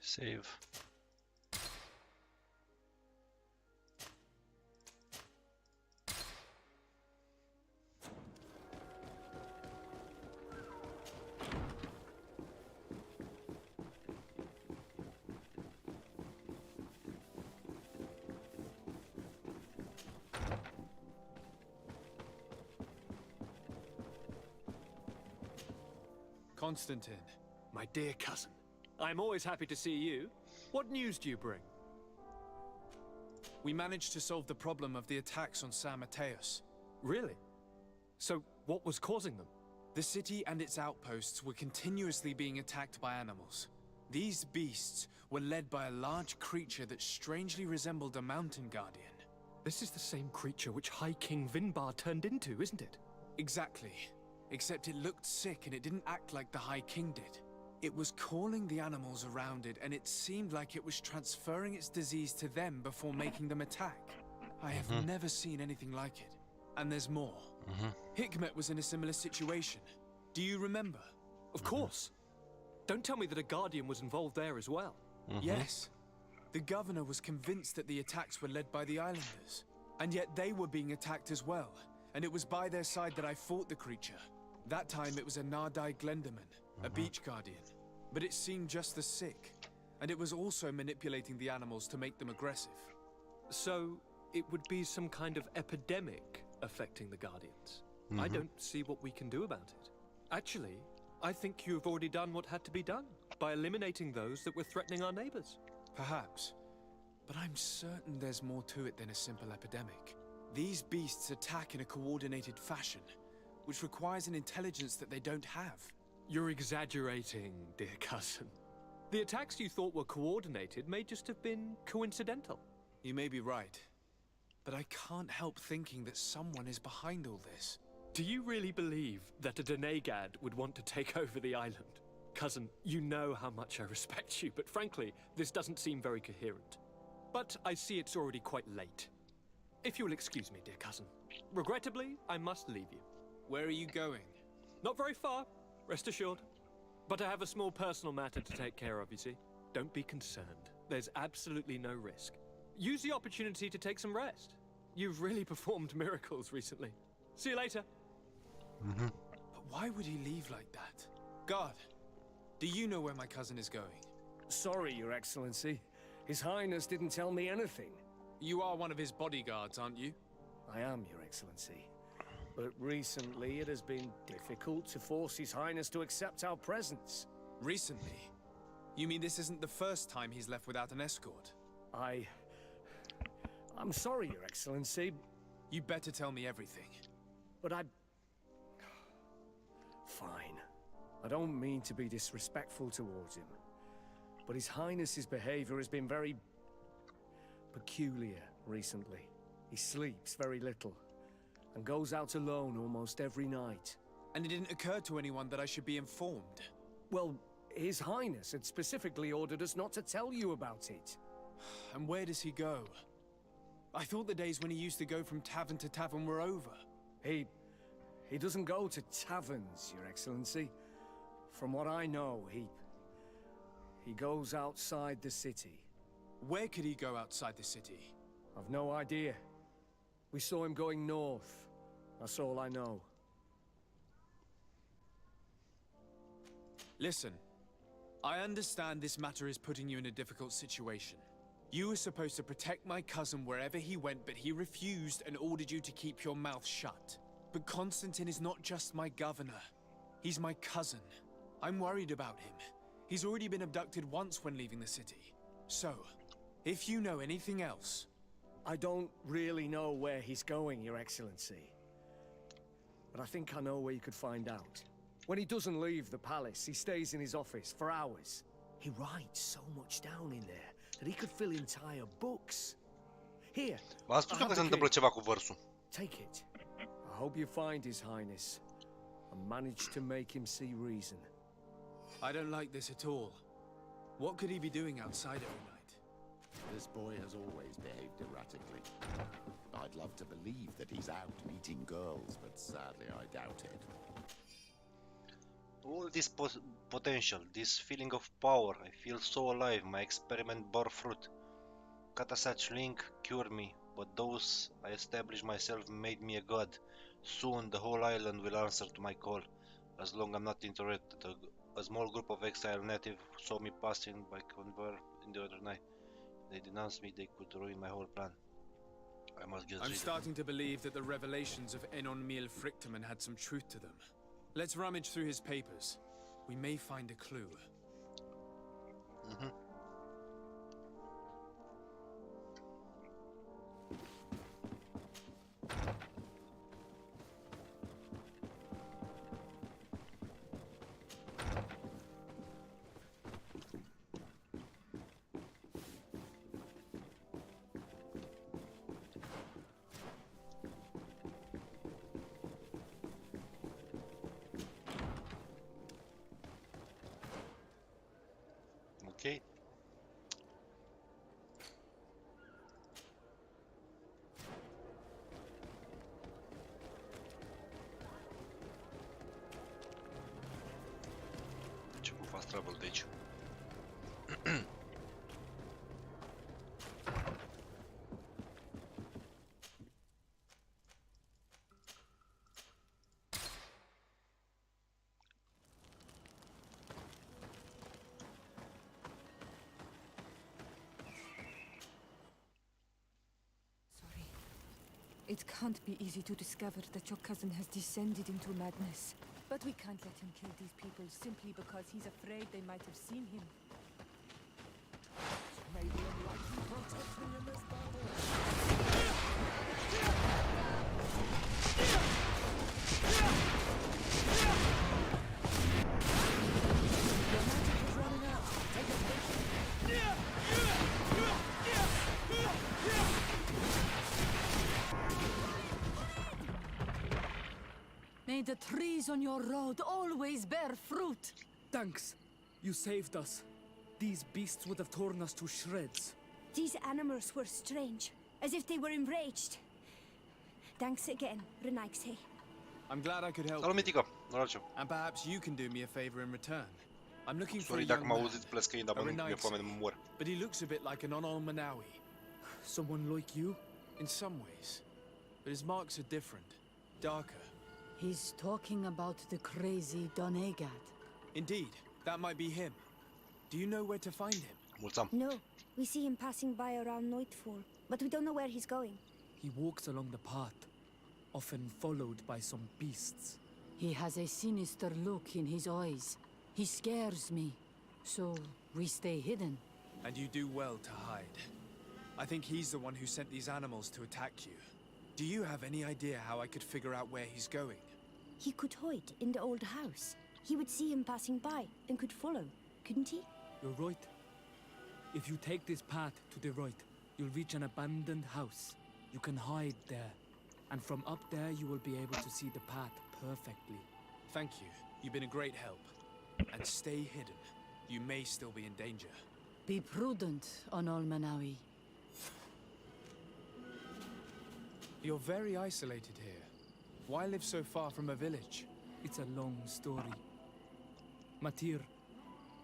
Save. Constantine, my dear cousin. I'm always happy to see you. What news do you bring? We managed to solve the problem of the attacks on San Mateus. Really? So, what was causing them? The city and its outposts were continuously being attacked by animals. These beasts were led by a large creature that strangely resembled a mountain guardian. This is the same creature which High King Vinbar turned into, isn't it? Exactly. Except it looked sick and it didn't act like the High King did. It was calling the animals around it, and it seemed like it was transferring its disease to them before making them attack. I have never seen anything like it. And there's more. Hikmet was in a similar situation. Do you remember? Of course. Don't tell me that a Guardian was involved there as well. Yes. The governor was convinced that the attacks were led by the islanders. And yet they were being attacked as well. And it was by their side that I fought the creature. That time it was a Nardai Glenderman, a beach guardian. But it seemed just as sick. And it was also manipulating the animals to make them aggressive. So, it would be some kind of epidemic affecting the Guardians. I don't see what we can do about it. Actually, I think you've already done what had to be done by eliminating those that were threatening our neighbors. Perhaps. But I'm certain there's more to it than a simple epidemic. These beasts attack in a coordinated fashion, which requires an intelligence that they don't have. You're exaggerating, dear cousin. The attacks you thought were coordinated may just have been coincidental. You may be right. But I can't help thinking that someone is behind all this. Do you really believe that a Denegad would want to take over the island? Cousin, you know how much I respect you, but frankly, this doesn't seem very coherent. But I see it's already quite late. If you'll excuse me, dear cousin. Regrettably, I must leave you. Where are you going? Not very far, rest assured. But I have a small personal matter to take care of, you see. Don't be concerned. There's absolutely no risk. Use the opportunity to take some rest. You've really performed miracles recently. See you later. But why would he leave like that? Guard, do you know where my cousin is going? Sorry, Your Excellency. His Highness didn't tell me anything. You are one of his bodyguards, aren't you? I am, Your Excellency. But recently it has been difficult to force His Highness to accept our presence. Recently? You mean this isn't the first time he's left without an escort? I'm sorry, Your Excellency. You better tell me everything. But Fine. I don't mean to be disrespectful towards him. But His Highness's behavior has been very peculiar recently. He sleeps very little and goes out alone almost every night. And it didn't occur to anyone that I should be informed? Well, His Highness had specifically ordered us not to tell you about it. And where does he go? I thought the days when he used to go from tavern to tavern were over. He doesn't go to taverns, Your Excellency. From what I know, he goes outside the city. Where could he go outside the city? I've no idea. We saw him going north. That's all I know. Listen, I understand this matter is putting you in a difficult situation. You were supposed to protect my cousin wherever he went, but he refused and ordered you to keep your mouth shut. But Constantine is not just my governor. He's my cousin. I'm worried about him. He's already been abducted once when leaving the city. So, if you know anything else... I don't really know where he's going, Your Excellency. But I think I know where you could find out. When he doesn't leave the palace, he stays in his office for hours. He writes so much down in there that he could fill entire books. Here, V-am spus că se întâmplă ceva cu vărsul. Take it. I hope you find His Highness and manage to make him see reason. I don't like this at all. What could he be doing outside every night? This boy has always behaved erratically. I'd love to believe that he's out meeting girls, but sadly I doubt it. All this potential, this feeling of power, I feel so alive, my experiment bore fruit. Catasuch link cured me, but those I established myself made me a god. Soon the whole island will answer to my call, as long as I'm not interrupted. A small group of exile natives saw me passing by convoy in the other night. They denounced me, they could ruin my whole plan. I must get rid of them. I'm starting to believe that the revelations of Enon Miel Frichtemann had some truth to them. Let's rummage through his papers. We may find a clue. Ok. Ce cu fast travel de aici. It can't be easy to discover that your cousin has descended into madness. But we can't let him kill these people simply because he's afraid they might have seen him. May the Enlightened protect me in this battle! Your magic is running out. Take it patiently. May the trees on your road always bear fruit. Thanks. You saved us. These beasts would have torn us to shreds. These animals were strange, as if they were enraged. Thanks again, Rhoaius. I'm glad I could help Salut, you. Mitico. Noroc. And perhaps you can do me a favor in return. I'm looking for a Sorry dacă young mă man, auziți plescăind, dar a mi-e foame de mă mor. but he looks a bit like an Onol Manawi. Someone like you? In some ways. But his marks are different. Darker. He's talking about the crazy Donegat. Indeed, that might be him. Do you know where to find him? Mulțumim. No, we see him passing by around nightfall, but we don't know where he's going. He walks along the path. often followed by some beasts. He has a sinister look in his eyes. He scares me. So, we stay hidden. And you do well to hide. I think he's the one who sent these animals to attack you. Do you have any idea how I could figure out where he's going? He could hide in the old house. He would see him passing by and could follow, couldn't he? You're right. If you take this path to the right, you'll reach an abandoned house. You can hide there. And from up there, you will be able to see the path perfectly. Thank you. You've been a great help. And stay hidden. You may still be in danger. Be prudent, Onol Manawi. You're very isolated here. Why live so far from a village? It's a long story. Matir,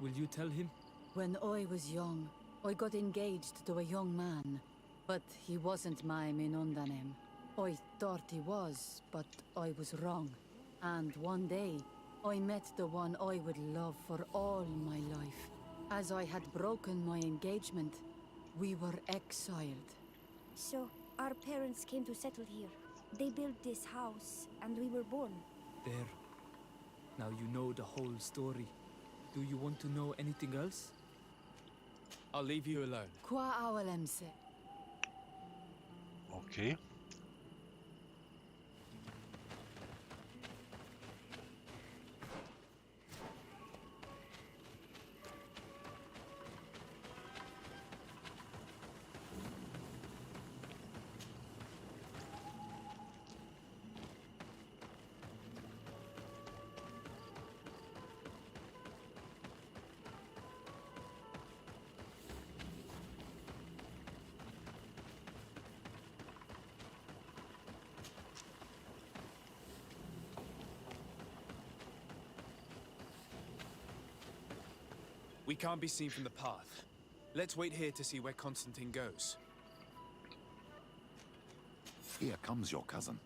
will you tell him? When I was young, I got engaged to a young man. But he wasn't my Minondanem. I thought he was, but I was wrong. And one day, I met the one I would love for all my life. As I had broken my engagement, we were exiled. So, our parents came to settle here. They built this house, and we were born. There. Now you know the whole story. Do you want to know anything else? I'll leave you alone. Qua awalemse. Ok. We can't be seen from the path. Let's wait here to see where Constantine goes. Here comes your cousin.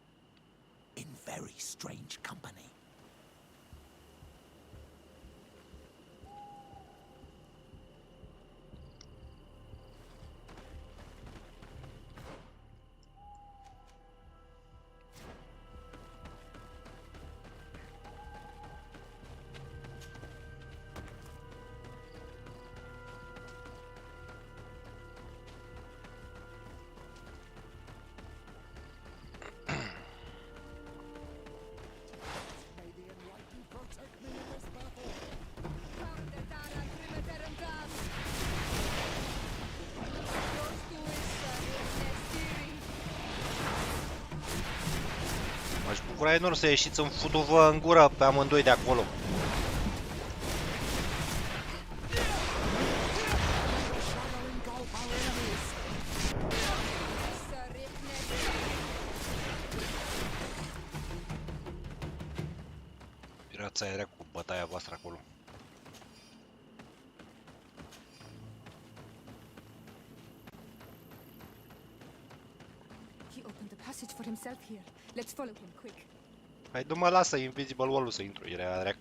In very strange company. M-aș bucura enorm să ieșiți să-mi fuduvă în gură pe amândoi de acolo. Pirața aerea cu bătaia voastră acolo. He opened the passage for himself here. Let's follow him quick. Hai, du-mă, lasă Invisible Wall-ul să intru, era dracu.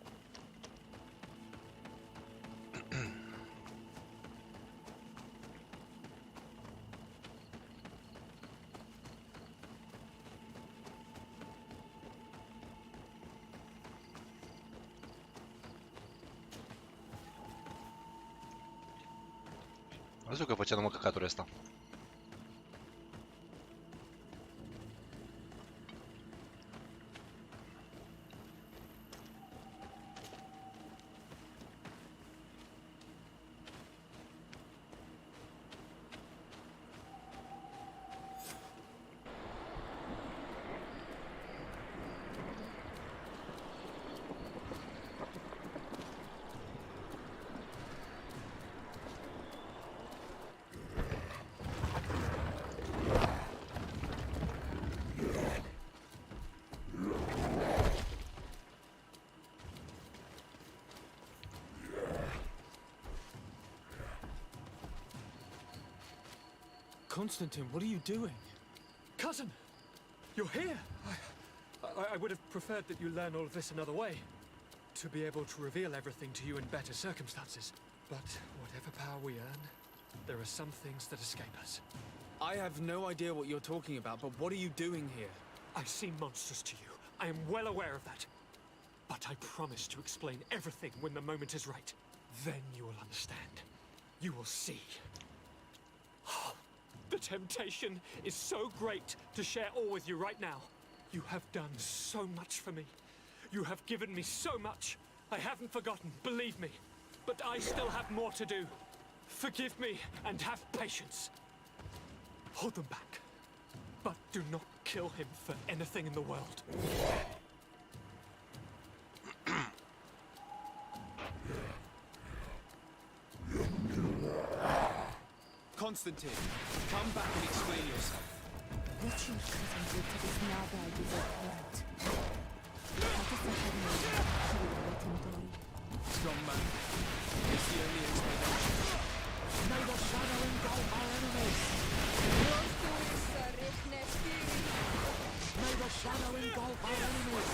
Am văzut că făcea numai căcatul ăsta. Constantine, what are you doing? Cousin! You're here! I would have preferred that you learn all of this another way. To be able to reveal everything to you in better circumstances. But whatever power we earn, there are some things that escape us. I have no idea what you're talking about, but what are you doing here? I seem monstrous to you. I am well aware of that. But I promise to explain everything when the moment is right. Then you will understand. You will see. The temptation is so great to share all with you right now. You have done so much for me. You have given me so much. I haven't forgotten, believe me. But I still have more to do. Forgive me and have patience. Hold them back. But do not kill him for anything in the world. Constantine, come back and explain yourself. What your cousin did to this Naga is a threat. Strong man. It's the only explanation. May the shadow engulf our enemies! May the shadow engulf our enemies!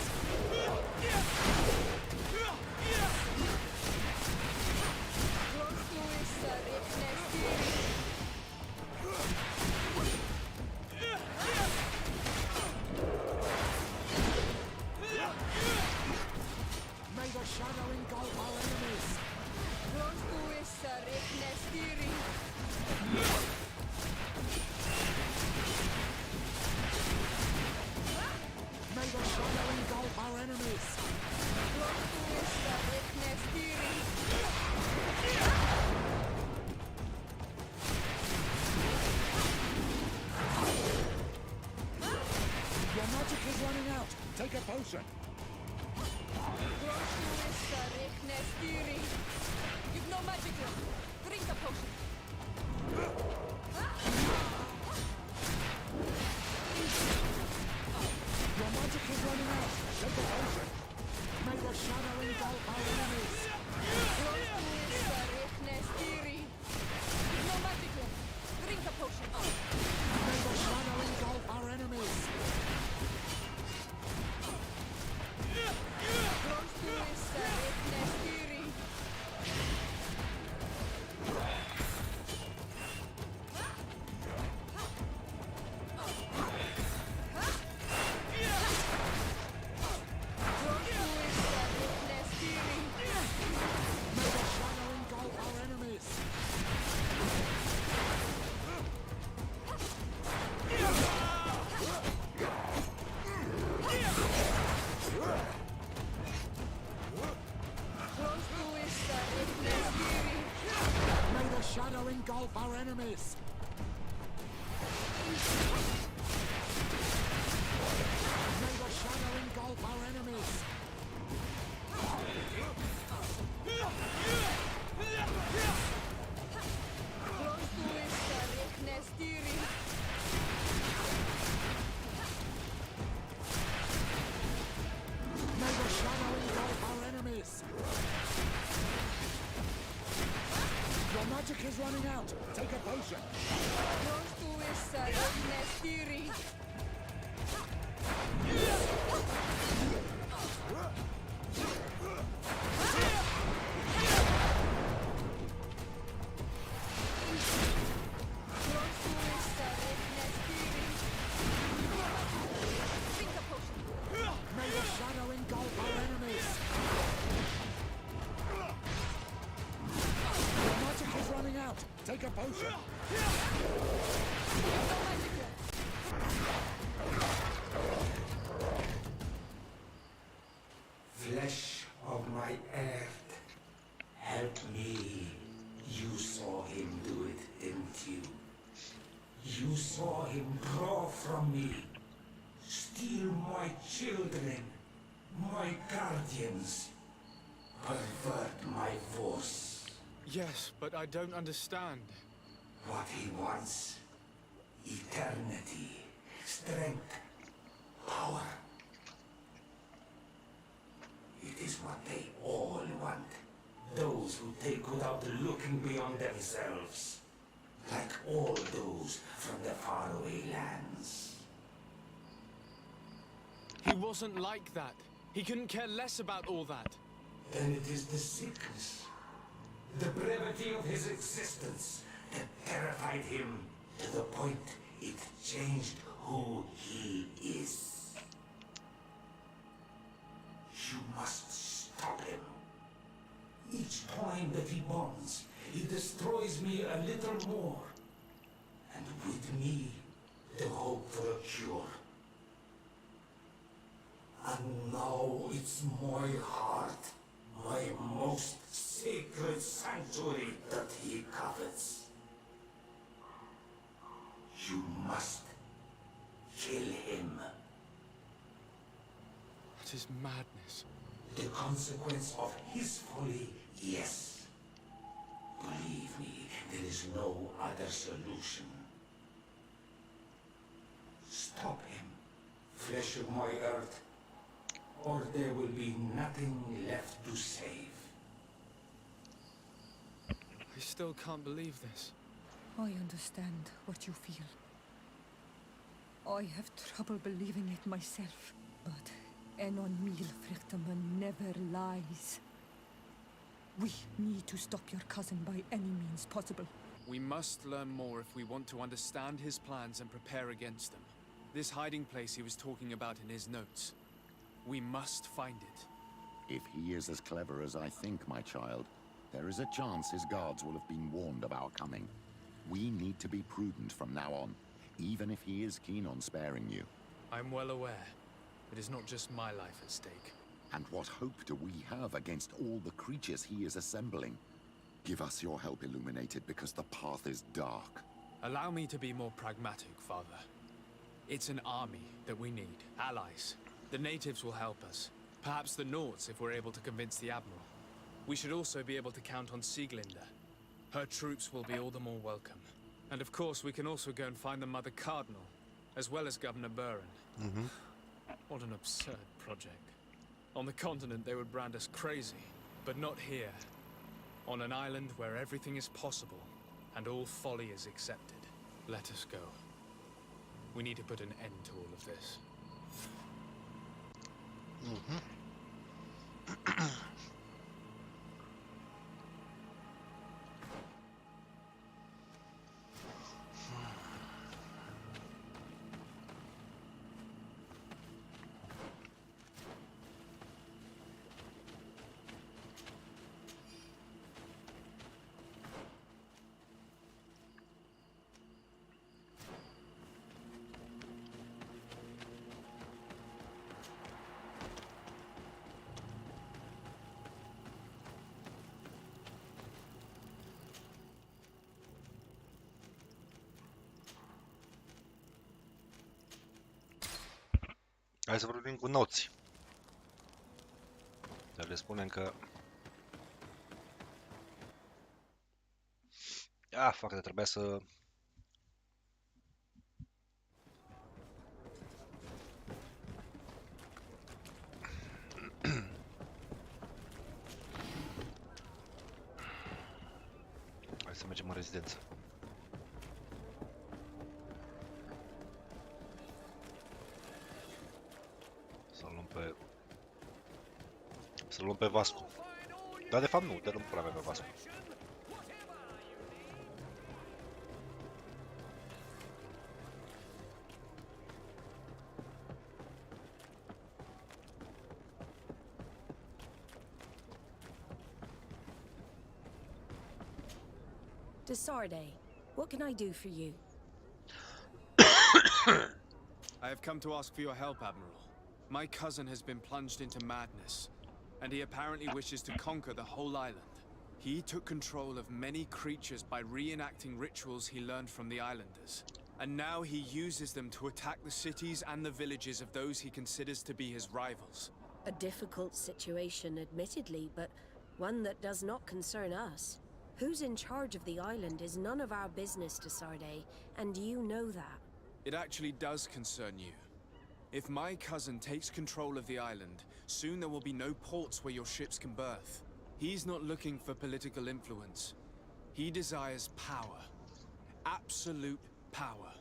May the shadow engulf our enemies! May the shadow engulf our enemies! Your magic is running out. Take a potion. You've no magic left. Drink a potion. Your magic is running out. Take a potion. May the shadow engulf our enemies. You've no magic left. Drink a potion. May the shadow engulf our enemies. Shadow engulf our enemies! May the shadow engulf our enemies! May the shadow engulf our enemies! Your magic is running out. Take a potion. May the shadow engulf our enemies. Your magic is running out. Take a potion. Flesh of my earth, help me. You saw him do it, didn't you? You saw him draw from me, steal my children, my guardians, pervert my force. Yes, but I don't understand. What he wants, eternity, strength, power. It is what they all want. Those who take without looking beyond themselves. Like all those from the faraway lands. He wasn't like that. He couldn't care less about all that. Then it is the sickness, the brevity of his existence that terrified him to the point it changed who he is. You must stop him. Each time that he bonds, he destroys me a little more. And with me, the hope for a cure. And now it's my heart, my most sacred sanctuary that he covets. You must kill him. That is madness. The consequence of his folly, yes. Believe me, there is no other solution. Stop him, flesh of my earth, or there will be nothing left to save. I still can't believe this. I understand what you feel. I have trouble believing it myself, but Enon Mil Frichterman never lies. We need to stop your cousin by any means possible. We must learn more if we want to understand his plans and prepare against them. This hiding place he was talking about in his notes. We must find it. If he is as clever as I think, my child, there is a chance his guards will have been warned of our coming. We need to be prudent from now on, even if he is keen on sparing you. I'm well aware. It is not just my life at stake. And what hope do we have against all the creatures he is assembling? Give us your help, Illuminated, because the path is dark. Allow me to be more pragmatic, Father. It's an army that we need. Allies. The natives will help us. Perhaps the Nords if we're able to convince the Admiral. We should also be able to count on Sieglinde. Her troops will be all the more welcome. And of course, we can also go and find the Mother Cardinal, as well as Governor Buren. What an absurd project. On the continent, they would brand us crazy, but not here. On an island where everything is possible, and all folly is accepted. Let us go. We need to put an end to all of this. Hai să vorbim cu noți. Dar le spunem că... Fuck, trebuia să... Hai să mergem în rezidență. Să-l luăm pe Vasco. Dar de fapt nu, de nu prea avea pe Vasco. DESCRIERE, what can I do for you? I have come to ask for your help, Admiral. My cousin has been plunged into madness, and he apparently wishes to conquer the whole island. He took control of many creatures by reenacting rituals he learned from the islanders. And now he uses them to attack the cities and the villages of those he considers to be his rivals. A difficult situation, admittedly, but one that does not concern us. Who's in charge of the island is none of our business, DESCRIERE, and you know that. It actually does concern you. If my cousin takes control of the island, soon there will be no ports where your ships can berth. He's not looking for political influence. He desires power. Absolute power.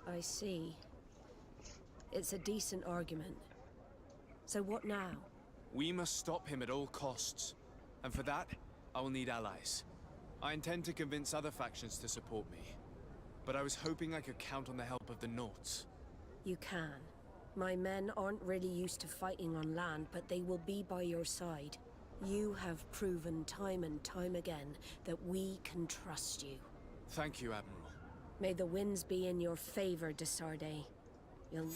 I see. It's a decent argument. So what now? We must stop him at all costs. And for that, I will need allies. I intend to convince other factions to support me. But I was hoping I could count on the help of the Nords. You can. My men aren't really used to fighting on land, but they will be by your side. You have proven time and time again that we can trust you. Thank you, Admiral. May the winds be in your favor, DESCRIERE. You'll...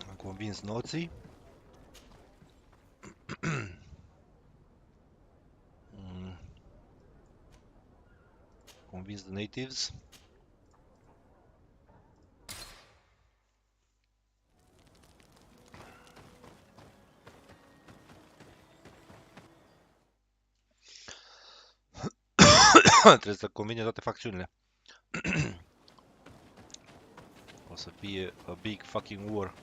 Am convins noții. Convince the natives. Trebuie să convine toate facțiunile. O să fie a big fucking war.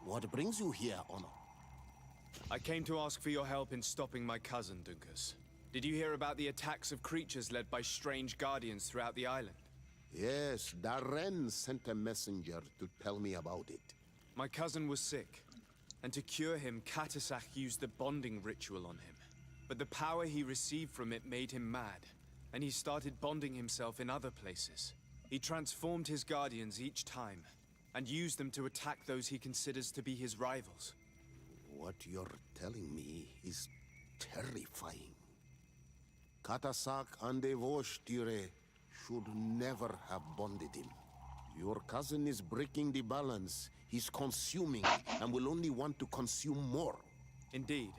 What brings you here, Honor? I came to ask for your help in stopping my cousin, Duncas. Did you hear about the attacks of creatures led by strange guardians throughout the island? Yes, Darren sent a messenger to tell me about it. My cousin was sick, and to cure him, Katasak used the bonding ritual on him. But the power he received from it made him mad, and he started bonding himself in other places. He transformed his guardians each time, and used them to attack those he considers to be his rivals. What you're telling me is terrifying. Katasak and Evoștire should never have bonded him. Your cousin is breaking the balance. He's consuming, and will only want to consume more. Indeed.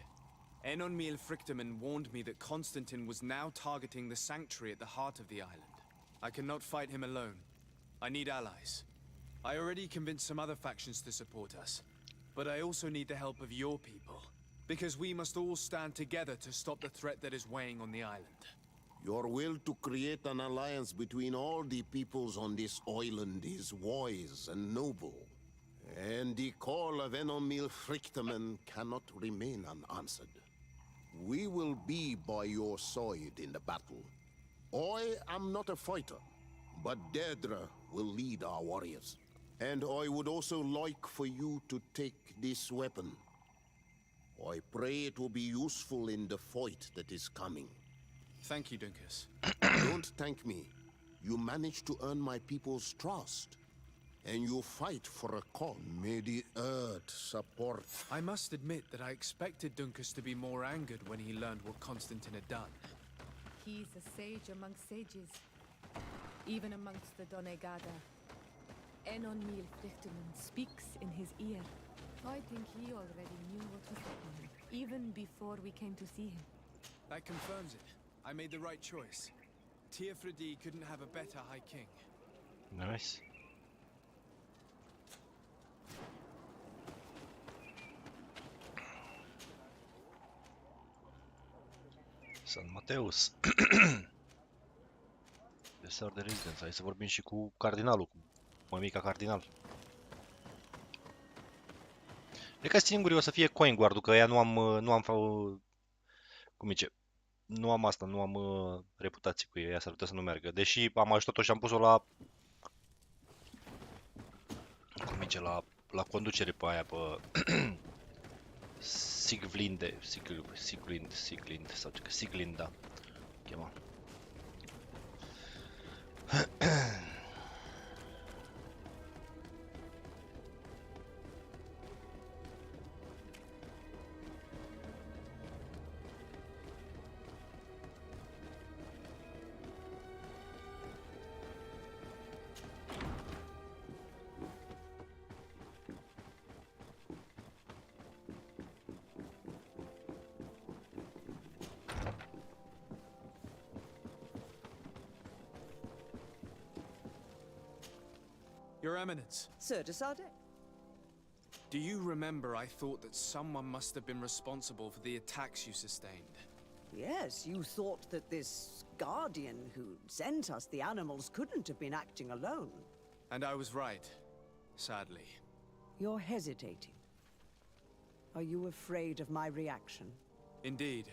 Enonmil Frichtemann warned me that Constantine was now targeting the sanctuary at the heart of the island. I cannot fight him alone. I need allies. I already convinced some other factions to support us, but I also need the help of your people, because we must all stand together to stop the threat that is weighing on the island. Your will to create an alliance between all the peoples on this island is wise and noble. And the call of Enonmil Frichtemann cannot remain unanswered. We will be by your side in the battle. I am not a fighter, but Dedra will lead our warriors. And I would also like for you to take this weapon. I pray it will be useful in the fight that is coming. Thank you, Duncas. Don't thank me. You managed to earn my people's trust. And you fight for a cause. May the earth support. I must admit that I expected Duncas to be more angered when he learned what Constantine had done. He's a sage amongst sages, even amongst the Donegada. Enonmil Frichtemann speaks in his ear. I think he already knew what was happening, even before we came to see him. That confirms it. I made the right choice. Teofredi couldn't have a better High King. Nice. San Mateus. Desert de residence. Hai să vorbim și cu cardinalul, cu mămica cardinal. E ca singurii o să fie coin guard-ul, că ea nu am cum zice, nu am asta, nu am reputație cu ea, s-ar putea să nu meargă. Deși am ajutat-o și am pus-o la cum zice, la conducere pe aia, pe Siglind sau ce, Siglinda chema. Your Eminence. Sir DeSardet? Do you remember I thought that someone must have been responsible for the attacks you sustained? Yes, you thought that this guardian who sent us the animals couldn't have been acting alone. And I was right, sadly. You're hesitating. Are you afraid of my reaction? Indeed.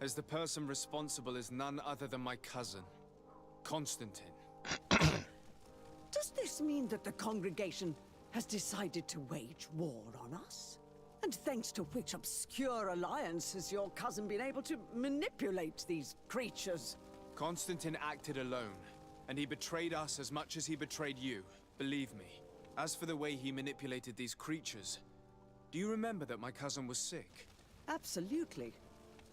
As the person responsible is none other than my cousin, Constantine. Does this mean that the congregation has decided to wage war on us? And thanks to which obscure alliance has your cousin been able to manipulate these creatures? Constantine acted alone, and he betrayed us as much as he betrayed you, believe me. As for the way he manipulated these creatures, do you remember that my cousin was sick? Absolutely.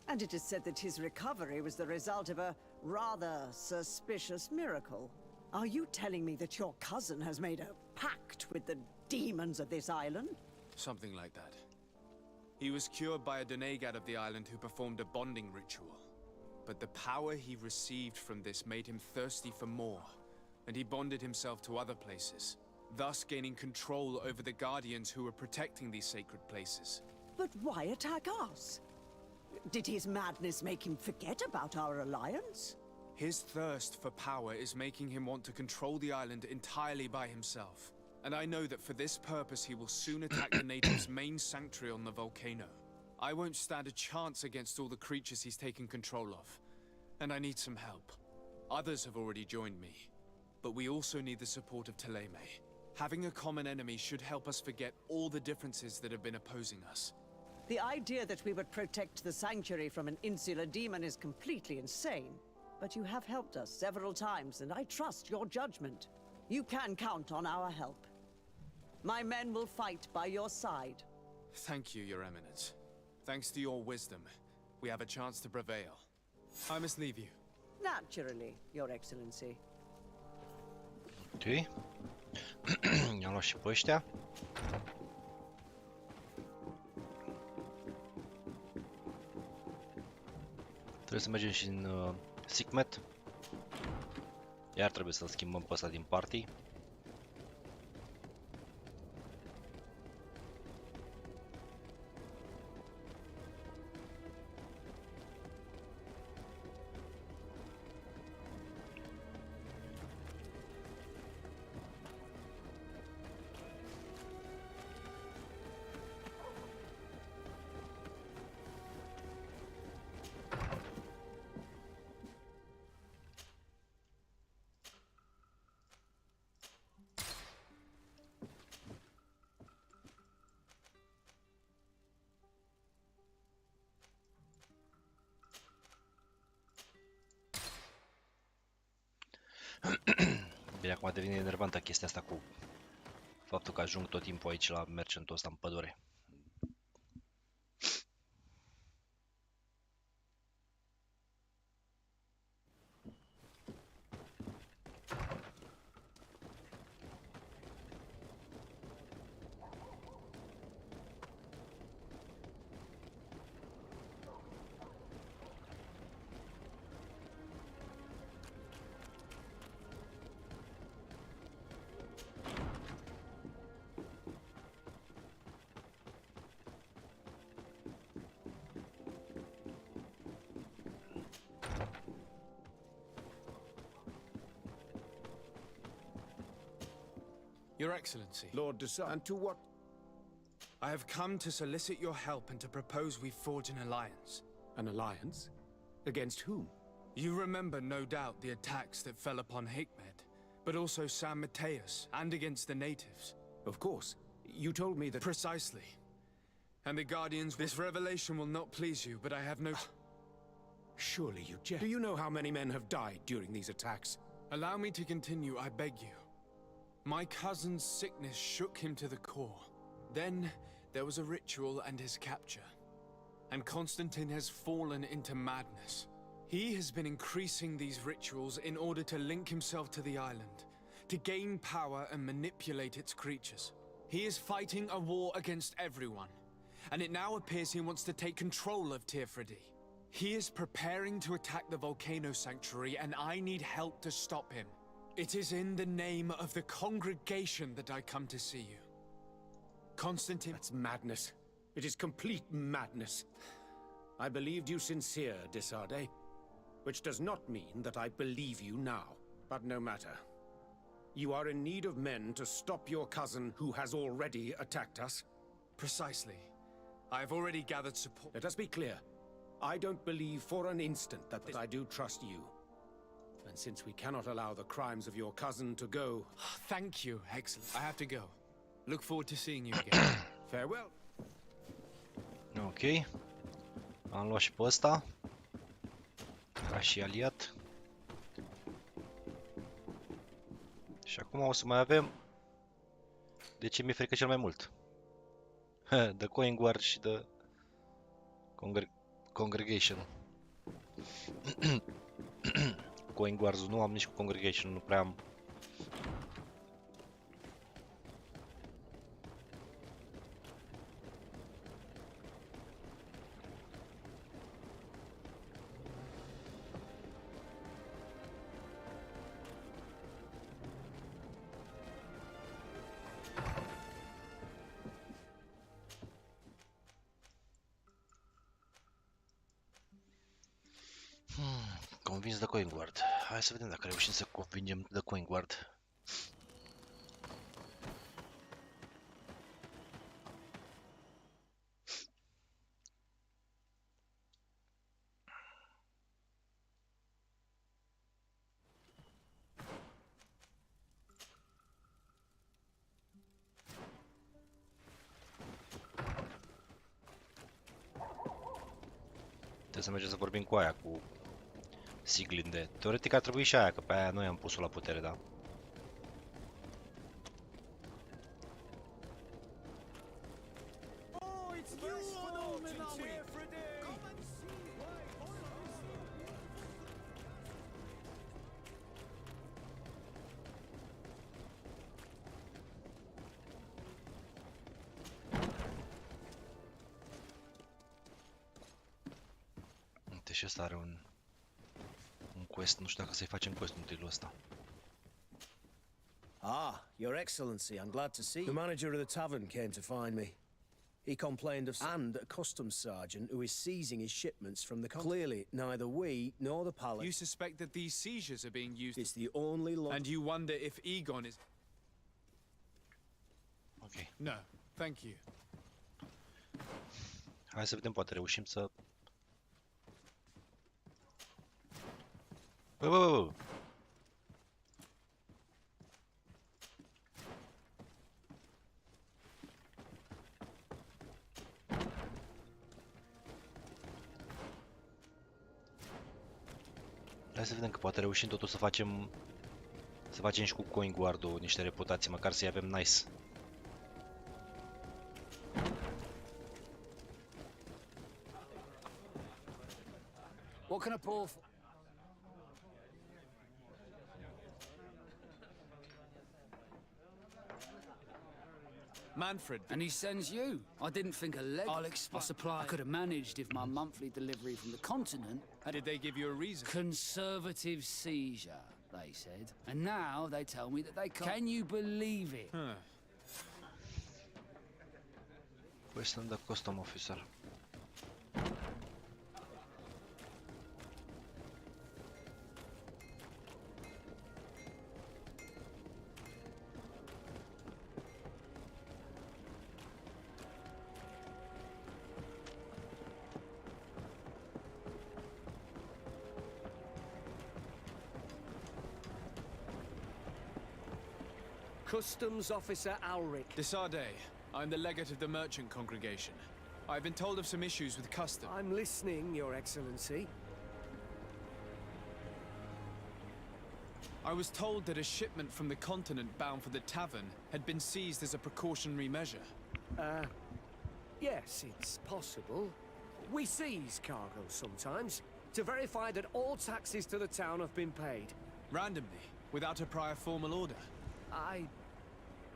And it is said that his recovery was the result of a rather suspicious miracle. Are you telling me that your cousin has made a pact with the demons of this island? Something like that. He was cured by a denegad of the island who performed a bonding ritual. But the power he received from this made him thirsty for more, and he bonded himself to other places, thus gaining control over the guardians who were protecting these sacred places. But why attack us? Did his madness make him forget about our alliance? His thirst for power is making him want to control the island entirely by himself. And I know that for this purpose he will soon attack the natives' main sanctuary on the volcano. I won't stand a chance against all the creatures he's taken control of. And I need some help. Others have already joined me. But we also need the support of DETALII. Having a common enemy should help us forget all the differences that have been opposing us. The idea that we would protect the sanctuary from an insular demon is completely insane. But you have helped us several times, and I trust your judgment. You can count on our help. My men will fight by your side. Thank you, Your Eminence. Thanks to your wisdom, we have a chance to prevail. I must leave you. Naturally, Your Excellency. Ok. I-am luat și pe ăștia. Trebuie să mergem și în Sigmet. Iar trebuie să-l schimbăm pe ăsta din party. Bine, acum devine enervantă chestia asta cu faptul că ajung tot timpul aici la mercentul ăsta în pădure. Your Excellency. Lord DESCRIERE, and to what? I have come to solicit your help and to propose we forge an alliance. An alliance? Against whom? You remember, no doubt, the attacks that fell upon Hikmet, but also San Mateus, and against the natives. Of course. You told me that— Precisely. And the Guardians— This revelation will not please you, but I have no— Surely you jest. Do you know how many men have died during these attacks? Allow me to continue, I beg you. My cousin's sickness shook him to the core. Then there was a ritual and his capture. And Constantine has fallen into madness. He has been increasing these rituals in order to link himself to the island, to gain power and manipulate its creatures. He is fighting a war against everyone, and it now appears he wants to take control of Tirfridi. He is preparing to attack the volcano sanctuary, and I need help to stop him. It is in the name of the congregation that I come to see you. Constantine— That's madness. It is complete madness. I believed you sincere, DESCRIERE, which does not mean that I believe you now. But no matter. You are in need of men to stop your cousin who has already attacked us? Precisely. I have already gathered support. Let us be clear. I don't believe for an instant that I do trust you. And since we cannot allow the crimes of your cousin to go— Thank you, excellent. I have to go. Look forward to seeing you again. Farewell. Ok. Am luat și pe ăsta. Ca și aliat. Și acum o să mai avem... De ce mi-e frică cel mai mult? The Coin Guard și The Congregation. Coin Guards nu am, nici cu Congregation nu prea am. Convins de Coin Guard. Hai să vedem dacă reușim să convingem de Coin Guard. Trebuie să mergem să vorbim cu aia, cu Siglinde. Teoretic ar trebui și aia, că pe aia noi am pus-o la putere, da? Uite, și ăsta are un quest, nu știu dacă să-i facem quest în tilul ăsta. Ah, Your Excellency, I'm glad to see you. The manager of the tavern came to find me. He complained of and a customs sergeant who is seizing his shipments from the clearly neither we nor the palace. You suspect that these seizures are being used. It's the only law. And you wonder if Egon is. Ok. No, thank you. Hai să vedem, poate reușim să... Bă. Hai să vedem că poate reușim totul să facem și cu Coin Guard-ul niște reputații, măcar să-i avem nice. What can I pour for? Manfred. And he sends you. I didn't think a leg. I'll supply. I could have managed if my monthly delivery from the continent. Did they give you a reason? Conservative seizure, they said. And now they tell me that they can't. Can you believe it? Question the custom officer. Customs Officer Alric. DETALII. I'm the legate of the merchant congregation. I've been told of some issues with customs. I'm listening, Your Excellency. I was told that a shipment from the continent bound for the tavern had been seized as a precautionary measure. Yes, it's possible. We seize cargo sometimes to verify that all taxes to the town have been paid. Randomly, without a prior formal order.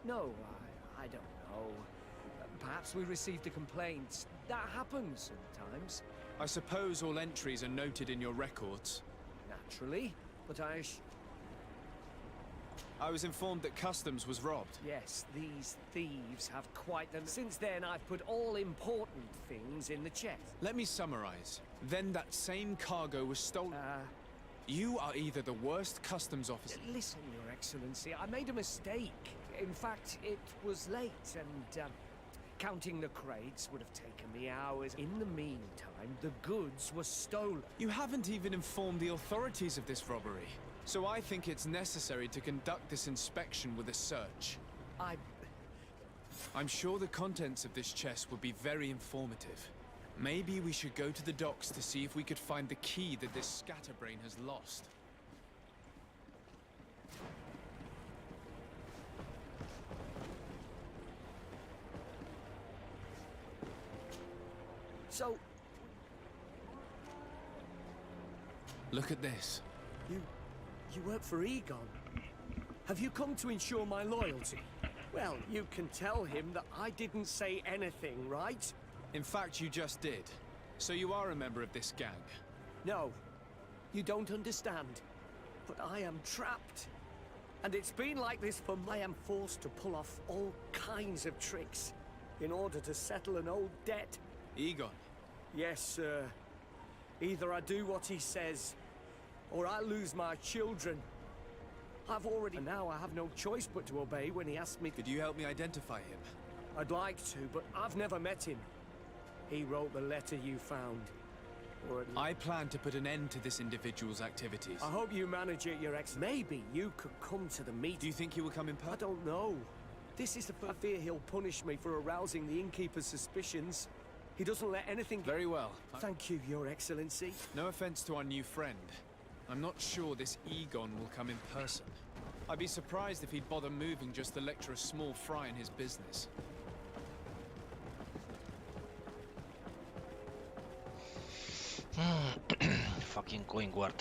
No, I don't know. Perhaps we received a complaint. That happens sometimes. I suppose all entries are noted in your records. Naturally, but I was informed that customs was robbed. Yes, these thieves have quite the... Since then, I've put all important things in the chest. Let me summarize. Then that same cargo was stolen. You are either the worst customs officer... Listen, Your Excellency, I made a mistake. In fact, it was late, and counting the crates would have taken me hours. In the meantime, the goods were stolen. You haven't even informed the authorities of this robbery. So I think it's necessary to conduct this inspection with a search. I'm sure the contents of this chest would be very informative. Maybe we should go to the docks to see if we could find the key that this scatterbrain has lost. So... Look at this. You work for Egon? Have you come to ensure my loyalty? Well, you can tell him that I didn't say anything, right? In fact, you just did. So you are a member of this gang? No, you don't understand. But I am trapped. And it's been like this for I am forced to pull off all kinds of tricks in order to settle an old debt. Egon? Yes, sir. Either I do what he says, or I lose my children. And now I have no choice but to obey when he asks me. Could you help me identify him? I'd like to, but I've never met him. He wrote the letter you found. I plan to put an end to this individual's activities. I hope you manage it, Your Ex. Maybe you could come to the meeting. Do you think he will come in person? I don't know. This is I fear he'll punish me for arousing the innkeeper's suspicions. He doesn't let anything... Very well. Thank you, Your Excellency. No offense to our new friend. I'm not sure this Egon will come in person. I'd be surprised if he'd bother moving just to lecture a small fry in his business. Fucking coin guard.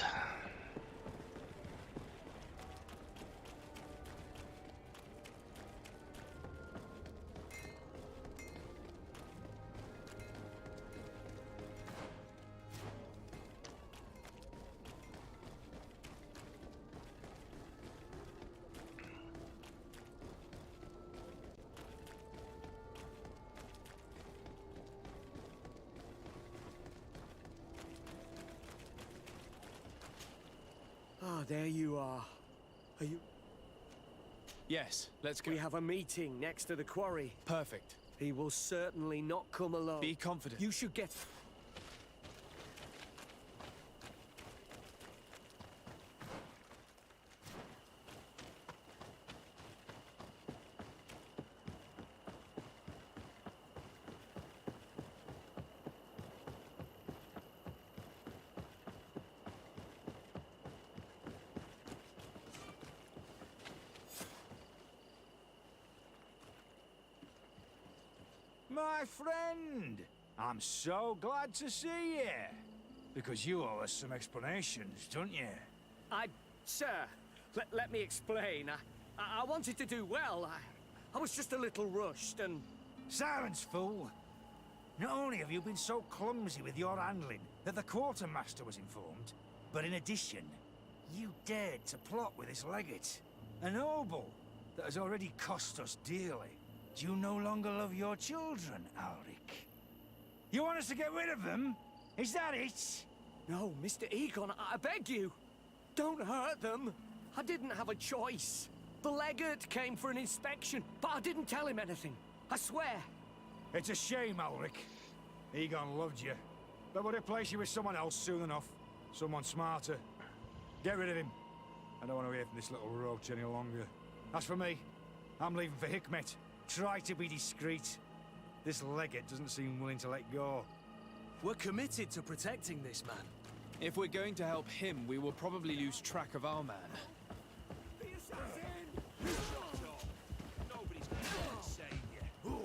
Ah, there you are. Are you... Yes, let's go. We have a meeting next to the quarry. Perfect. He will certainly not come alone. Be confident. You should get... My friend, I'm so glad to see you. Because you owe us some explanations, don't you? Sir, let me explain. I wanted to do well. I was just a little rushed and... Silence, fool. Not only have you been so clumsy with your handling that the quartermaster was informed, but in addition, you dared to plot with this legate. A noble that has already cost us dearly. Do you no longer love your children, Ulrich? You want us to get rid of them? Is that it? No, Mr. Egon, I beg you. Don't hurt them. I didn't have a choice. The legate came for an inspection, but I didn't tell him anything. I swear. It's a shame, Ulrich. Egon loved you, but would replace you with someone else soon enough. Someone smarter. Get rid of him. I don't want to hear from this little roach any longer. As for me, I'm leaving for Hikmet. Try to be discreet. This legate doesn't seem willing to let go. We're committed to protecting this man. If we're going to help him, we will probably lose track of our man. Nobody's going to save you.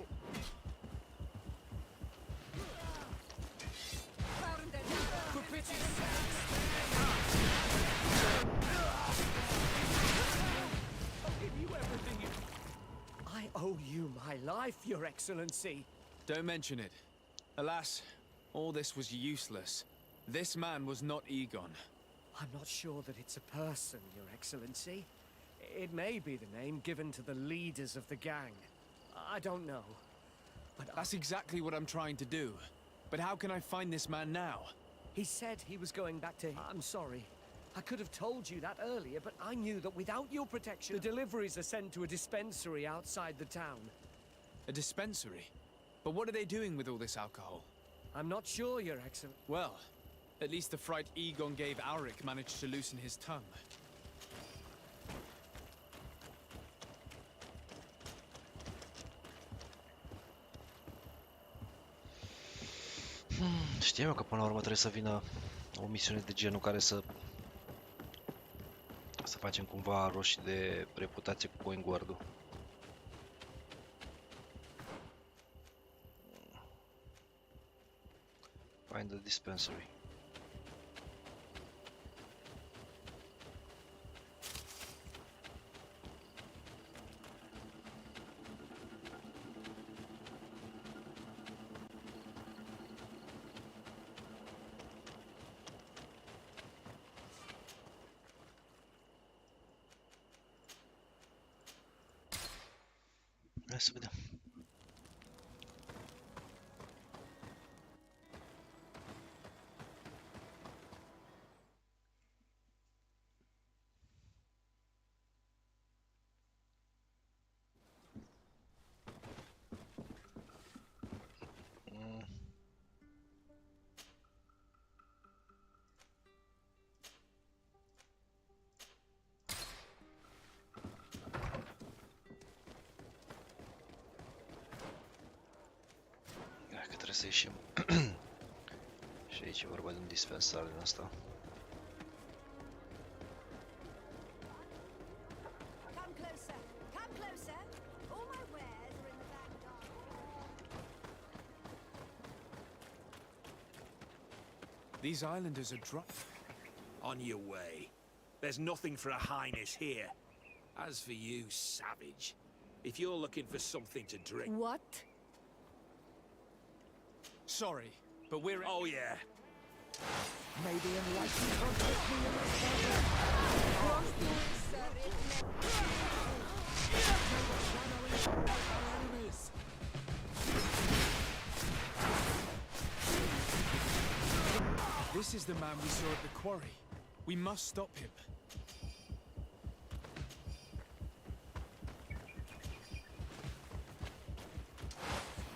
I'll give you everything you... I owe you my life, Your Excellency. Don't mention it. Alas, all this was useless. This man was not Egon. I'm not sure that it's a person, Your Excellency. It may be the name given to the leaders of the gang. I don't know. But that's exactly what I'm trying to do. But how can I find this man now? He said he was going back to... I'm sorry. I could have told you that earlier, but I knew that without your protection... The deliveries are sent to a dispensary outside the town. A dispensary? But what are they doing with all this alcohol? I'm not sure, Your Excellency. Well, at least the fright Egon gave Auric managed to loosen his tongue. Știam eu că până la urmă trebuie să vină o misiune de genul care să facem cumva roșii de reputație cu coin guard-ul. Find the dispensary. Hai să vedem. Să ieșim. Și aici e vorba de un dispensar din asta. These islanders are drunk. On your way. There's nothing for a highness here. As for you, savage, if you're looking for something to drink... What? Sorry, but we're... Oh, yeah. Maybe enlightened protect me in This is the man we saw at the quarry. We must stop him.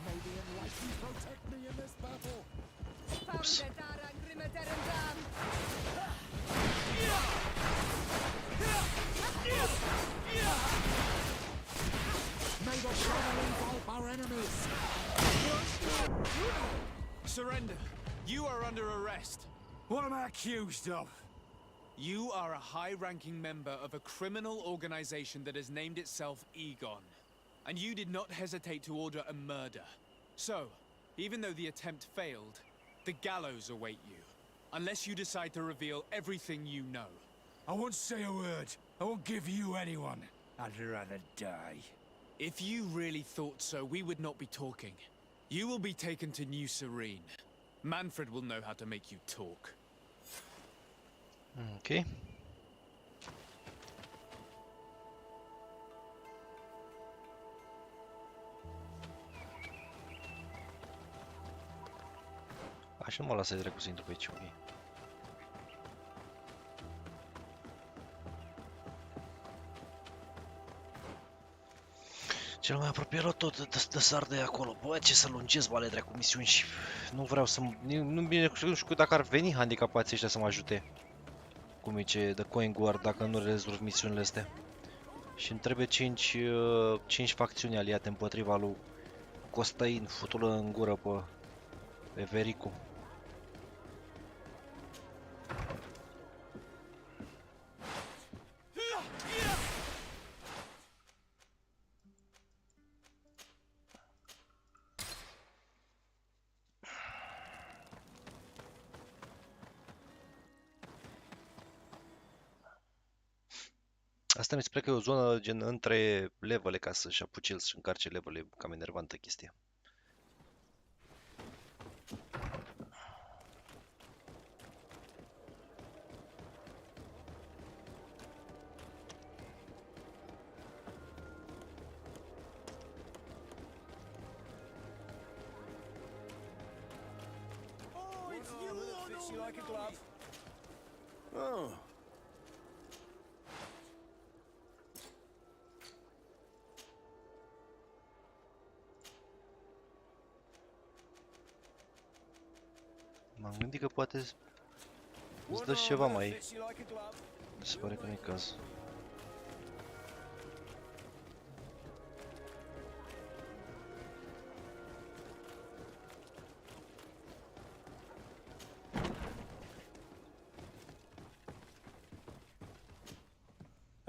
Maybe enlightened protect me in this battle. Oops. May the shadow engulf our enemies. Surrender. You are under arrest. What am I accused of? You are a high-ranking member of a criminal organization that has named itself Egon. And you did not hesitate to order a murder. So, even though the attempt failed, the gallows await you. Unless you decide to reveal everything you know. I won't say a word. I won't give you anyone. I'd rather die. If you really thought so, we would not be talking. You will be taken to New Serene. Manfred will know how to make you talk. Ok. Așa nu mă lasă direct să intru pe aici, ok. Cel mai apropiat tot de sar de acolo. Bă, ce să lungesc, bale, dracu, misiuni și nu vreau să... Nu știu dacă ar veni handicapații ăștia să mă ajute. Cum zice, de coin guard, dacă nu rezolv misiunile astea. Și îmi trebuie 5 facțiuni aliate împotriva lui Costăin, futul în gură pe Vericu. Asta mi se pare că e o zonă gen între levele ca să-și apuce el să încarce levele, cam enervantă chestia. Oh. M-am gândit că poate îți dă ceva mai... Se pare că nu-i caz.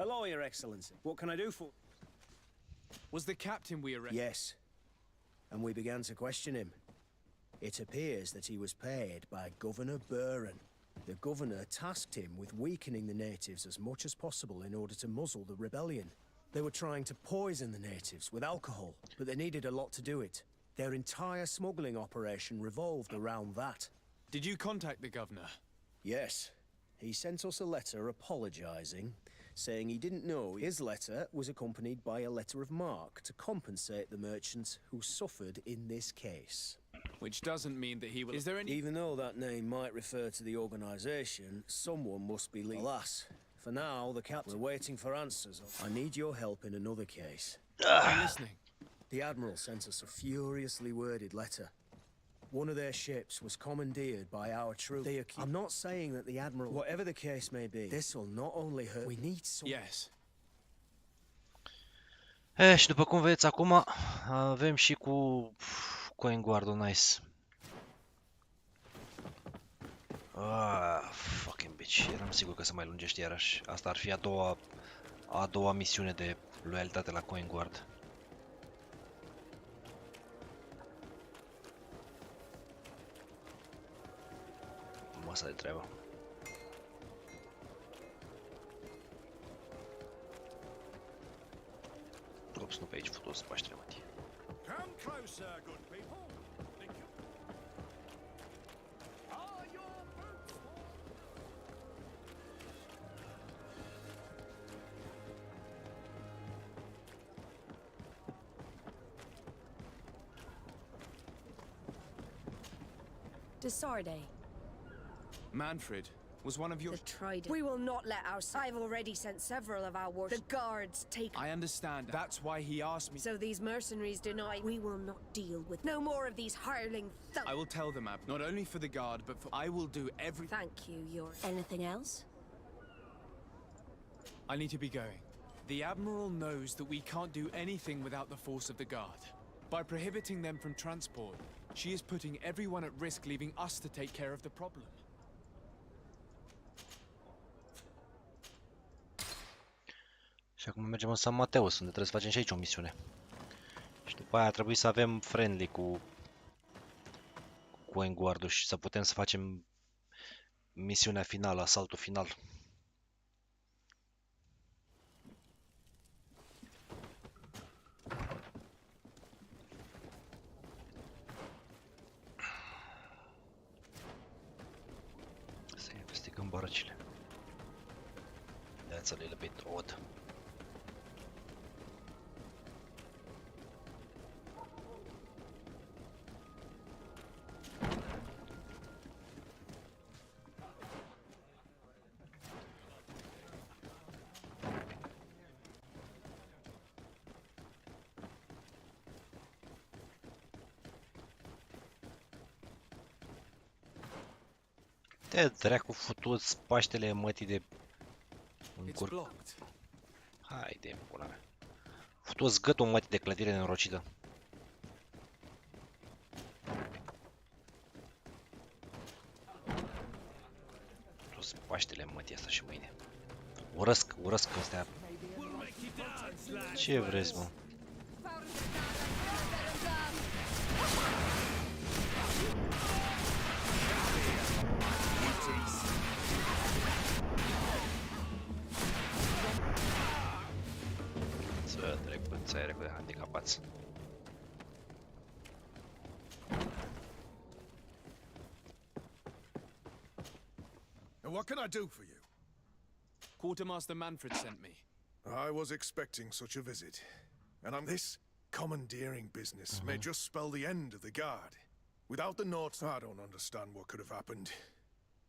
Hello, Your Excellency. What can I do for... Was the captain we arrested? Yes. And we began to question him. It appears that he was paid by Governor Buren. The governor tasked him with weakening the natives as much as possible in order to muzzle the rebellion. They were trying to poison the natives with alcohol, but they needed a lot to do it. Their entire smuggling operation revolved around that. Did you contact the governor? Yes. He sent us a letter apologizing, saying he didn't know his letter was accompanied by a letter of marque to compensate the merchants who suffered in this case. Which doesn't mean that he will... Is there any... Even though that name might refer to the organization, someone must be leading. Alas, for now, the captain... We're waiting for answers. I need your help in another case. I'm listening. The Admiral sent us a furiously worded letter. One of their ships was commandeered by our troops. I'm not saying that the Admiral... Whatever the case may be, this will not only hurt... We need some... Yes. Și după cum vedeți acum, avem și cu coin guard-ul, nice. Fucking bitch, eram sigur că se mai lungește iarăși. Asta ar fi a doua misiune de loialitate la coin guard. Asta de treabă. Ops, nu pe aici, futul să paște mătii. Come closer, good people. Are your boots DESCRIERE. Manfred was one of your... The Trident. We will not let our... I've already sent several of our warriors. The guards take... I understand. That's why he asked me... So these mercenaries deny... We will not deal with... No more of these hireling thugs. I will tell them, Ab. Not only for the guard, but for... I will do every... Thank you, Your... Anything else? I need to be going. The Admiral knows that we can't do anything without the force of the guard. By prohibiting them from transport, she is putting everyone at risk, leaving us to take care of the problem. Și acum mergem în San Mateus, unde trebuie să facem și aici o misiune. Și după aia trebuie să avem friendly cu coin guard-ul și să putem să facem misiunea finală, asaltul final. Să investigăm bărăcile. That's a little bit odd. De dracu futu-ți paștele mătii de încurc. Hai de pula mea. Futu-ți gâtul mătii de clădire nenorocită. Futu-ți paștele mătii asta și mâine. Urăsc astea. Ce vreți, mă? Să trec pe țările de handicapați. What can I do for you? Quartermaster Manfred sent me. I was expecting such a visit. And this commandeering business may just spell the end of the guard. Without the notes, I don't understand what could have happened.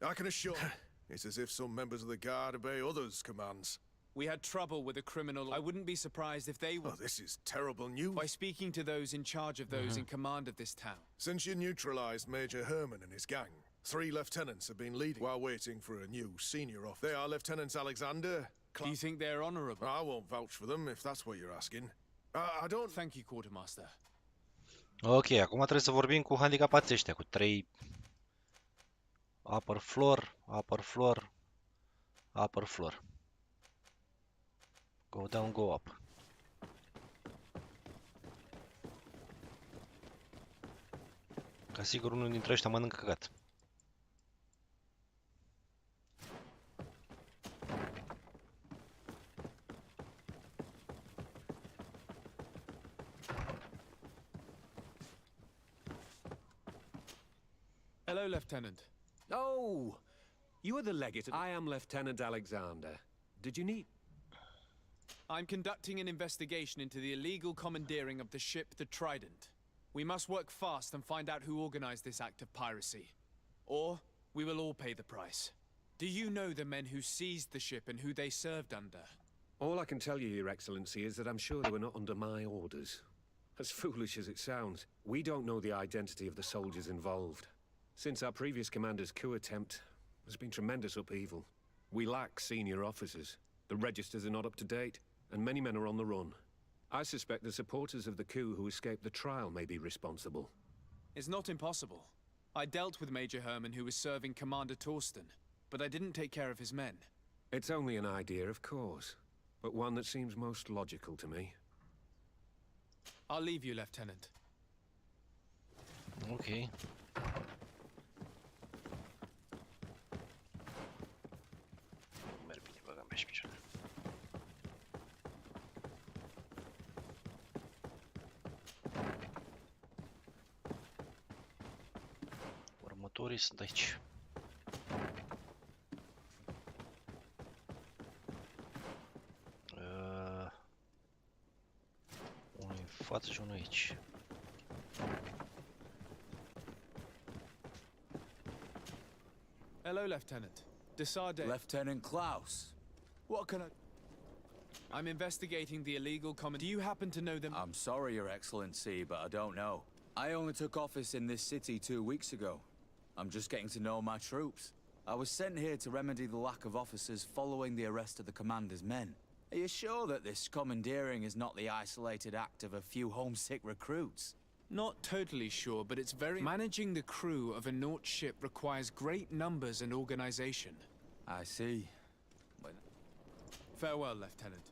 I can assure it's as if some members of the guard obey others' commands. We had trouble with a criminal. I wouldn't be surprised if they were... Oh, this is terrible news. By speaking to those in charge of those in command of this town. Since you neutralized Major Herman and his gang, 3 lieutenants have been leading while waiting for a new senior officer. They are Lieutenants Alexander... Do you think they're honorable? I won't vouch for them if that's what you're asking. I don't... Thank you, Quartermaster. Ok, acum trebuie să vorbim cu handicapații ăștia, cu 3... Upper floor, upper floor, upper floor. Go down, go up. Ca sigur unul dintre ăștia mănâncă căcat. Hello, Lieutenant. Oh, you are the legate. I am Lieutenant Alexander. Did you need... I'm conducting an investigation into the illegal commandeering of the ship the Trident. We must work fast and find out who organized this act of piracy. Or we will all pay the price. Do you know the men who seized the ship and who they served under? All I can tell you, Your Excellency, is that I'm sure they were not under my orders. As foolish as it sounds, we don't know the identity of the soldiers involved. Since our previous commander's coup attempt, there's been tremendous upheaval. We lack senior officers. The registers are not up to date, and many men are on the run. I suspect the supporters of the coup who escaped the trial may be responsible. It's not impossible. I dealt with Major Herman, who was serving Commander Torsten, but I didn't take care of his men. It's only an idea, of course, but one that seems most logical to me. I'll leave you, Lieutenant. Ok. Merg bine, băgăm pe picioare. Următorii sunt aici. Unul în față și unul aici. Hello, Lieutenant. DETALII. Lieutenant Klaus. What can I... I'm investigating the illegal comment. Do you happen to know them? I'm sorry, Your Excellency, but I don't know. I only took office in this city 2 weeks ago. I'm just getting to know my troops. I was sent here to remedy the lack of officers following the arrest of the commander's men. Are you sure that this commandeering is not the isolated act of a few homesick recruits? Not totally sure, but it's very... Managing the crew of a Naut ship requires great numbers and organization. I see. But... Farewell, Lieutenant.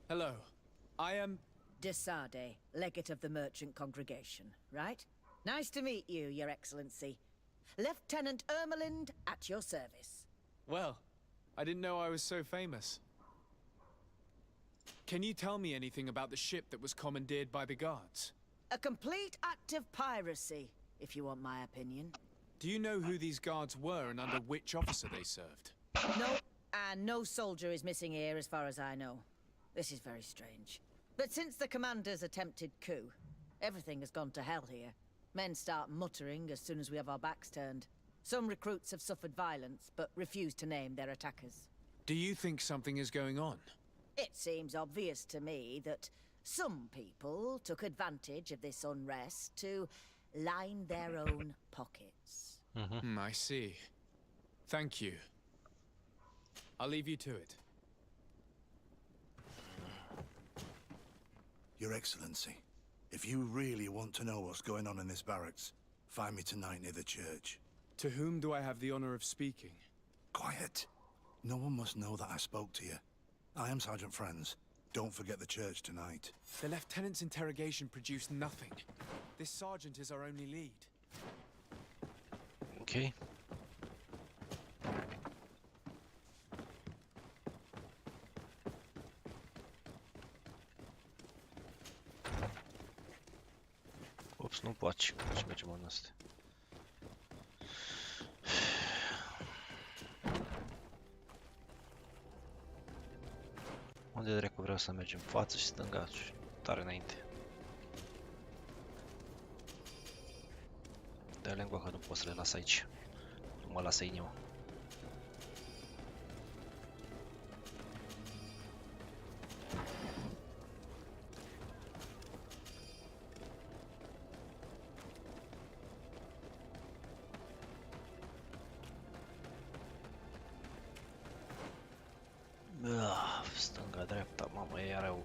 Hello. I am... DETALII, legate of the merchant congregation, right? Nice to meet you, Your Excellency. Lieutenant Ermelind, at your service. Well, I didn't know I was so famous. Can you tell me anything about the ship that was commandeered by the guards? A complete act of piracy, if you want my opinion. Do you know who these guards were and under which officer they served? No, and no soldier is missing here as far as I know. This is very strange. But since the commander's attempted coup, everything has gone to hell here. Men start muttering as soon as we have our backs turned. Some recruits have suffered violence, but refuse to name their attackers. Do you think something is going on? It seems obvious to me that some people took advantage of this unrest to line their own pockets. I see. Thank you. I'll leave you to it. Your Excellency, if you really want to know what's going on in this barracks, find me tonight near the church. To whom do I have the honor of speaking? Quiet. No one must know that I spoke to you. I am Sergeant Franz. Don't forget the church tonight. The lieutenant's interrogation produced nothing. This sergeant is our only lead. Okay. Ups, nu poate. Cum mergem în astea? Unde dracu vreau să mergem? Față și stânga și tare înainte. Dă lengua că nu pot să le las aici. Nu mă lasă inima. Stânga, dreapta, mamă, e rău.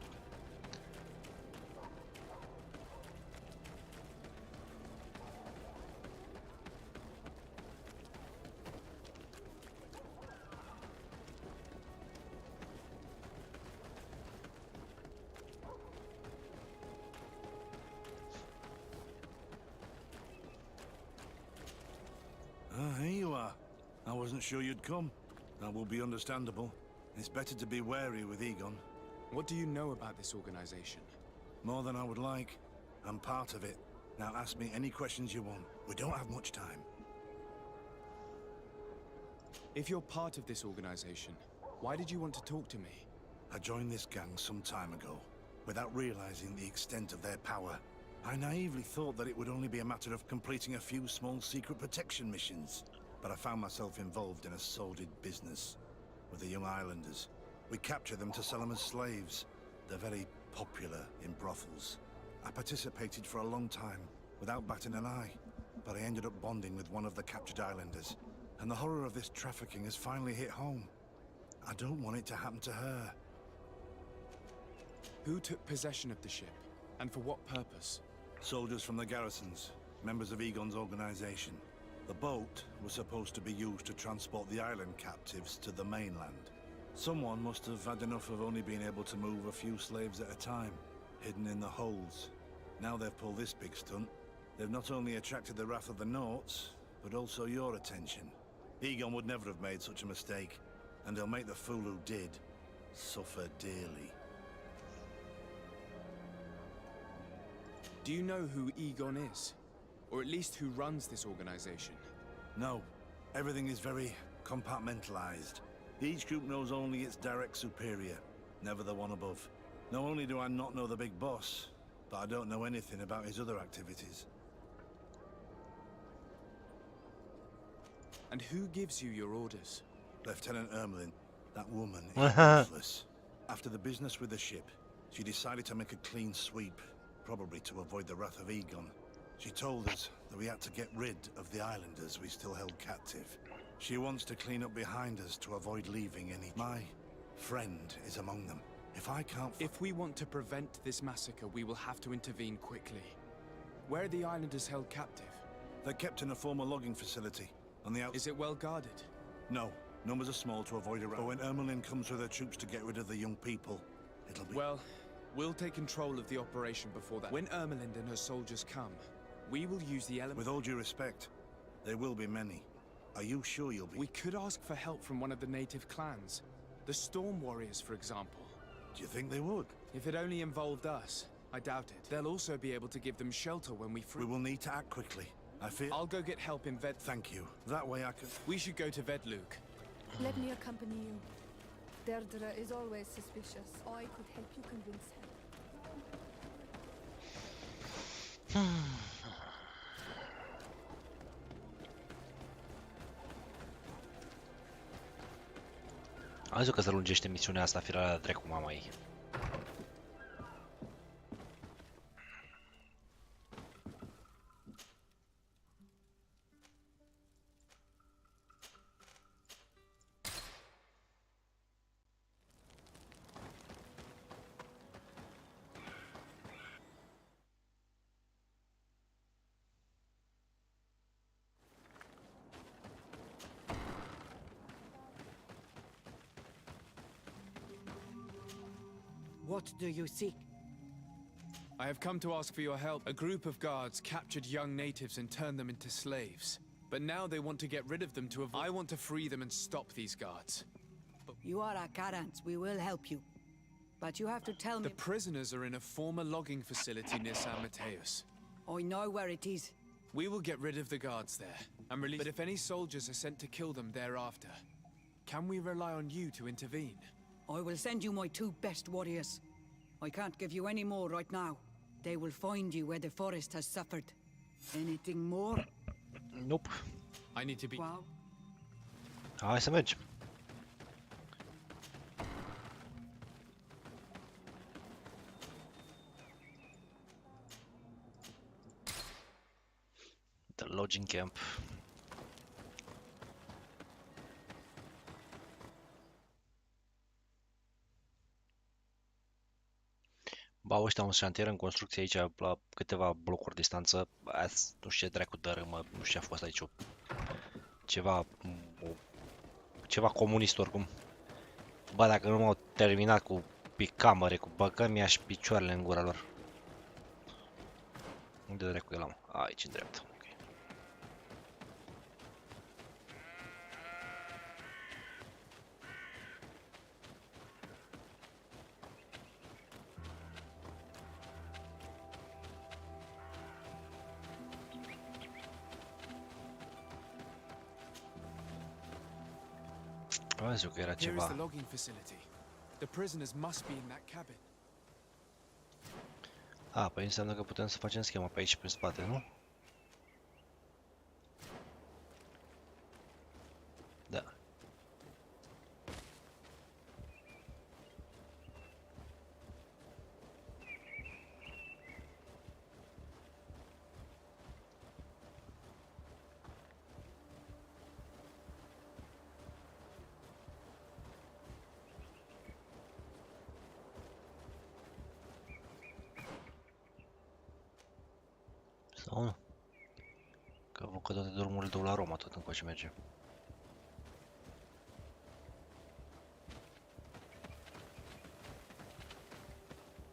wasn't sure you'd come. That will be understandable. It's better to be wary with Egon. What do you know about this organization? More than I would like. I'm part of it. Now ask me any questions you want. We don't have much time. If you're part of this organization, why did you want to talk to me? I joined this gang some time ago, without realizing the extent of their power. I naively thought that it would only be a matter of completing a few small secret protection missions. But I found myself involved in a sordid business with the young islanders. We capture them to sell them as slaves. They're very popular in brothels. I participated for a long time, without batting an eye. But I ended up bonding with one of the captured islanders. And the horror of this trafficking has finally hit home. I don't want it to happen to her. Who took possession of the ship? And for what purpose? Soldiers from the garrisons, members of Egon's organization. The boat was supposed to be used to transport the island captives to the mainland. Someone must have had enough of only being able to move a few slaves at a time, hidden in the holds. Now they've pulled this big stunt. They've not only attracted the wrath of the Nauts, but also your attention. Egon would never have made such a mistake, and they'll make the fool who did suffer dearly. Do you know who Egon is? Or at least who runs this organization? No. Everything is very compartmentalized. Each group knows only its direct superior, never the one above. Not only do I not know the big boss, but I don't know anything about his other activities. And who gives you your orders? Lieutenant Ermelin. That woman is ruthless. After the business with the ship, she decided to make a clean sweep, probably to avoid the wrath of Egon. She told us that we had to get rid of the islanders we still held captive. She wants to clean up behind us to avoid leaving any... My friend is among them. If I can't... If we want to prevent this massacre, we will have to intervene quickly. Where are the islanders held captive? They're kept in a former logging facility on the Is it well guarded? No. Numbers are small to avoid a... But when Ermelin comes with her troops to get rid of the young people, it'll be... Well, we'll take control of the operation before that. When Ermelin and her soldiers come, we will use the element... With all due respect, there will be many. Are you sure you'll be... We could ask for help from one of the native clans. The Storm Warriors, for example. Do you think they would? If it only involved us, I doubt it. They'll also be able to give them shelter when we free... We will need to act quickly. I fear... I'll go get help in Ved... Thank you. That way I can... We should go to Vedluk. Let me accompany you. Deirdre is always suspicious. I could help you convince him. Am zis că se lungește misiunea asta, firarea de dracu mama ei. What do you seek? I have come to ask for your help. A group of guards captured young natives and turned them into slaves. But now they want to get rid of them to avoid... I want to free them and stop these guards. You are our Karants. We will help you. But you have to tell me... The prisoners are in a former logging facility near San Mateus. I know where it is. We will get rid of the guards there and release... But if any soldiers are sent to kill them thereafter, can we rely on you to intervene? I will send you my 2 best warriors. I can't give you any more right now. They will find you where the forest has suffered. Anything more? Nope. I need to be... Wow. Hai să mergem. The lodging camp. Ba, ăștia un șantier în construcție aici, la câteva blocuri distanță. Azi, nu știu ce dracu dărâmă, nu știu ce a fost aici. Ceva comunist oricum. Ba, dacă nu m-au terminat cu picamere, cu băgăm ia și picioarele în gura lor. Unde dracu e l-am? Aici, în dreapta. Okay. crezut că era Here is the ceva. logging facility. The prisoners must be in that cabin. A, păi înseamnă că putem să facem schema pe aici, prin spate, nu? Da. Sau nu? Că văd că toate drumurile duc la Roma tot încoace merge.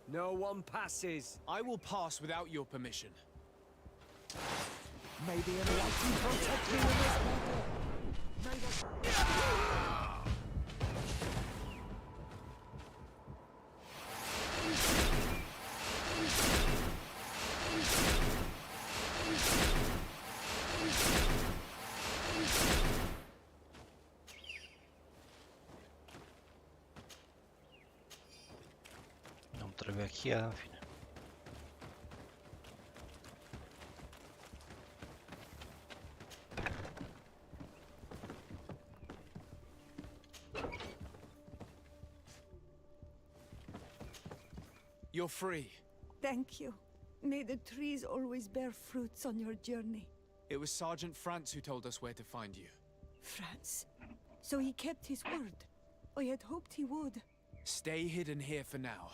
No one passes. I will pass without your permission. May the enlightened protect me in this battle. May the... Nu-mi trebuie cheia, în fine. You're free. Thank you. May the trees always bear fruits on your journey. It was Sergeant France who told us where to find you. France. So he kept his word. I had hoped he would. Stay hidden here for now.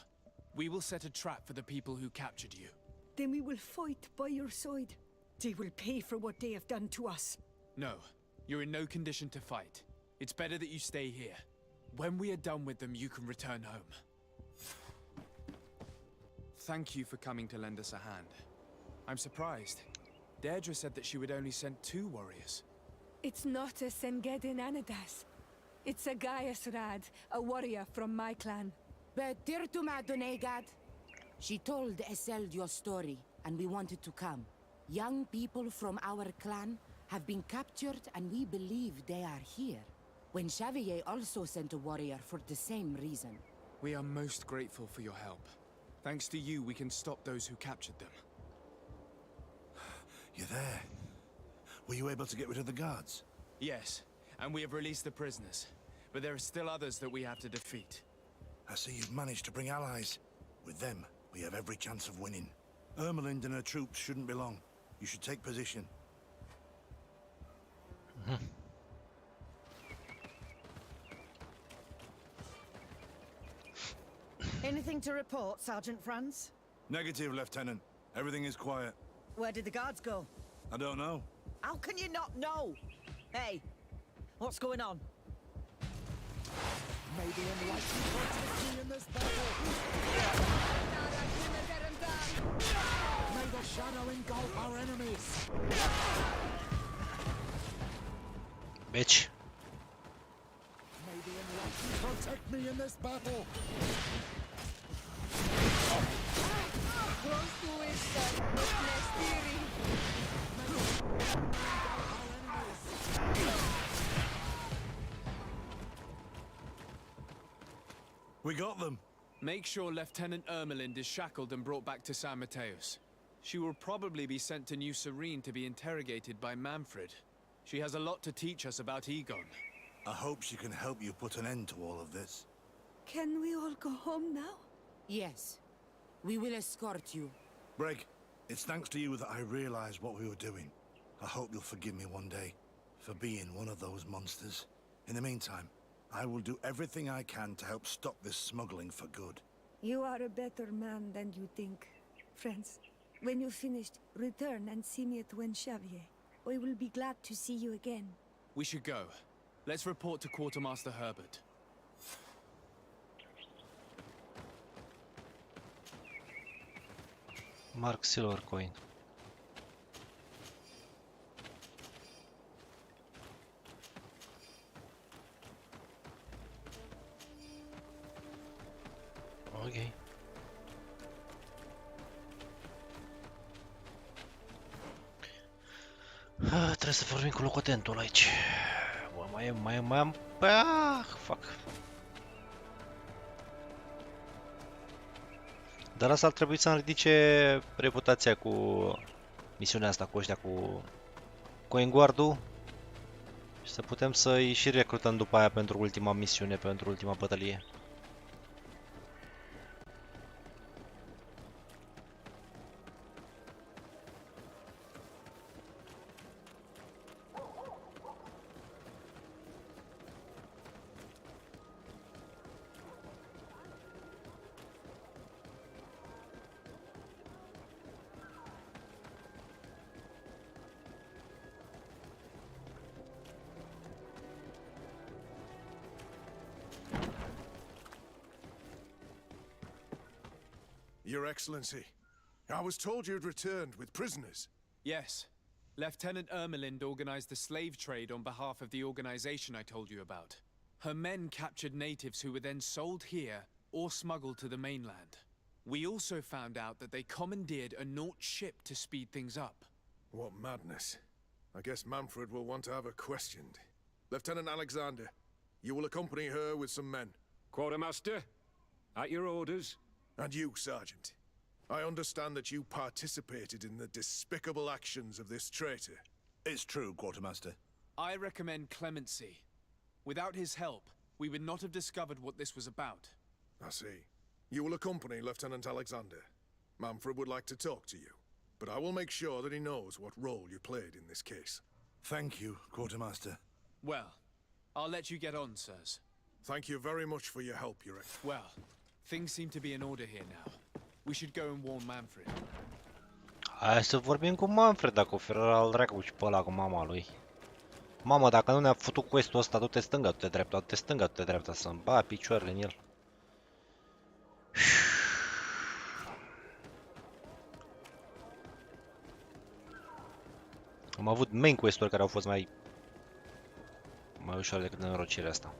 We will set a trap for the people who captured you. Then we will fight by your side. They will pay for what they have done to us. No, you're in no condition to fight. It's better that you stay here. When we are done with them, you can return home. Thank you for coming to lend us a hand. I'm surprised. Deirdre said that she would only send 2 warriors. It's not a Sengedin Anadas. It's a Gaius Rad, a warrior from my clan. Betirtuma Donegad. She told Eseld your story, and we wanted to come. Young people from our clan have been captured, and we believe they are here. When Xavier also sent a warrior for the same reason. We are most grateful for your help. Thanks to you, we can stop those who captured them. You're there. Were you able to get rid of the guards? Yes, and we have released the prisoners. But there are still others that we have to defeat. I see you've managed to bring allies. With them, we have every chance of winning. Ermelind and her troops shouldn't be long. You should take position. Anything to report, Sergeant Franz? Negative, Lieutenant. Everything is quiet. Where did the guards go? I don't know. How can you not know? Hey, what's going on? May the enlightened protect me in this battle. May the shadow engulf our enemies. Bitch. May the enlightened protect me in this battle. We got them. Make sure Lieutenant Ermelind is shackled and brought back to San Mateus. She will probably be sent to New Serene to be interrogated by Manfred. She has a lot to teach us about Egon. I hope she can help you put an end to all of this. Can we all go home now? Yes. We will escort you. Breg, it's thanks to you that I realized what we were doing. I hope you'll forgive me one day for being one of those monsters. In the meantime, I will do everything I can to help stop this smuggling for good. You are a better man than you think. Friends, when you're finished, return and see me at Xavier. I will be glad to see you again. We should go. Let's report to Quartermaster Herbert. Mark Silver Coin. Ok. Trebuie să vorbim cu locotenentul aici. Mai am... fuck? Dar asta ar trebui să-mi ridice reputația cu misiunea asta, cu ăștia, cu Enguardu. Și să putem să-i și recrutăm după aia pentru ultima misiune, pentru ultima bătălie. Your Excellency, I was told you'd returned with prisoners. Yes. Lieutenant Ermelind organized the slave trade on behalf of the organization I told you about. Her men captured natives who were then sold here or smuggled to the mainland. We also found out that they commandeered a Naut ship to speed things up. What madness. I guess Manfred will want to have her questioned. Lieutenant Alexander, you will accompany her with some men. Quartermaster, at your orders. And you, Sergeant. I understand that you participated in the despicable actions of this traitor. It's true, Quartermaster. I recommend clemency. Without his help, we would not have discovered what this was about. I see. You will accompany Lieutenant Alexander. Manfred would like to talk to you, but I will make sure that he knows what role you played in this case. Thank you, Quartermaster. Well, I'll let you get on, sirs. Thank you very much for your help, Your Excellency. Well, things seem to be in order here now. We should go and warn Manfred. Hai să vorbim cu Manfred dacă oferă al dracu și pe ăla cu mama lui. Mamă, dacă nu ne-a făcut quest-ul ăsta, du-te stânga, du-te dreapta, du-te stânga, du-te dreapta, să-mi ba picioarele în el. Am avut main quest-uri care au fost mai ușoare decât nenorocirea asta.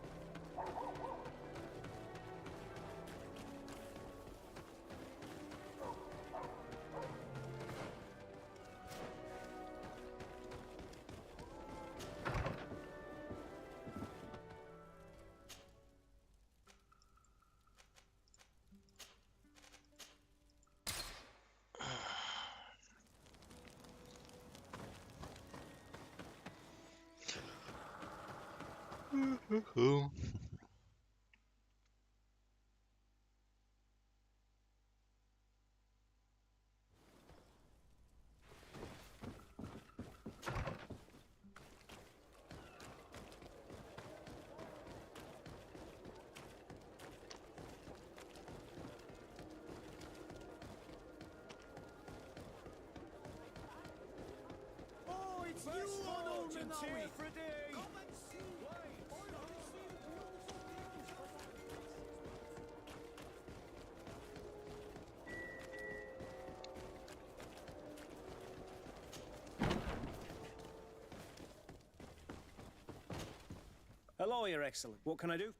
Hello, Your Excellency. What can I do?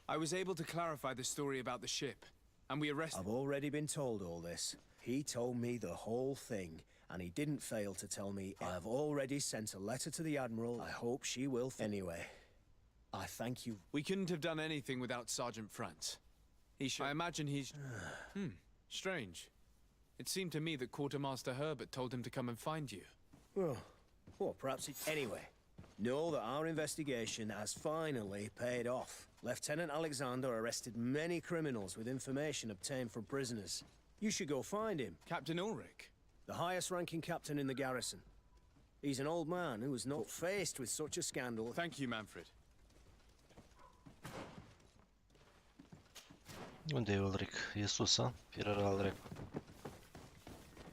I was able to clarify the story about the ship, and we arrested... I've already been told all this. He told me the whole thing, and he didn't fail to tell me I've already sent a letter to the Admiral. I hope she will... Anyway, I thank you. We couldn't have done anything without Sergeant Franz. I imagine he's... strange. It seemed to me that Quartermaster Herbert told him to come and find you. Well, perhaps it... Anyway, know that our investigation has finally paid off. Lieutenant Alexander arrested many criminals with information obtained from prisoners. You should go find him. Captain Ulrich? The highest-ranking captain in the garrison. He's an old man who was not faced with such a scandal. Thank you, Manfred. Unde e Ulrich? E sus, a? Führer al dracu.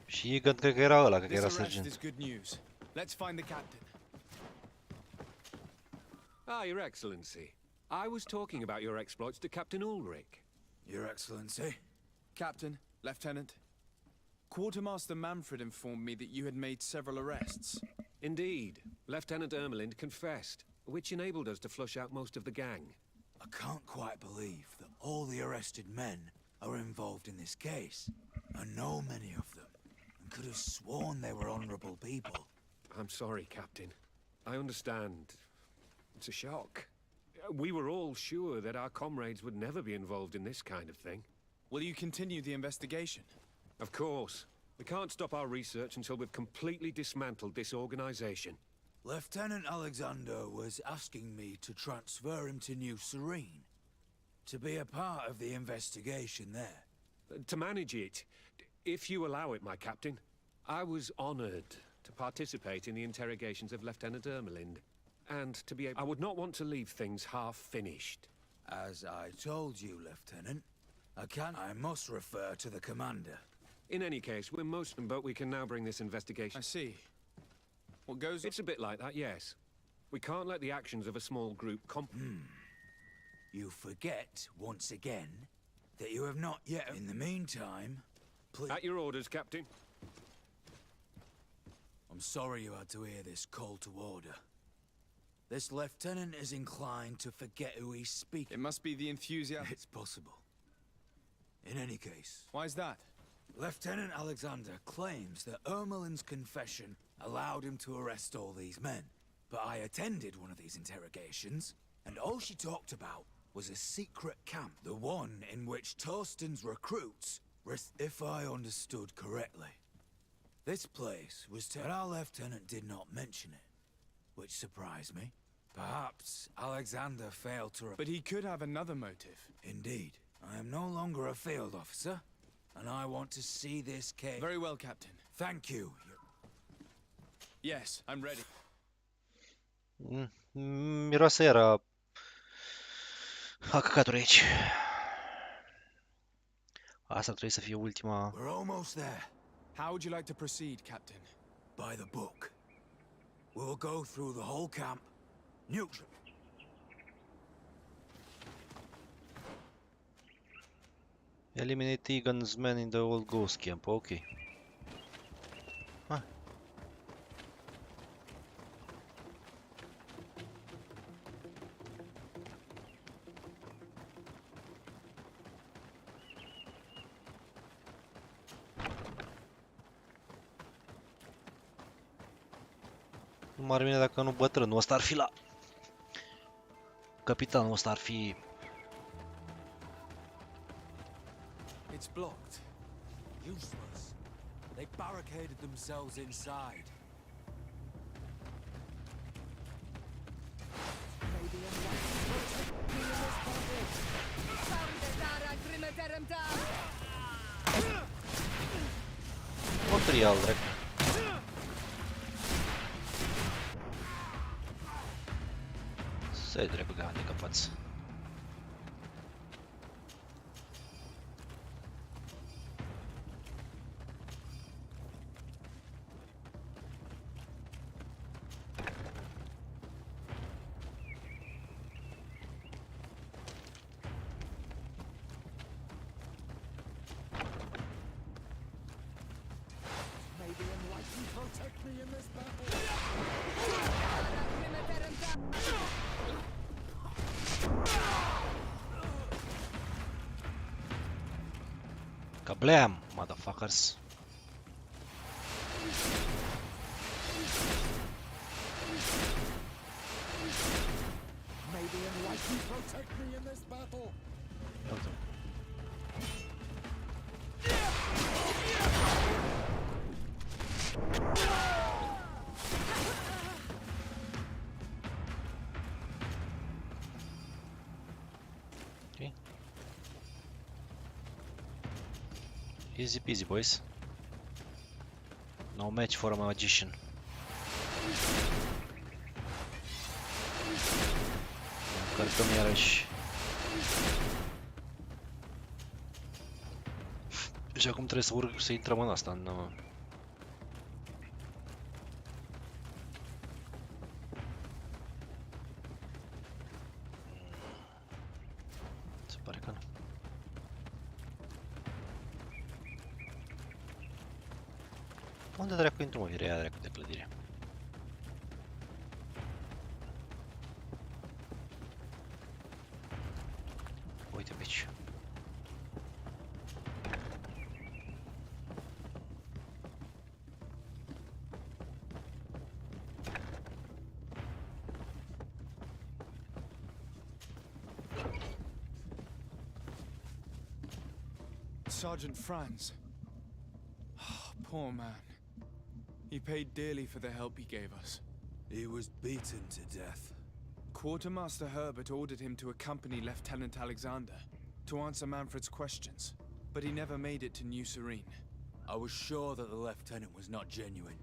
Și Egan cred că era ăla, cred că era sergent. This good news. Let's find the captain. Ah, Your Excellency. I was talking about your exploits to Captain Ulrich. Your Excellency? Captain, Lieutenant. Quartermaster Manfred informed me that you had made several arrests. Indeed. Lieutenant Ermelind confessed, which enabled us to flush out most of the gang. I can't quite believe that all the arrested men are involved in this case. I know many of them, and could have sworn they were honorable people. I'm sorry, Captain. I understand. It's a shock. We were all sure that our comrades would never be involved in this kind of thing. Will you continue the investigation? Of course. We can't stop our research until we've completely dismantled this organization. Lieutenant Alexander was asking me to transfer him to New Serene, to be a part of the investigation there. To manage it, if you allow it, my captain. I was honored to participate in the interrogations of Lieutenant Ermelind, and to be able... I would not want to leave things half-finished. As I told you, Lieutenant, I must refer to the commander. In any case, we're most... but we can now bring this investigation... I see. What goes... It's a bit like that, yes. We can't let the actions of a small group You forget, once again, that you have not yet... In the meantime, please... At your orders, Captain. I'm sorry you had to hear this call to order. This lieutenant is inclined to forget who he's speaking. It must be the enthusiasm... It's possible. In any case... Why is that? Lieutenant Alexander claims that Ermelin's confession allowed him to arrest all these men. But I attended one of these interrogations, and all she talked about was a secret camp. The one in which Torsten's recruits, if I understood correctly. This place was but our lieutenant did not mention it, which surprised me. Perhaps Alexander failed to... But he could have another motive. Indeed. I am no longer a field officer, and I want to see this case... Very well, Captain. Thank you. Yes, I'm ready. Miroase era a căcaturi aici. Asta trebuie să fie ultima. We're almost there. How would you like to proceed, Captain? By the book. We'll go through the whole camp. Neutral. Eliminate Egan's men in the old ghost camp. Okay. Nu m-ar bine dacă nu bătrânul ăsta ar fi la... Capitanul ăsta ar fi... It's blocked. Useless. They barricaded themselves inside. Material, dracu. Să-i dracu de handicapați. Kablam, motherfuckers. May the enlightened protect me in this battle. Okay. Easy peasy, boys. No match for a magician. Încărcăm iarăși. Și acum trebuie să urc, să intrăm în asta, în... Se pare că nu. Unde dracu intru, mă, firea dracu de clădire? Uite pe aici. Sergeant Franz. Oh, poor man. He paid dearly for the help he gave us. He was beaten to death. Quartermaster Herbert ordered him to accompany Lieutenant Alexander to answer Manfred's questions, but he never made it to New Serene. I was sure that the lieutenant was not genuine.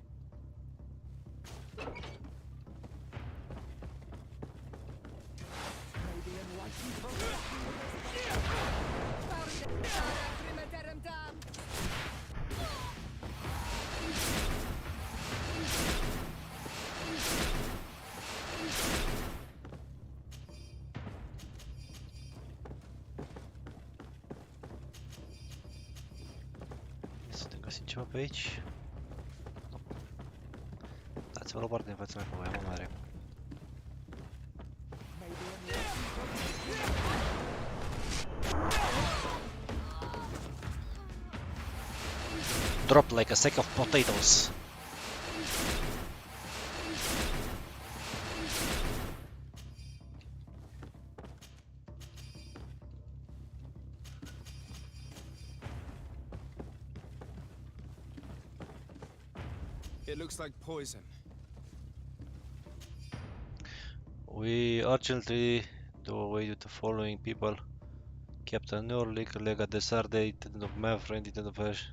Să găsim ceva pe aici. Dați-vă la o parte în fața mea, că voiam o mare. Drop like a sack of potatoes. It looks like poison. We urgently do away with the following people: Captain Norlick, Lega Desarde, Intendant of Manfred, Intendant of Ash.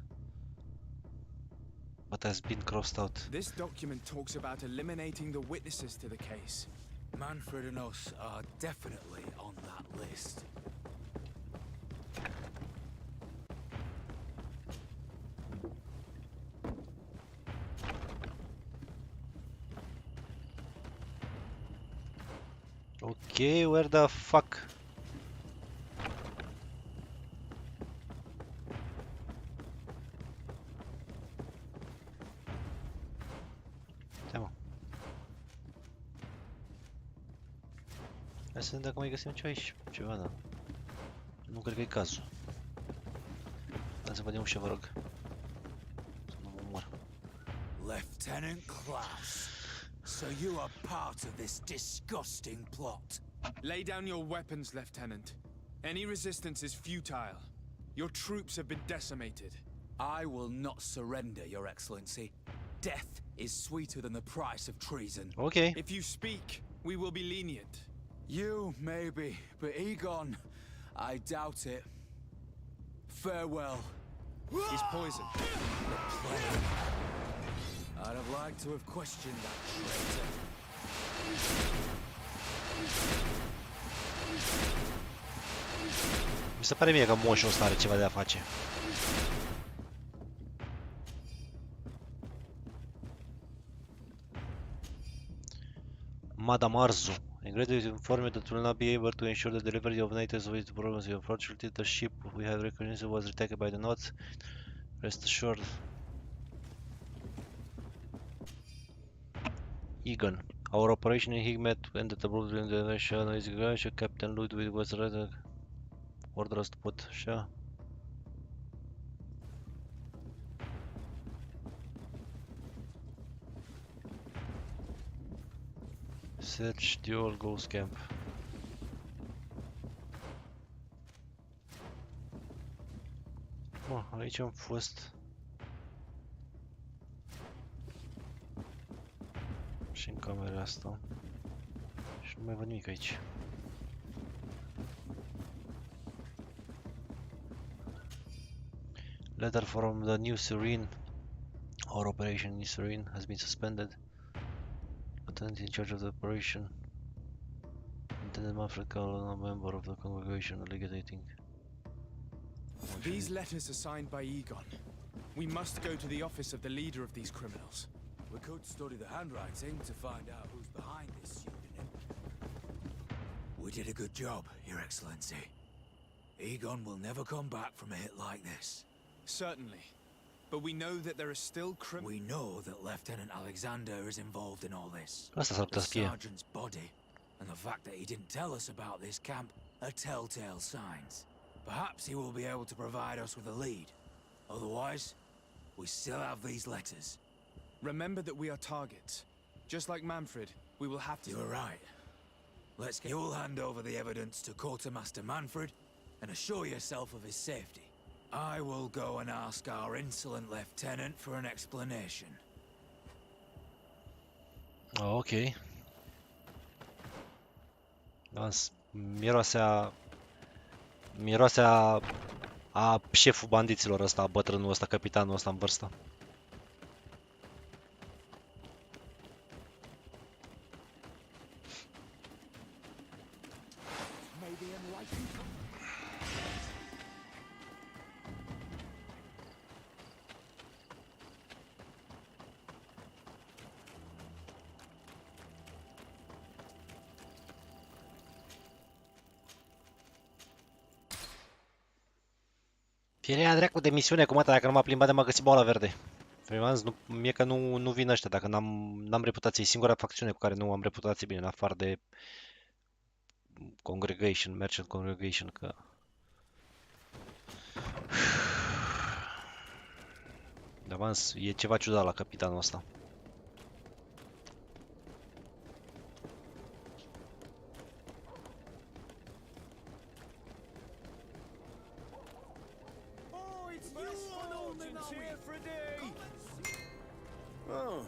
But has been crossed out. This document talks about eliminating the witnesses to the case. Manfred and us are definitely on that list. Okay, where the fuck? Hai să vedem dacă mai găsim ceva aici. Ceva, da. Nu cred că e cazul. Dați să vedem ușa, vă rog. Să nu mă omor. Lieutenant Klaus, so you are part of this disgusting plot. Lay down your weapons, Lieutenant. Any resistance is futile. Your troops have been decimated. I will not surrender, Your Excellency. Death is sweeter than the price of treason. Okay. If you speak, we will be lenient. You, maybe, but Egon, I doubt it. Farewell. He's poisoned. I'd have liked to have questioned that traitor. Mi se pare mie că moșul ăsta are ceva de a face. Madame Arzu. Ingredient informed that will not be able to ensure the delivery of natives with problems. Unfortunately, the ship we have recognized was attacked by the Knots. Rest assured. Egon. Our operation in Higmet ended abruptly in the invasion of Israel. Captain Ludwig was ordered us to put Shah. Search the old ghost camp. Aici am fost. Și în camera asta. Și nu mai văd nimic aici. Letter from the New Serene. Our operation in New Serene has been suspended. Lieutenant in charge of the operation. Lieutenant Manfred Cullen, a member of the congregation, legating. These letters are signed by Egon. We must go to the office of the leader of these criminals. We could study the handwriting to find out who's behind this pseudonym. We did a good job, Your Excellency. Egon will never come back from a hit like this. Certainly. But we know that there are still We know that Lieutenant Alexander is involved in all this. Asta s-ar putea The să fie. sergeant's body, and the fact that he didn't tell us about this camp, are telltale signs. Perhaps he will be able to provide us with a lead. Otherwise, we still have these letters. Remember that we are targets. Just like Manfred, we will have to... You're right. Let's get... You'll hand over the evidence to Quartermaster Manfred and assure yourself of his safety. I will go and ask our insolent lieutenant for an explanation. Ok. Da, miroase a șeful bandiților ăsta, bătrânul ăsta, capitanul ăsta în vârstă. Firea dracu de misiune, cum atâta, dacă nu m-a plimbat de m-a găsit boala verde. Mie că nu vin ăștia, dacă n-am reputație. E singura facțiune cu care nu am reputație bine, în afară de Congregation, Merchant Congregation, că... Dar e ceva ciudat la capitanul ăsta. Oh.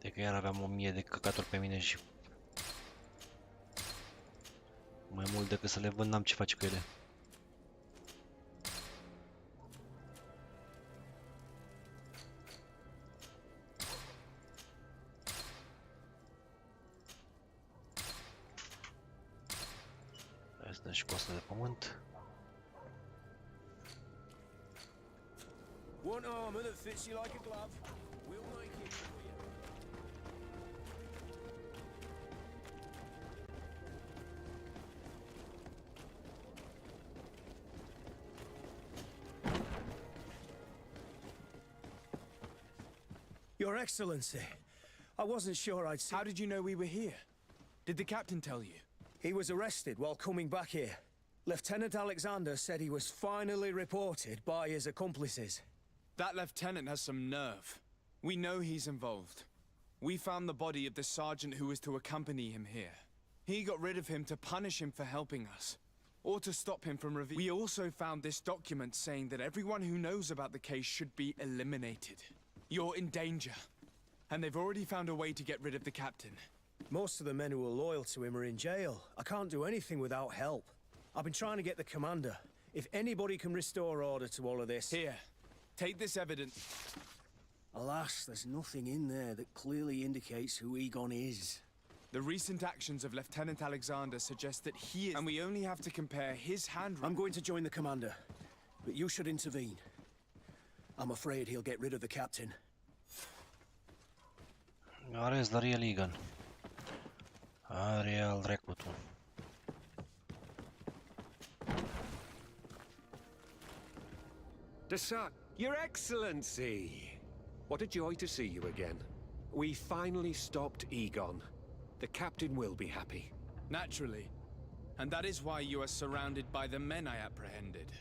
De că iar aveam 1000 de căcaturi pe mine și... mai mult decât să le vând, n-am ce face cu ele. Și costa de pământ. One armor that fits you like a glove. We'll make it for you. Your Excellency, I wasn't sure I'd see... How did you know we were here? Did the captain tell you? He was arrested while coming back here. Lieutenant Alexander said he was finally reported by his accomplices. That lieutenant has some nerve. We know he's involved. We found the body of the sergeant who was to accompany him here. He got rid of him to punish him for helping us, or to stop him from revealing. We also found this document saying that everyone who knows about the case should be eliminated. You're in danger, and they've already found a way to get rid of the captain. Most of the men who are loyal to him are in jail. I can't do anything without help. I've been trying to get the commander. If anybody can restore order to all of this... Here, take this evidence. Alas, there's nothing in there that clearly indicates who Egon is. The recent actions of Lieutenant Alexander suggest that he is... And we only have to compare his handwriting... I'm going to join the commander, but you should intervene. I'm afraid he'll get rid of the captain. Are is the real Egon? Are al dracutul. Your Excellency! What a joy to see you again. We finally stopped Egon. The captain will be happy. Naturally. And that is why you are surrounded by the men I apprehended.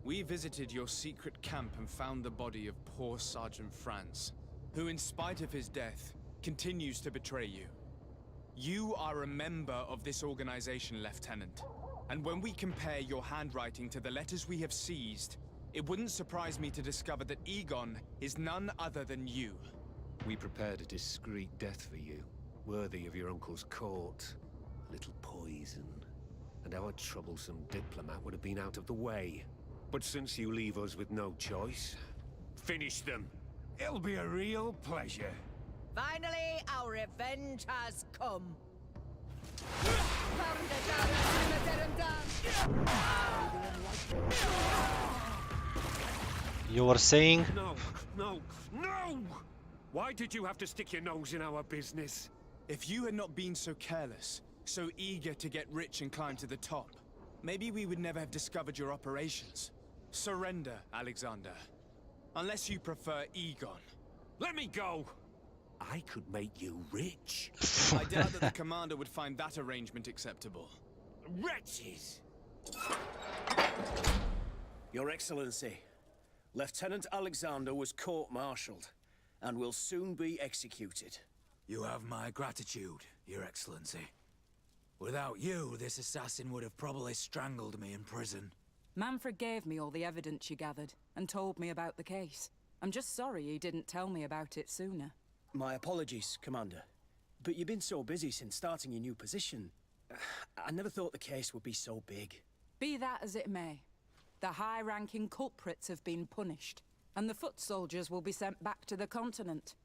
We visited your secret camp and found the body of poor Sergeant Franz, who in spite of his death, continues to betray you. You are a member of this organization, Lieutenant. And when we compare your handwriting to the letters we have seized, it wouldn't surprise me to discover that Egon is none other than you. We prepared a discreet death for you, worthy of your uncle's court. A little poison, and our troublesome diplomat would have been out of the way. But since you leave us with no choice, finish them. It'll be a real pleasure. Finally, our revenge has come. You were saying? No, no, no! Why did you have to stick your nose in our business? If you had not been so careless, so eager to get rich and climb to the top, maybe we would never have discovered your operations. Surrender, Alexander. Unless you prefer Egon. Let me go! I could make you rich. I doubt that the commander would find that arrangement acceptable. Wretches! Your Excellency, Lieutenant Alexander was court-martialed and will soon be executed. You have my gratitude, Your Excellency. Without you, this assassin would have probably strangled me in prison. Manfred gave me all the evidence you gathered, and told me about the case. I'm just sorry he didn't tell me about it sooner. My apologies, Commander. But you've been so busy since starting your new position. I never thought the case would be so big. Be that as it may, the high-ranking culprits have been punished, and the foot soldiers will be sent back to the continent.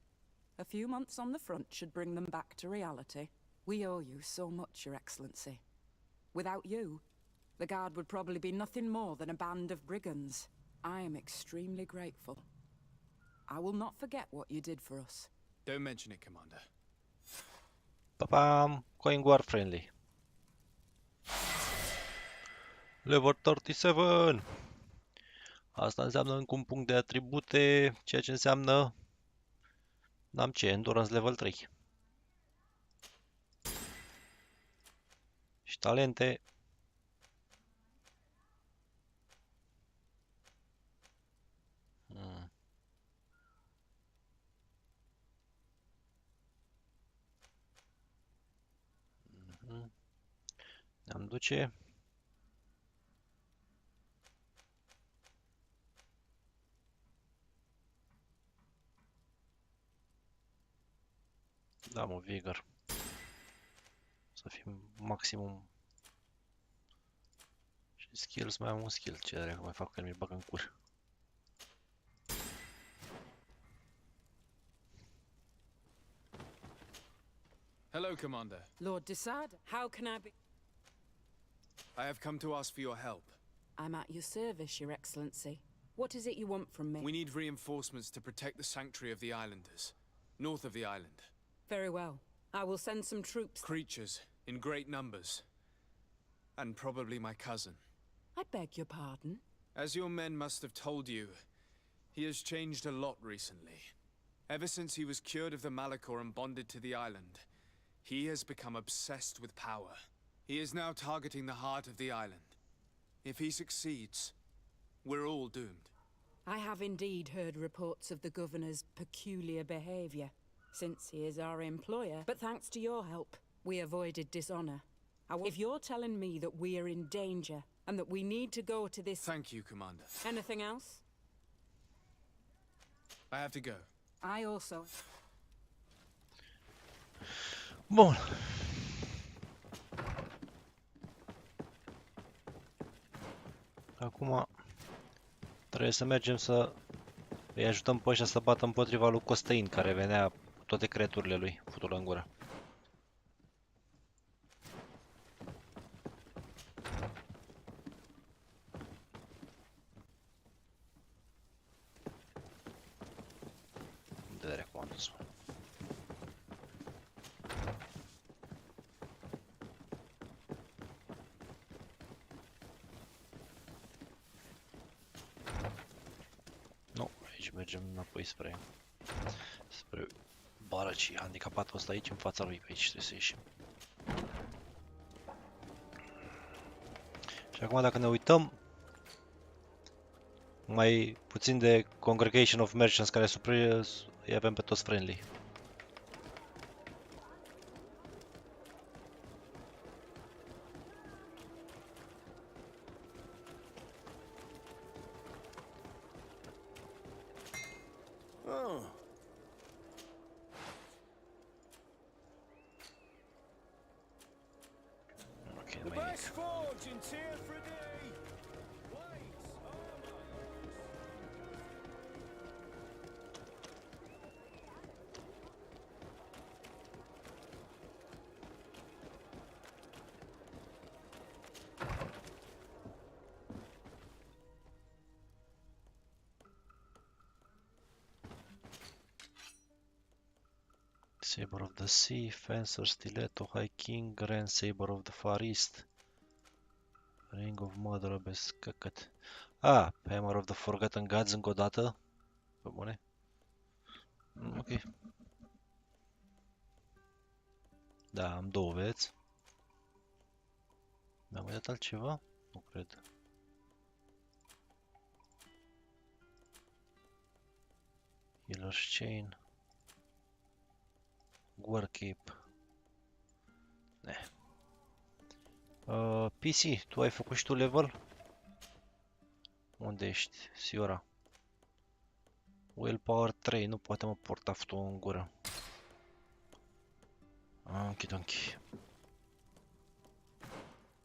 A few months on the front should bring them back to reality. We owe you so much, Your Excellency. Without you, the Guard would probably be nothing more than a band of brigands. I am extremely grateful. I will not forget what you did for us. Don't mention it, Commander. Pa-pam! Going war friendly. Level 37! Asta înseamnă încă un punct de atribute, ceea ce înseamnă... N-am ce, Endurance level 3. Și talente. Ne-am duce. Da, mă, vigor. Să fim maximum. Și skills, mai am un skill. Ce dracu mai fac că mi-l bag în cur. Hello, Commander. Lord DESCRIERE, how can I be... I have come to ask for your help. I'm at your service, Your Excellency. What is it you want from me? We need reinforcements to protect the sanctuary of the islanders, north of the island. Very well. I will send some troops. Creatures, in great numbers. And probably my cousin. I beg your pardon? As your men must have told you, he has changed a lot recently. Ever since he was cured of the Malachor and bonded to the island, he has become obsessed with power. He is now targeting the heart of the island. If he succeeds, we're all doomed. I have indeed heard reports of the Governor's peculiar behavior, since he is our employer. But thanks to your help, we avoided dishonor. If you're telling me that we are in danger, and that we need to go to this... Thank you, Commander. Anything else? I have to go. I also... Bun. Acum trebuie să mergem să îi ajutăm pe ăștia să bată împotriva lui Costein, care venea cu toate creaturile lui, futul în gură. Unde dracu am dus? Mergem înapoi spre bară și handicapatul ăsta aici în fața lui, pe aici trebuie să ieșim. Și acum dacă ne uităm, mai puțin de Congregation of Merchants care îi avem pe toți friendly. Saber of the Sea, Fencer, Stiletto, High King, Grand Saber of the Far East, Ring of Mother, Best căcat. Hammer of the Forgotten Gods încă o dată. Pe bune. Ok. Da, am două, vedeți? Mi-am uitat altceva? Nu cred. Healer's Chain. Warcape. PC, tu ai făcut și tu level? Unde ești, Siora? Willpower 3, nu poate mă porta fătul în gură. Anchi.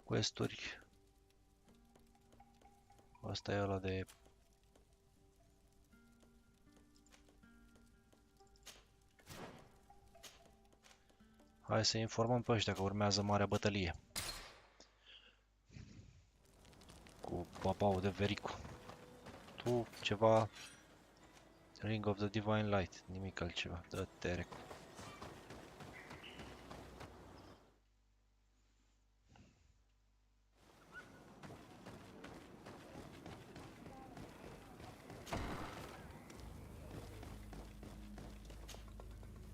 Questuri. Asta e ăla de... Hai să informăm pe ăștia că urmează marea bătălie. Cu papaul de Vericu. Tu, ceva... Ring of the Divine Light. Nimic altceva. Dă-te recu.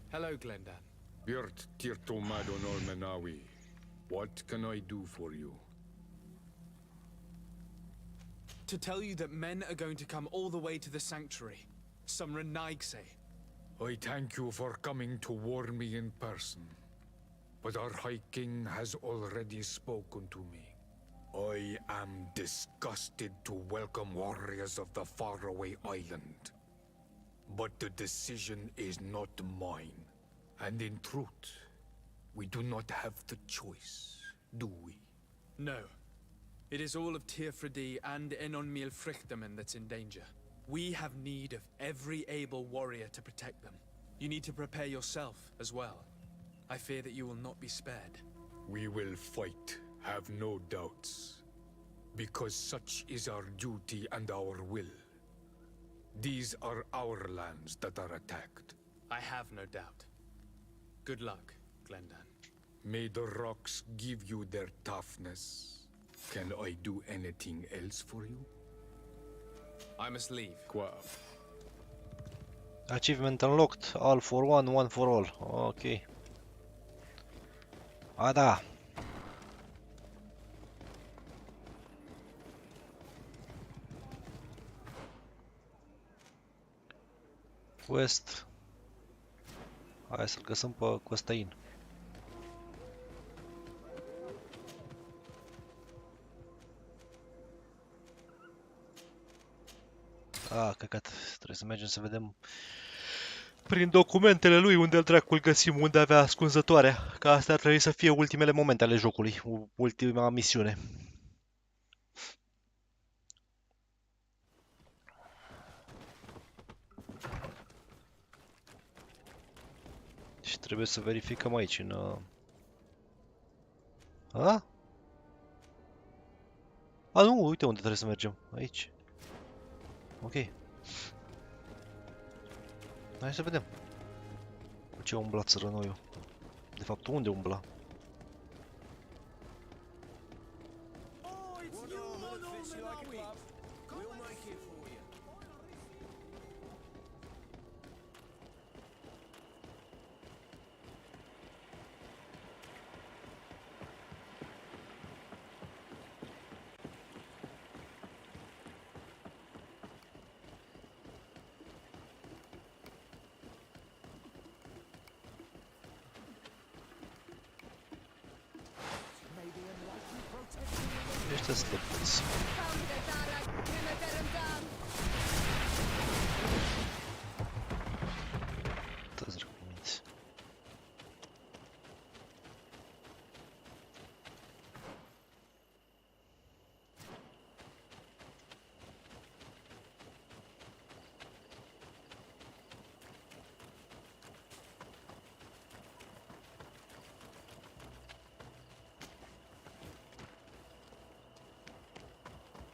Hello, Glendan. Birt tirto madonol menawi. What can I do for you? To tell you that men are going to come all the way to the sanctuary. Some Rhoaius. I thank you for coming to warn me in person. But our High King has already spoken to me. I am disgusted to welcome warriors of the faraway island. But the decision is not mine. And in truth, we do not have the choice, do we? No. It is all of Tirfredi and Enonmil Frichterman that's in danger. We have need of every able warrior to protect them. You need to prepare yourself as well. I fear that you will not be spared. We will fight, have no doubts. Because such is our duty and our will. These are our lands that are attacked. I have no doubt. Good luck, Glendan. May the rocks give you their toughness. Can I do anything else for you? I must leave. Achievement unlocked. All for one, one for all. Ok. A, da. Quest. Hai să-l găsim pe Costain. Căcat. Trebuie să mergem să vedem prin documentele lui unde îl dracu îl găsim, unde avea ascunzătoarea. Că astea ar trebui să fie ultimele momente ale jocului, ultima misiune. Și trebuie să verificăm aici în... nu, uite unde trebuie să mergem. Aici. Ok. Hai să vedem. Cu ce umbla țărănoiul? De fapt, unde umbla? Ăștia sunt lăpuți. Toți răcumiți.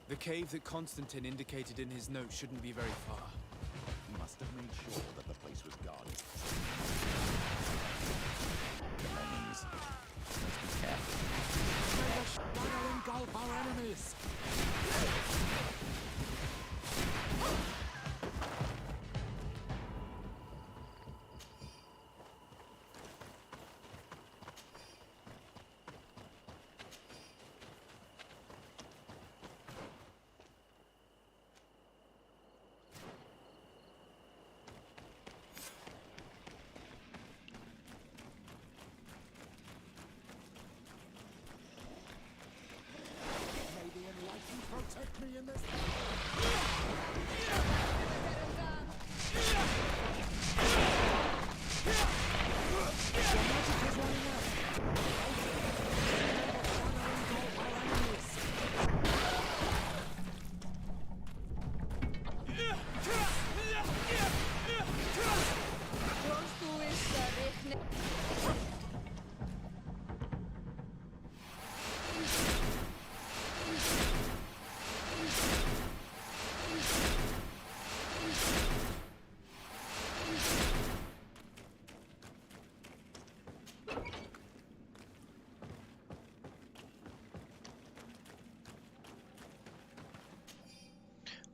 The cave that Constantine indicated in his note shouldn't be very far. He must have made sure that the place was guarded. Belongings. Let's be careful. Let us engulf our enemies!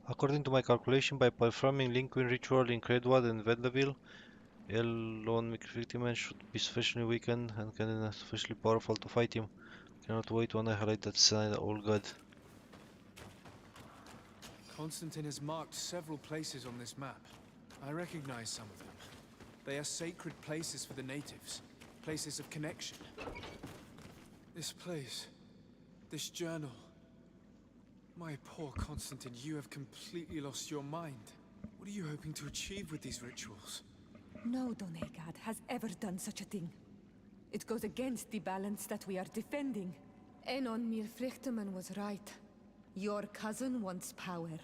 According to my calculation, by performing Lincoln ritual in Credward and Vedlaville, Elon victim should be sufficiently weakened and can be sufficiently powerful to fight him. Cannot wait to annihilate that sign, all god. Constantine has marked several places on this map. I recognize some of them. They are sacred places for the natives, places of connection. This place, this journal. My poor Constantine, you have completely lost your mind. What are you hoping to achieve with these rituals? No Donegad has ever done such a thing. It goes against the balance that we are defending. Enon Mir Frichterman was right. Your cousin wants power.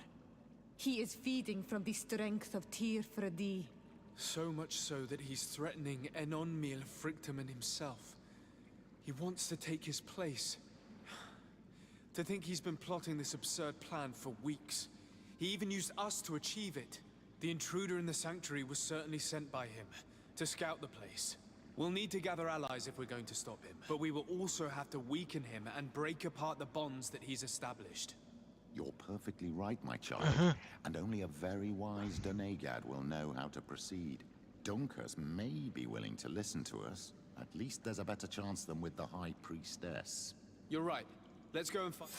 He is feeding from the strength of Tyr Fredi. So much so that he's threatening Enon Mir Frichterman himself. He wants to take his place. To think he's been plotting this absurd plan for weeks. He even used us to achieve it. The intruder in the sanctuary was certainly sent by him, to scout the place. We'll need to gather allies if we're going to stop him, but we will also have to weaken him and break apart the bonds that he's established. You're perfectly right, my child. And only a very wise Donegad will know how to proceed. Dunkers may be willing to listen to us. At least there's a better chance than with the High Priestess. You're right. Let's go and find...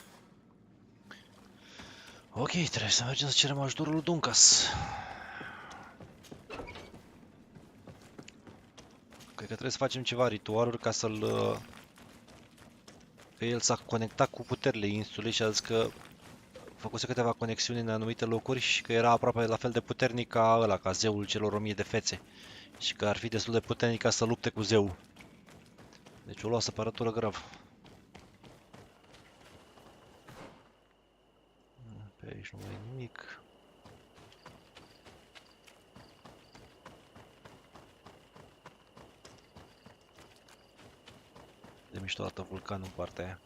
Ok, trebuie să mergem să cerem ajutorul lui Duncas. Cred că trebuie să facem ceva ritualuri ca să-l... Că el s-a conectat cu puterile insulei și a zis că făcuse câteva conexiuni în anumite locuri și că era aproape la fel de puternic ca ăla, ca zeul celor 1000 de fețe. Și că ar fi destul de puternic ca să lupte cu zeul. Deci o lua săpărătură grav. Pe aici nu mai e nimic. De mișto dată vulcanul în partea aia.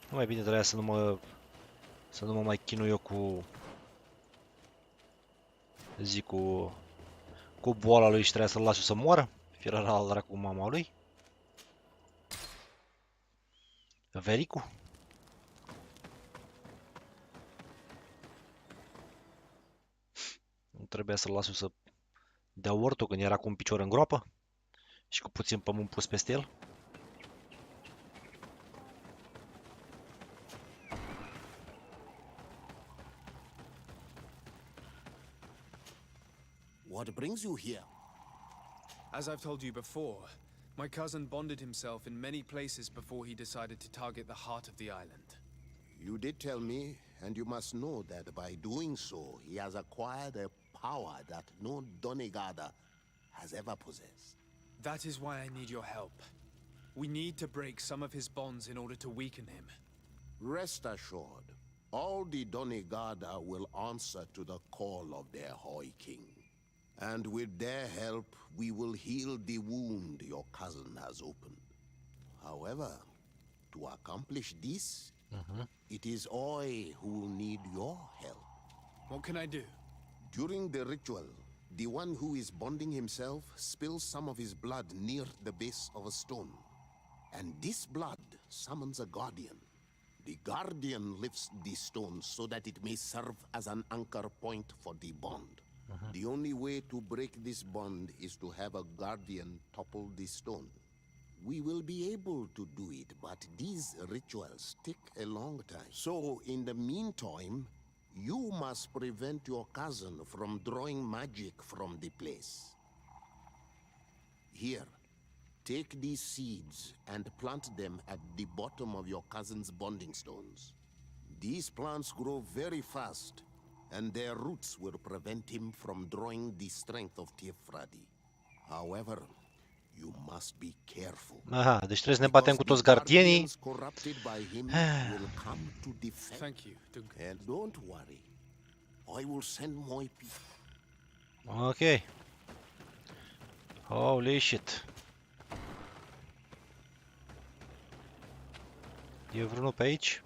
Nu mai bine trebuia să nu mă mai chinui eu cu cu boala lui și trebuia să-l las eu să moară. Fiera al dracu cu mama lui. Vericu. Nu trebuia să-l las eu să dea ortul când era cu un picior în groapă și cu puțin pământ pus peste el. What brings you here? As I've told you before, my cousin bonded himself in many places before he decided to target the heart of the island. You did tell me, and you must know that by doing so, he has acquired a power that no Donegada has ever possessed. That is why I need your help. We need to break some of his bonds in order to weaken him. Rest assured, all the Donegada will answer to the call of their Hoi King. And with their help, we will heal the wound your cousin has opened. However, to accomplish this, it is I who will need your help. What can I do? During the ritual, the one who is bonding himself spills some of his blood near the base of a stone. And this blood summons a guardian. The guardian lifts the stone so that it may serve as an anchor point for the bond. The only way to break this bond is to have a guardian topple the stone. We will be able to do it, but these rituals take a long time. So, in the meantime, you must prevent your cousin from drawing magic from the place. Here, Take these seeds and plant them at the bottom of your cousin's bonding stones. These plants grow very fast, and their roots will prevent him from drawing the strength of Tifradi. However, you must be careful. Aha, deci trebuie să ne batem cu toți gardienii. Corrupted by him will come to defend. Thank you, Duncan. And don't worry, I will send more people. Ok. Holy shit. E vreunul pe aici?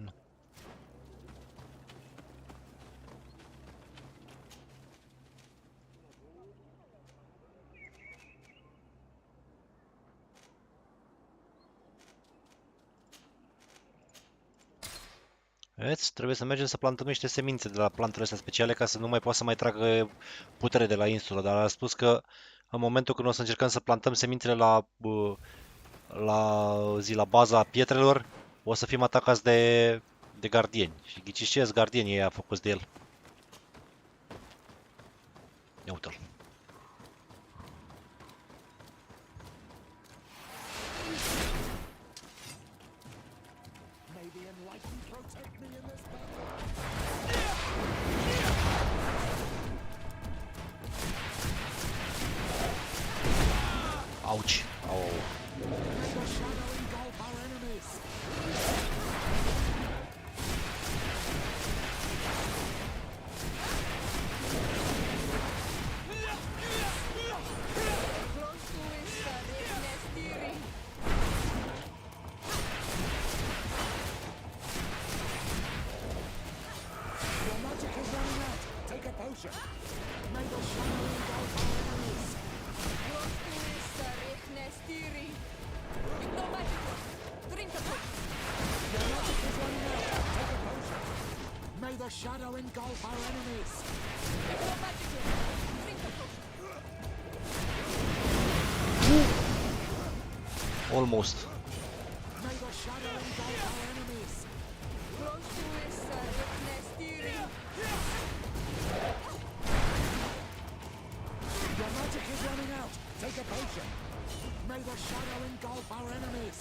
Nu. Vedeți? Trebuie să mergem să plantăm niște semințe de la plantele astea speciale ca să nu mai poată să mai tragă putere de la insulă, dar a spus că în momentul când o să încercăm să plantăm semințele la baza pietrelor, o să fim atacați de gardieni. Și ghiciți ce? Gardienii ăia făcuți de el. Ia uite-l. Ouch. Oh. Shadow engulf our enemies. Almost. May the shadow engulf our enemies. Your magic is running out. Take a potion. May the shadow engulf our enemies.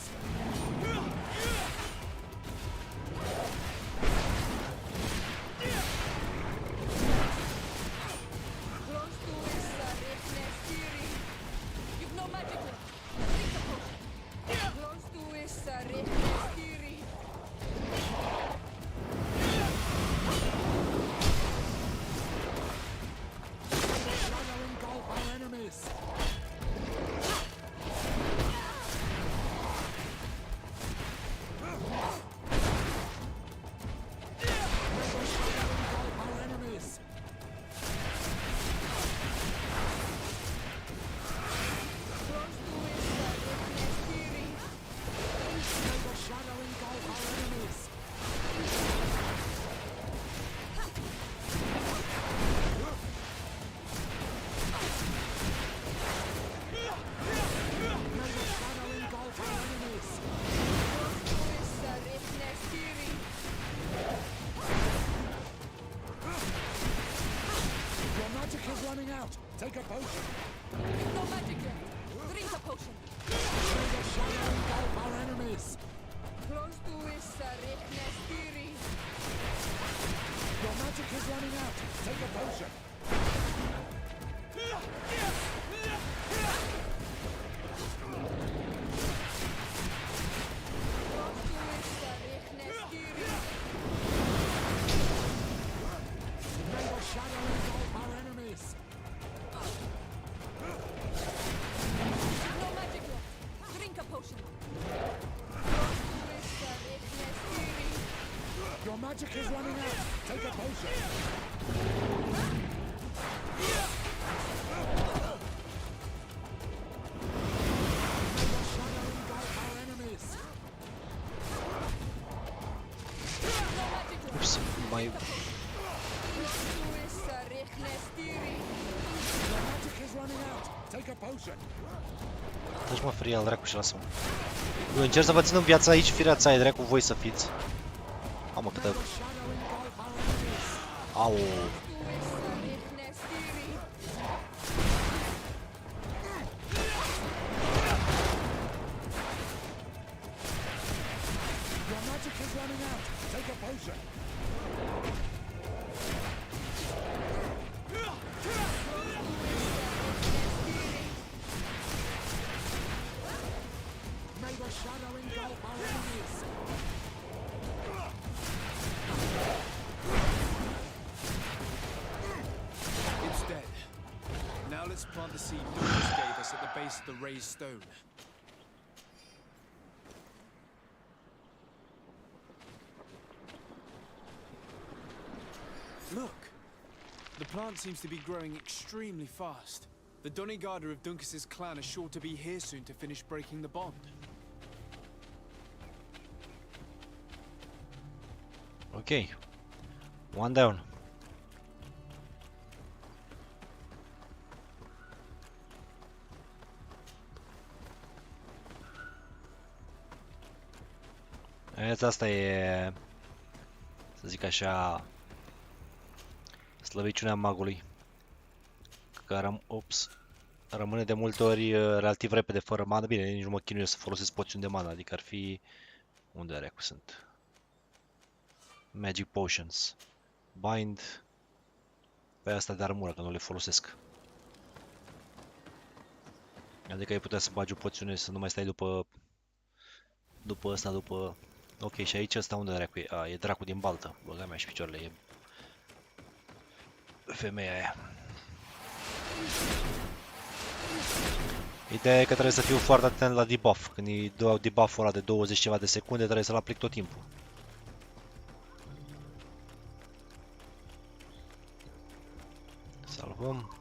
Take a potion. No magic yet. Drink a potion. May the shadow engulf our enemies. Close to Nestiri. Your magic is running out. Take a potion. May the shadow engulf our enemies. No magic yet. Drink a potion. Your magic is running out. Take a potion. May the shadow engulf our enemies. No magic yet. Oops, my... Your magic is running out. Take a potion. Dă-și mă frie al dracu și lasă-mă. Eu încerc să vă țin în viața aici, fireața aia, dracu, voi să fiți. Mamă, câtă... Au. Now let's plant the seed Dunkus gave us at the base of the raised stone. Look! The plant seems to be growing extremely fast. The Donigarda of Dunkus's clan are sure to be here soon to finish breaking the bond. Okay. One down. Asta e, să zic așa, slăbiciunea magului, care rămâne de multe ori relativ repede fără mana. Bine, nici nu mă chinuie să folosesc poțiuni de mana, adică ar fi... Unde recu sunt? Magic Potions. Bind. Pe asta de armură, că nu le folosesc. Adică ai putea să bagi o poțiune să nu mai stai după ăsta, după... Ok, și aici ăsta unde dracu e? E dracu din baltă. Băga mea și picioarele, e... femeia aia. Ideea e că trebuie să fiu foarte atent la debuff. Când îi dau debuff-ul ăla de 20 ceva de secunde, trebuie să-l aplic tot timpul. Salvăm.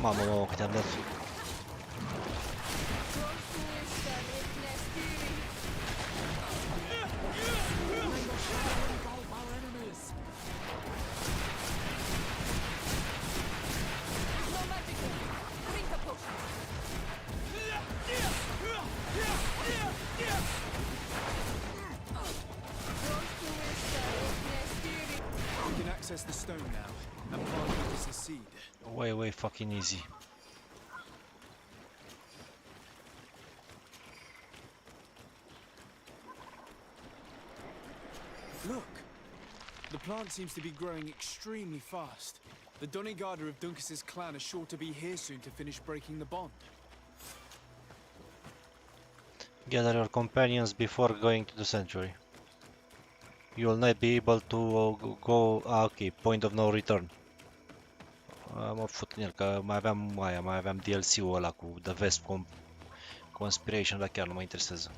Mamă, cât am dat. The stone now and plant it as a seed. Way fucking easy. Look, the plant seems to be growing extremely fast. The Donigarda of Dunkus's clan are sure to be here soon to finish breaking the bond. Gather your companions before going to the sanctuary. You will not be able to go... ok, point of no return. Mă fut în el, că mai aveam DLC-ul ăla cu The Vesp Conspiration, dar chiar nu mă interesează.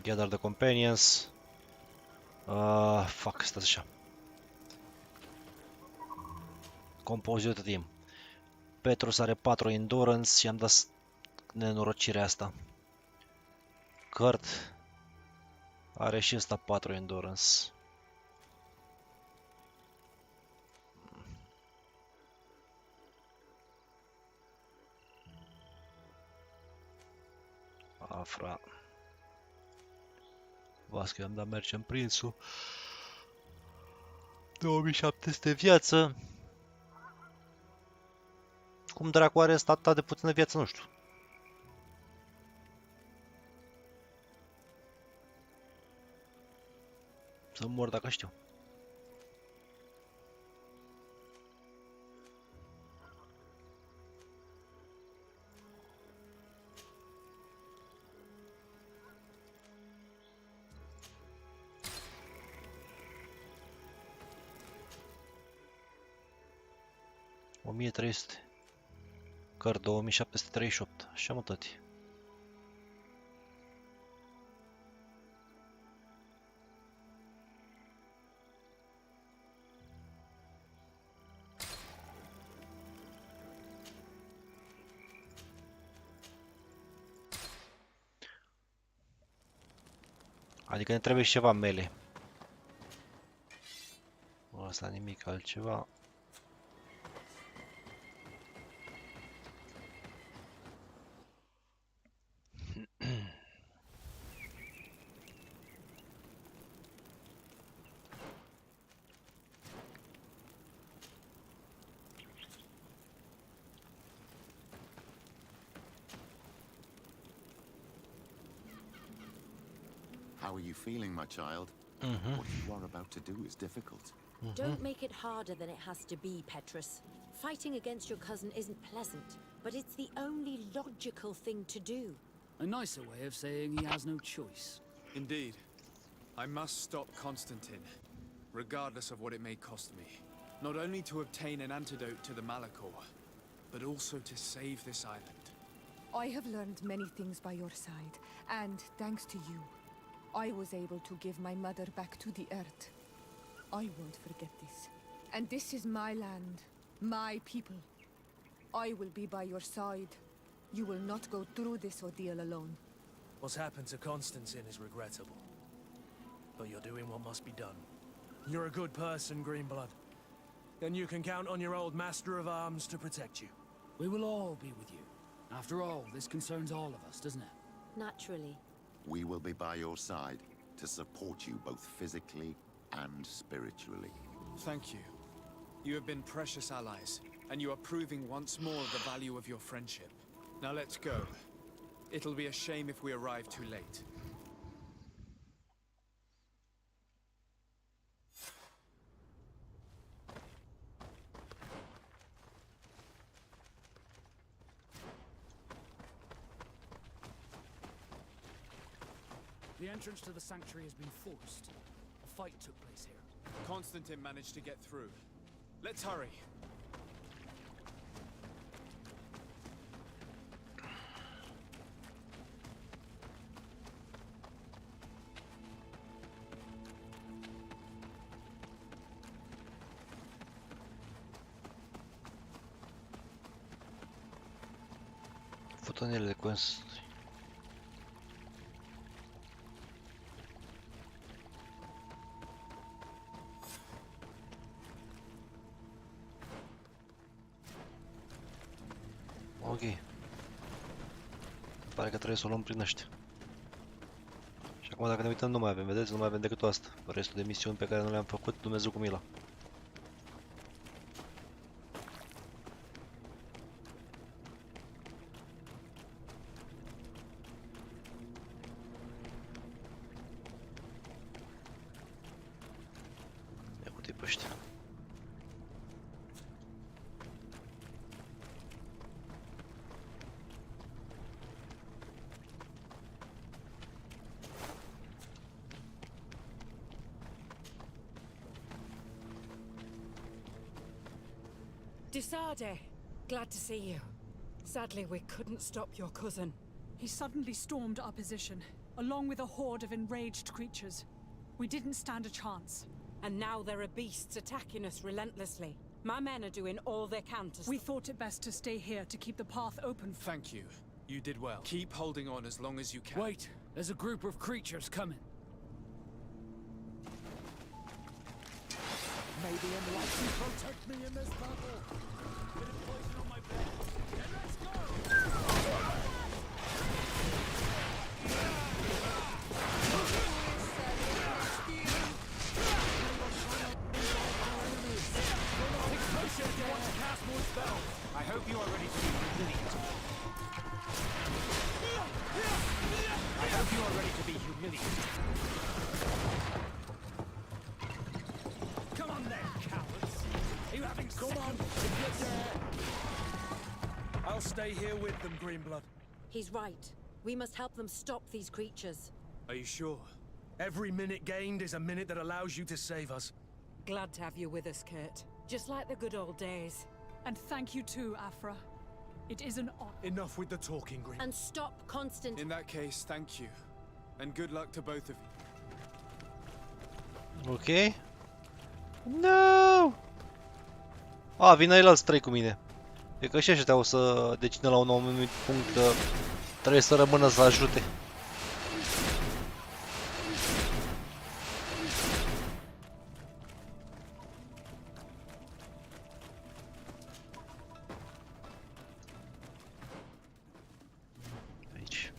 Gather the companions. Fuck, stați așa. Compose educatiei. Petrus are 4 endurance și am dat nenorocirea asta. Kurt are și ăsta 4 endurance. Afra. Vasco, i-am dat merge în prințul. 2700 viață. Cum dracu are ăsta atât de puțină viață, nu știu. Să mor dacă știu. Căr 2738. Așa mă tăti. Adică ne trebuie și ceva mele. Asta nimic altceva. How are you feeling, my child? What you are about to do is difficult. Don't make it harder than it has to be, Petrus. Fighting against your cousin isn't pleasant, but it's the only logical thing to do. A nicer way of saying he has no choice. Indeed. I must stop Constantine, regardless of what it may cost me. Not only to obtain an antidote to the Malachor, but also to save this island. I have learned many things by your side, and thanks to you, I was able to give my mother back to the earth. I won't forget this. And this is my land, my people. I will be by your side. You will not go through this ordeal alone. What's happened to Constantine is regrettable. But you're doing what must be done. You're a good person, Greenblood. And you can count on your old master of arms to protect you. We will all be with you. After all, this concerns all of us, doesn't it? Naturally. We will be by your side to support you both physically and spiritually. Thank you. You have been precious allies, and you are proving once more the value of your friendship. Now let's go. It'll be a shame if we arrive too late. The entrance to the sanctuary has been forced. A fight took place here. Constantine managed to get through. Let's hurry. Fotonele de constru. Ok. Pare că trebuie să o luăm prin ăștia. Și acum dacă ne uităm nu mai avem, vedeți? Nu mai avem decât asta. Restul de misiuni pe care nu le-am făcut, Dumnezeu cu mila. Ia cu tipul ăștia. DETALII, glad to see you. Sadly, we couldn't stop your cousin. He suddenly stormed our position, along with a horde of enraged creatures. We didn't stand a chance. And now there are beasts attacking us relentlessly. My men are doing all they can to... We thought it best to stay here to keep the path open. Thank you. You did well. Keep holding on as long as you can. Wait, there's a group of creatures coming. May the enlightened protect me in this battle. Bit of poison on my bed. And let's go! I hope you are ready to be humiliated. I hope you are ready to be humiliated. Come on then, cowards! Are you having come on? Get there! I'll stay here with them, Greenblood. He's right. We must help them stop these creatures. Are you sure? Every minute gained is a minute that allows you to save us. Glad to have you with us, Kurt. Just like the good old days. And thank you too, Afra. It is an honor. Enough with the talking, Green. And stop constant. In that case, thank you. And good luck to both of you. Ok. No! A, vin ailalți trei cu mine. E că și ăștia o să decidă la un anumit punct că trebuie să rămână să ajute. Aici.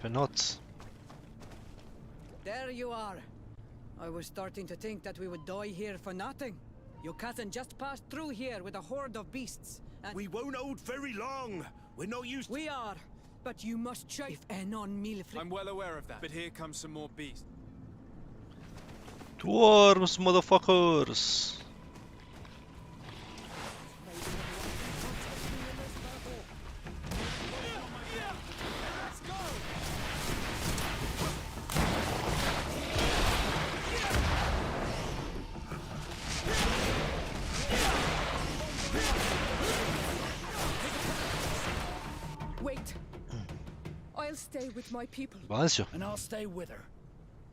11 noți. There you are. I was starting to think that we would die here for nothing. Your cousin just passed through here with a horde of beasts. And We won't hold very long. We're no use. we are, but you must check if anon mil. I'm well aware of that, but here comes some more beasts. Dwarves, motherfuckers! Wait. I'll stay with my people. Bansiu. And I'll stay with her.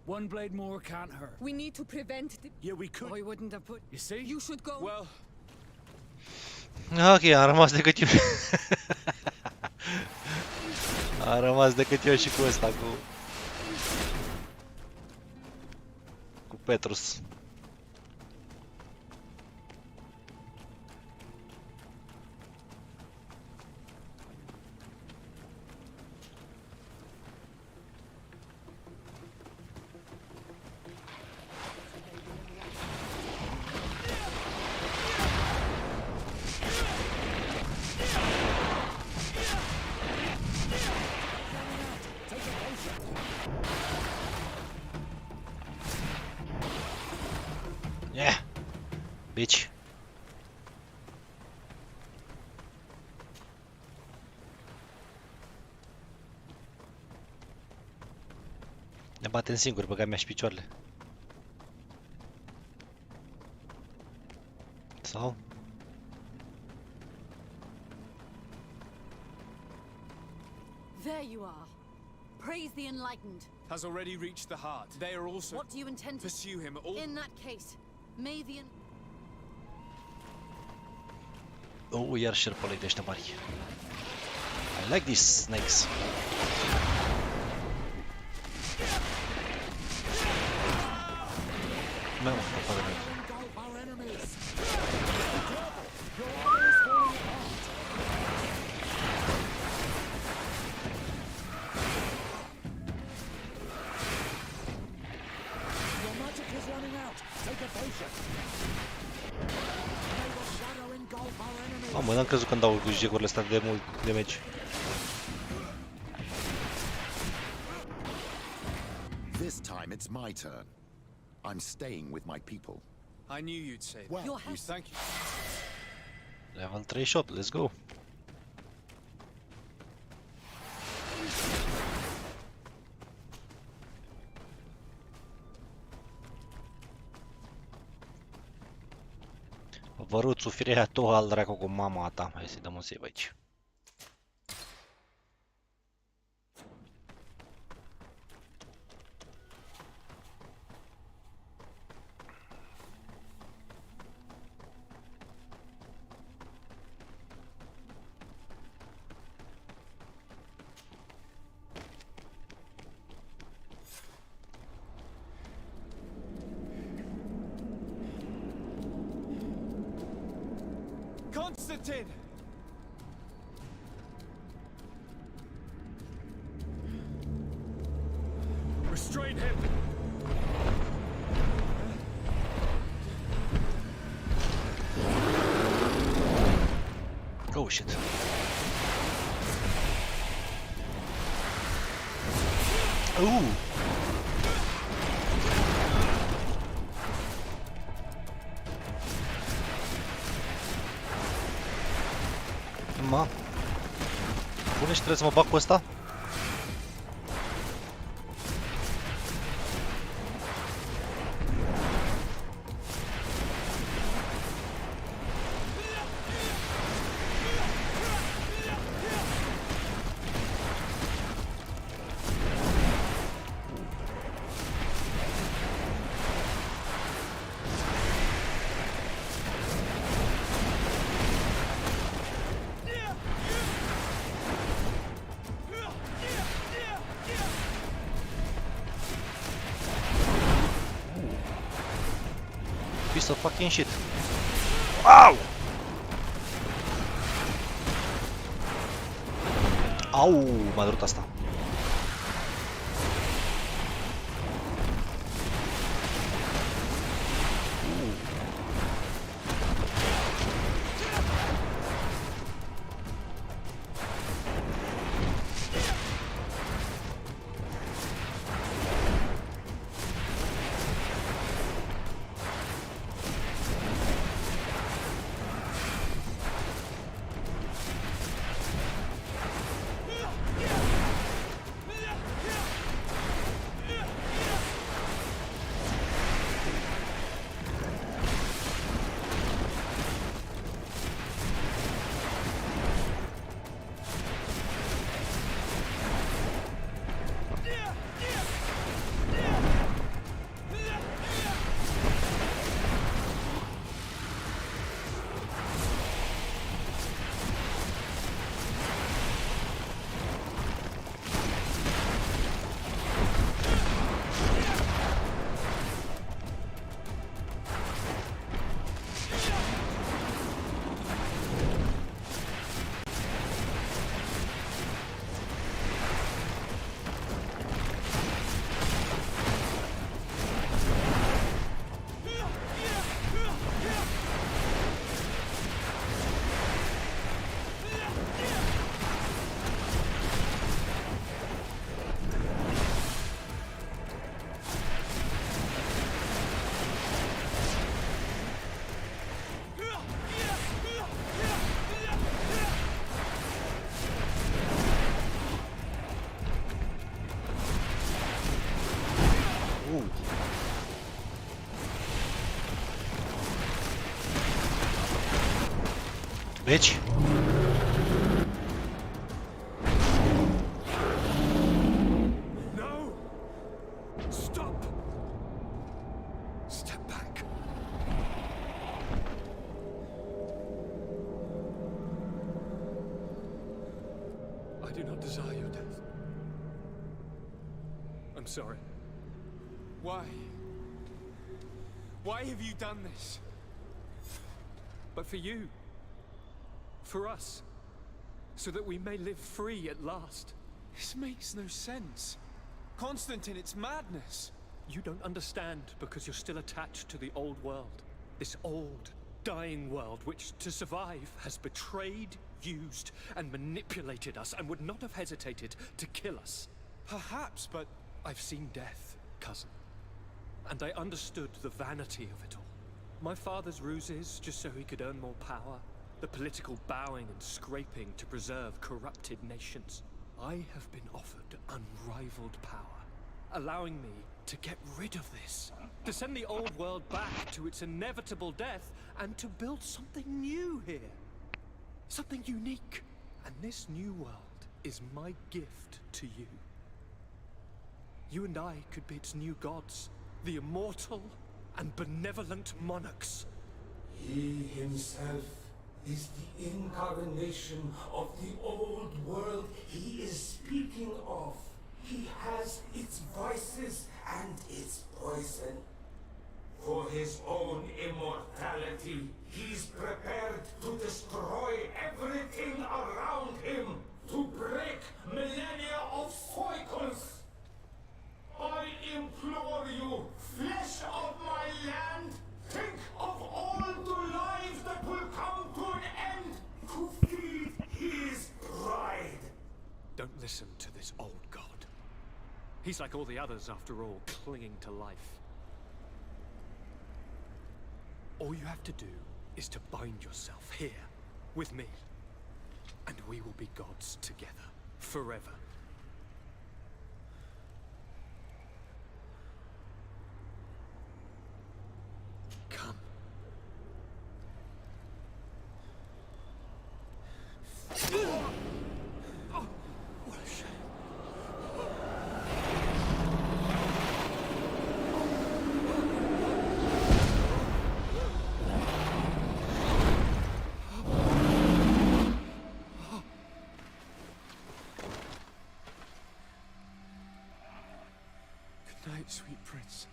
One blade more can't hurt. We need to prevent the... Yeah, we could. I wouldn't have put... You see? You should go. Well, Ok, am rămas decât eu. Am rămas decât eu și cu ăsta, cu Petrus. Yeah, bitch. Ne batem singuri, băga mea și picioarele. Sau? There you are. Praise the enlightened. has already reached the heart. They are also... What do you intend to pursue him all... In that case, may the... Oh, iar șerpălăi de ăștia mari. I like these snakes. Mamă, afară mea. Mamă, n-am crezut când dau cu jegurile astea de mult damage. This time it's my turn. I'm staying with my people. I knew you'd say that. Well, Thank you. Level 38, let's go. Văruțul, firea tu al dracu cu mama ta. Hai să-i dăm un save aici. Constantine! Restrain him! Oh shit. Ooh. Ma. Bune, și trebuie să mă bag cu ăsta? Piece of fucking shit. Au! Au, m-a durut asta. Bitch! No! Stop! Step back. I do not desire your death. I'm sorry. Why? Why have you done this? But for you. For us. So that we may live free at last. This makes no sense. Constantine, it's madness. You don't understand because you're still attached to the old world. This old, dying world which, to survive, has betrayed, used, and manipulated us and would not have hesitated to kill us. Perhaps, but I've seen death, cousin. And I understood the vanity of it all. My father's ruses just so he could earn more power. The political bowing and scraping to preserve corrupted nations. I have been offered unrivaled power, allowing me to get rid of this, to send the old world back to its inevitable death, and to build something new here. Something unique. And this new world is my gift to you. You and I could be its new gods, the immortal and benevolent monarchs. He himself is the incarnation of the old world he is speaking of. He has its vices and its poison. For his own immortality, he's prepared to destroy everything around him, to break millennia of cycles. I implore you, flesh of my land, think of all the lives that will come to an end to feed his pride. Don't listen to this old god. He's like all the others, after all, clinging to life. All you have to do is to bind yourself here, with me. And we will be gods together, forever. Come. Oh, what a shame. Good night, sweet prince.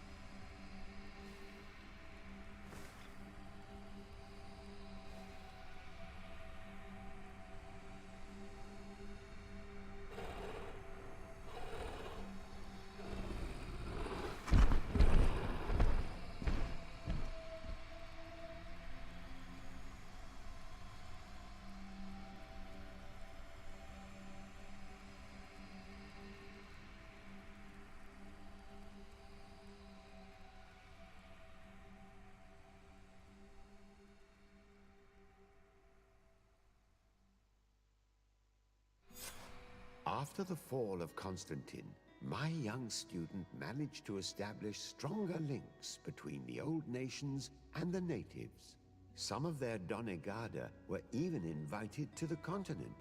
After the fall of Constantine, my young student managed to establish stronger links between the old nations and the natives. Some of their donegada were even invited to the continent,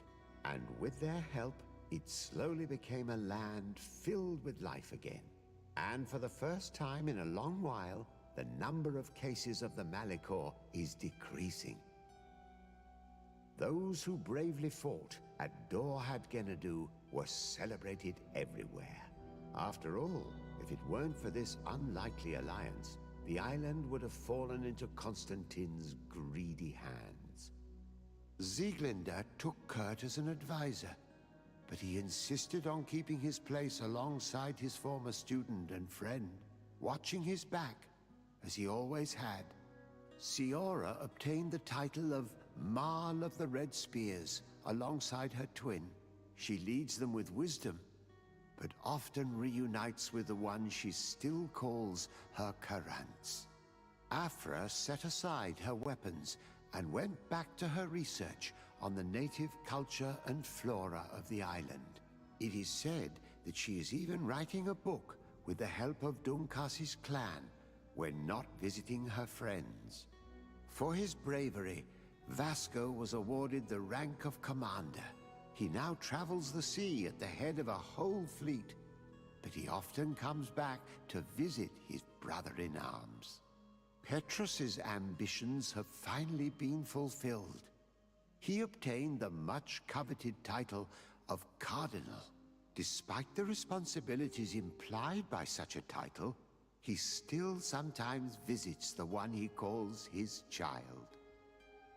and with their help, it slowly became a land filled with life again. And for the first time in a long while, the number of cases of the Malichor is decreasing. Those who bravely fought at Dorhad Genadu were celebrated everywhere. After all, if it weren't for this unlikely alliance, the island would have fallen into Constantine's greedy hands. Sieglinde took Kurt as an advisor, but he insisted on keeping his place alongside his former student and friend, watching his back, as he always had. Ciora obtained the title of Marl of the Red Spears alongside her twin. She leads them with wisdom, but often reunites with the one she still calls her Karants. Afra set aside her weapons and went back to her research on the native culture and flora of the island. It is said that she is even writing a book with the help of Dunkasi's clan when not visiting her friends. For his bravery, Vasco was awarded the rank of commander. He now travels the sea at the head of a whole fleet, but he often comes back to visit his brother-in-arms. Petrus's ambitions have finally been fulfilled. He obtained the much-coveted title of Cardinal. Despite the responsibilities implied by such a title, he still sometimes visits the one he calls his child.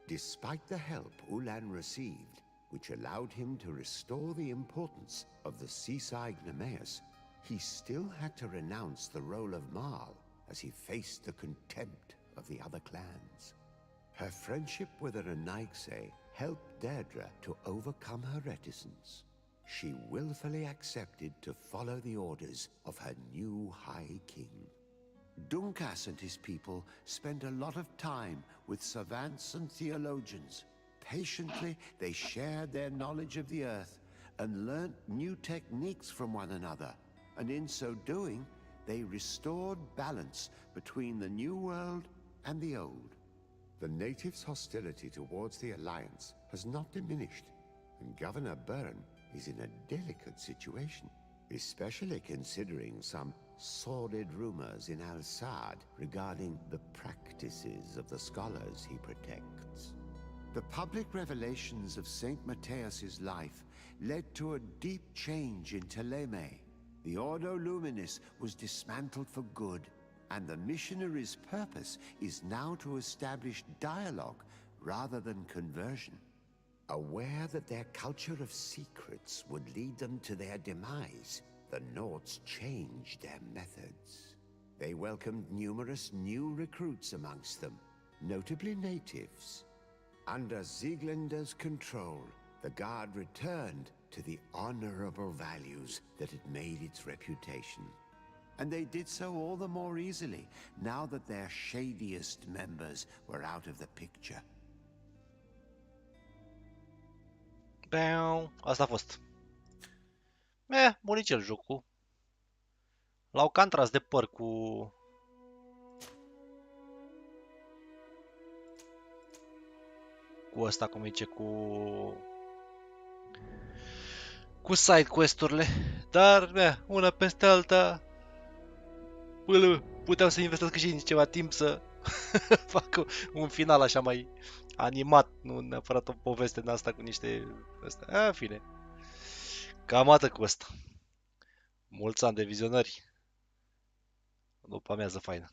Despite the help Ulan received, which allowed him to restore the importance of the seaside Nemeus, he still had to renounce the role of Marl as he faced the contempt of the other clans. Her friendship with Rhoaius helped Deirdre to overcome her reticence. She willfully accepted to follow the orders of her new High King. Dunkas and his people spent a lot of time with savants and theologians. Patiently, they shared their knowledge of the Earth and learnt new techniques from one another, and in so doing, they restored balance between the New World and the Old. The natives' hostility towards the Alliance has not diminished, and Governor Byrne is in a delicate situation, especially considering some sordid rumors in Al-Sad regarding the practices of the scholars he protects. The public revelations of St. Matthias's life led to a deep change in Teleme. The Ordo Luminis was dismantled for good, and the missionaries' purpose is now to establish dialogue rather than conversion. Aware that their culture of secrets would lead them to their demise, the Nords changed their methods. They welcomed numerous new recruits amongst them, notably natives. Under Sieglinder's control, the Guard returned to the honorable values that had made its reputation. And they did so all the more easily, now that their shadiest members were out of the picture. Asta a fost. Bunicel jocul. L-au cam tras de păr cu ăsta, cum zice, cu side quest-urile. Dar, una peste alta, puteam să investesc și ceva timp să fac un final așa mai animat, nu neapărat o poveste din asta cu niște astea. Fine. Cam atât cu ăsta. Mulți ani de vizionări. După amiază faină.